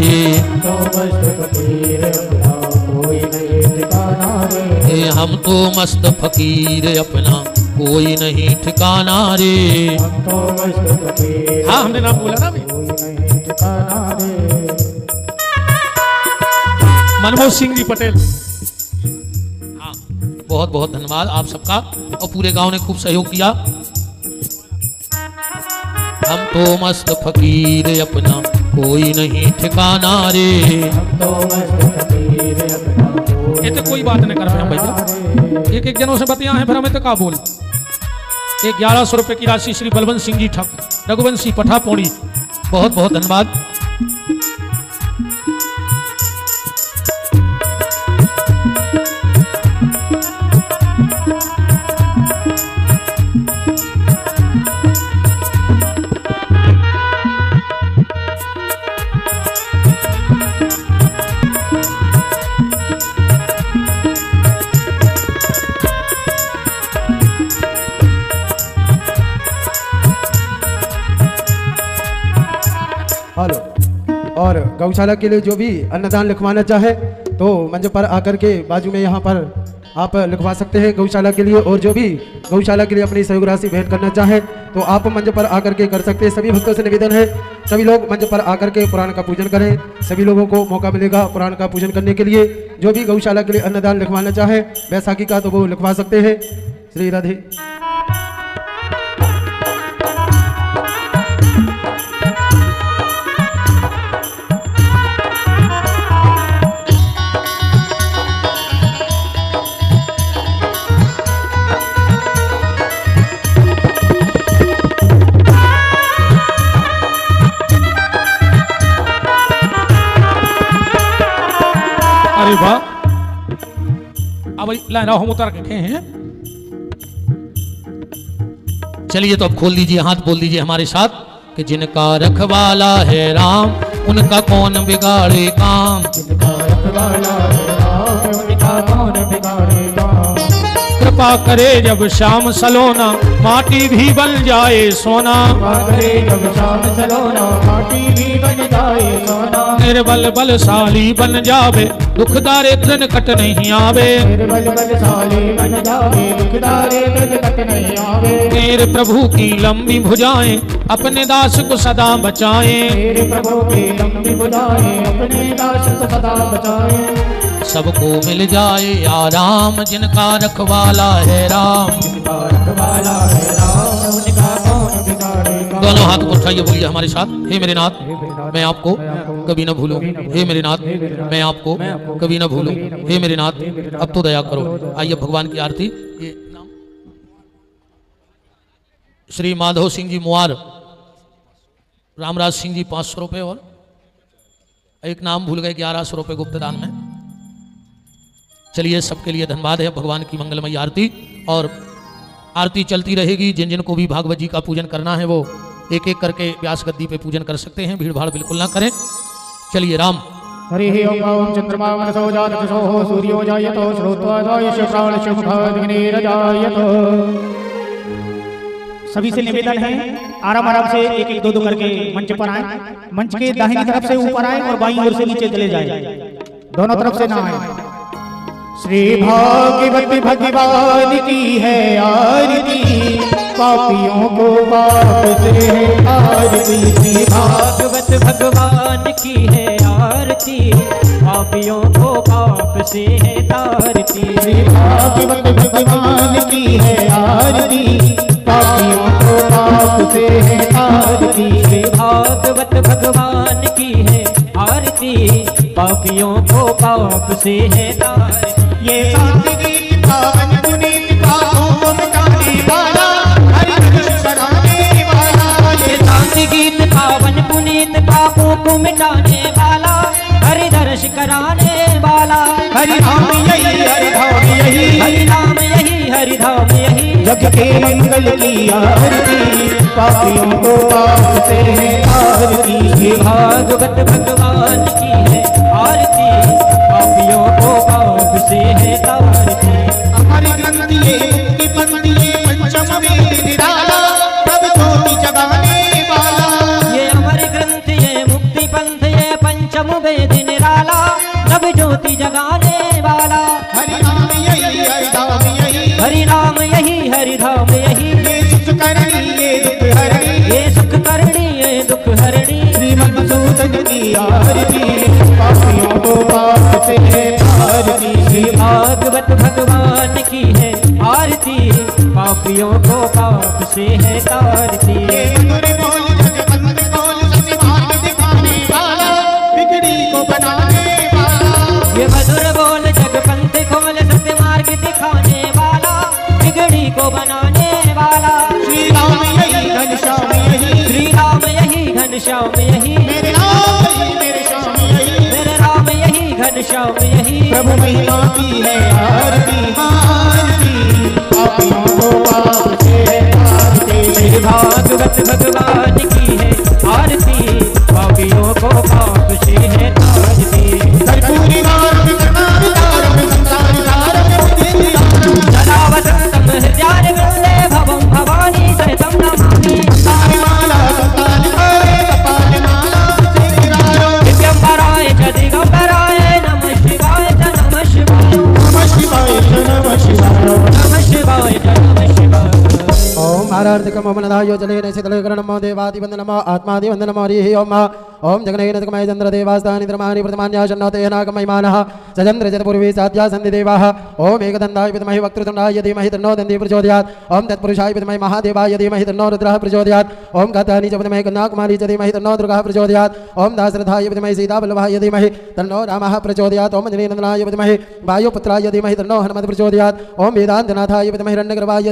तो मस्त फकीर अपना कोई नहीं ठिकाना रे। हम तो मस्त फकीर अपना कोई नहीं ठिकाना रे। हम तो मस्त फकीर हाँ हमने नाम बोला ना अभी। कोई नहीं ठिकाना रे। मनमोहन सिंह जी पटेल, हाँ बहुत बहुत धन्यवाद आप सबका, और पूरे गांव ने खूब सहयोग किया। हम तो मस्त फकीर अपना कोई नहीं ठिकाना रे। हम तो मस्त फकीर अपना कोई ये तो कोई बात नहीं कर रहे हम भैया, एक एक जनों से बतिया है फिर हमें तो का बोल। 1100 रुपए की राशि श्री बलवंत सिंह जी ठक रघुवंशी पठा पौड़ी, बहुत बहुत धन्यवाद। हेलो। और गौशाला के लिए जो भी अन्नदान लिखवाना चाहे तो मंच पर आकर के बाजू में यहाँ पर आप लिखवा सकते हैं गौशाला के लिए। और जो भी गौशाला के लिए अपनी सहयोग राशि भेंट करना चाहे तो आप मंच पर आकर के कर सकते हैं। सभी भक्तों से निवेदन है सभी लोग मंच पर आकर के पुराण का पूजन करें। सभी लोगों को मौका मिलेगा पुराण का पूजन करने के लिए। जो भी गौशाला के लिए अन्नदान लिखवाना चाहे बैसाखी का तो वो लिखवा सकते हैं। श्री राधे। अरे वाह, अब लहरा हम उतर के हैं। चलिए तो अब खोल दीजिए हाथ, बोल दीजिए हमारे साथ कि जिनका रखवाला है राम उनका कौन बिगाड़े काम। जिनका रखवाला है राम उनका कौन बिगाड़े काम। कृपा करे जब श्याम सलोना माटी भी बन जाए सोना। कृपा करे जब शाम सलोना माटी भी बन जाए सोना। निर्बल बलशाली बन जावे दुख दारिद्र निकट नहीं आवे। निर्बल बलशाली बन जावे दुख दारिद्र निकट नहीं आवे। मेरे प्रभु की लंबी भुजाएं अपने दास को सदा बचाएं। मेरे प्रभु की लंबी भुजाएं अपने दास को सदा बचाएं। सबको मिल जाए आराम जिनका रखवाला है राम। जिनका रखवाला है राम उनका कौन बिगाड़े काम। दोनों हाथ को उठाइए, बोलिए हमारे साथ, हे मेरे नाथ मैं आपको कभी न भूलूं। हे मेरे नाथ मैं आपको कभी न भूलूं। हे मेरे नाथ अब तो दया करो। आइए भगवान की आरती। ये नाम श्री माधव सिंह जी मुआर, रामराज सिंह जी 500 रुपए, और एक नाम भूल गए 1100 रुपए गुप्त दान में। चलिए सबके लिए धन्यवाद है। भगवान की मंगलमयी आरती, और आरती चलती रहेगी। जिन जिन को भी भागवत जी का पूजन करना है वो एक एक करके व्यास गद्दी पे पूजन कर सकते हैं, भीड़ भाड़ बिल्कुल ना करें। चलिए राम। हरि ओम चंद्रमा मनसो जातसो सूर्यो जायतो श्रोत्वादाय श्रावणस्य मुखाग्निरजायतो। सभी से निवेदन है आराम आराम से एक एक दो दो करके मंच पर आए। मंच के दाहिनी तरफ से ऊपर आए और बाईं ओर से नीचे चले जाए, दोनों तरफ से ना आए। श्री भागवत भगवान की है आरती, पापियों को पाप से है आरती। श्री भागवत भगवान की है आरती, पापियों को पाप से है तारती। भागवत भगवान की है आरती, पापियों को पाप से है आरती। भागवत भगवान की है आरती, पापियों को पाप से है तारती। ये शांति गीत पावन पुनीत पापों को मिटाने वाला, हरि दर्श कराने वाला। ये शांति गीत पावन पुनीत पापों को मिटाने वाला, हरि दर्श कराने वाला। हरि धाम यही, हरि धाम यही, हरि नाम यही, हरि धाम यही। जग के मंगल की आरती, पापियों को पाप से है आरती। ये भागवत भगवान की है आरती, पापियों को पाप से है तारती। हमारी ग्रंथ ये मुक्ति पंथ ये पंचम वेद निराला, तब ज्योति जगाने वाला। ये अमर ग्रंथ ये मुक्ति पंथ ये पंचम वेद निराला, तब ज्योति जगाने वाला। हरि नाम यही, हरि धाम यही, हरि नाम यही, हरि धाम यही। ये सुख करणी ये दुख हरणी, ये सुख करणी ये दुख हरणी। श्रीमद्सूदन की आरती, पापियों को पाप से है आरती। श्री भागवत भगवान की है आरती, पापियों को पाप से है तारती। ये मधुर बोल जगपंथ बोल सत्य मार्ग दिखाने वाला, बिगड़ी को बनाने वाला। ये मधुर बोल जगपंथ खोल सत्य मार्ग दिखाने वाला, बिगड़ी को बनाने वाला। श्री राम यही घनश्याम यही, श्री राम यही घनश्याम यही। मेरे राम यही मेरे श्याम यही, मेरे राम यही घनश्याम यही। प्रभु महिमा की है आरती आरती, पापियों को पाप से है आरती। श्री भागवत भगवान की है आरती, पापियों को पाप से है तारती। कर्पूरी वारम कृष्णारि तारम संसार सारम बुद्धिदारम, सदा वसंतम हृदयार वृंदे भवं भवानी सहितं नमामि। संतानि माला संतानि हारे, कपाल माला सिंगारो। दिगंबराय च दिगंबराय नमः शिवाय च नमः शिवाय। नमः शिवाय नमः शिवाय। नमः शिवाय च नमः शिवाय। ओम आरार्तिकम ओमनदायो जलेन शीतलकरणम देवादिवन्दनम आत्मादिवन्दनम हरिः ओम। ओम जगनेन जगमय चन्द्रदेवास्तानि धर्माणि प्रथमान्याशन्नोतेनाकमयमानः सचन्द्रजतपूर्वे साध्या सन्धिदेवाः। ओम एकदन्ताय विद्महे वक्रतुण्डाय धीमहि तन्नो दन्ती प्रचोदयात्। ओम तत्पुरुषाय विद्महे महादेवाय धीमहि तन्नो रुद्रः प्रचोदयात्। ओम कात्यायनी च विद्महे कन्याकुमारी च धीमहि तन्नो दुर्गः प्रचोदयात्। ओम दाशरथाय विद्महे सीतावल्लभाय धीमहि तन्नो रामः प्रचोदयात्। ओम अञ्जनीनन्दनाय विद्महे वायुपुत्राय धीमहि तन्नो हनुमत् प्रचोदयात्। ओम वेदान्तनाथाय विद्महे हिरण्यगर्भाय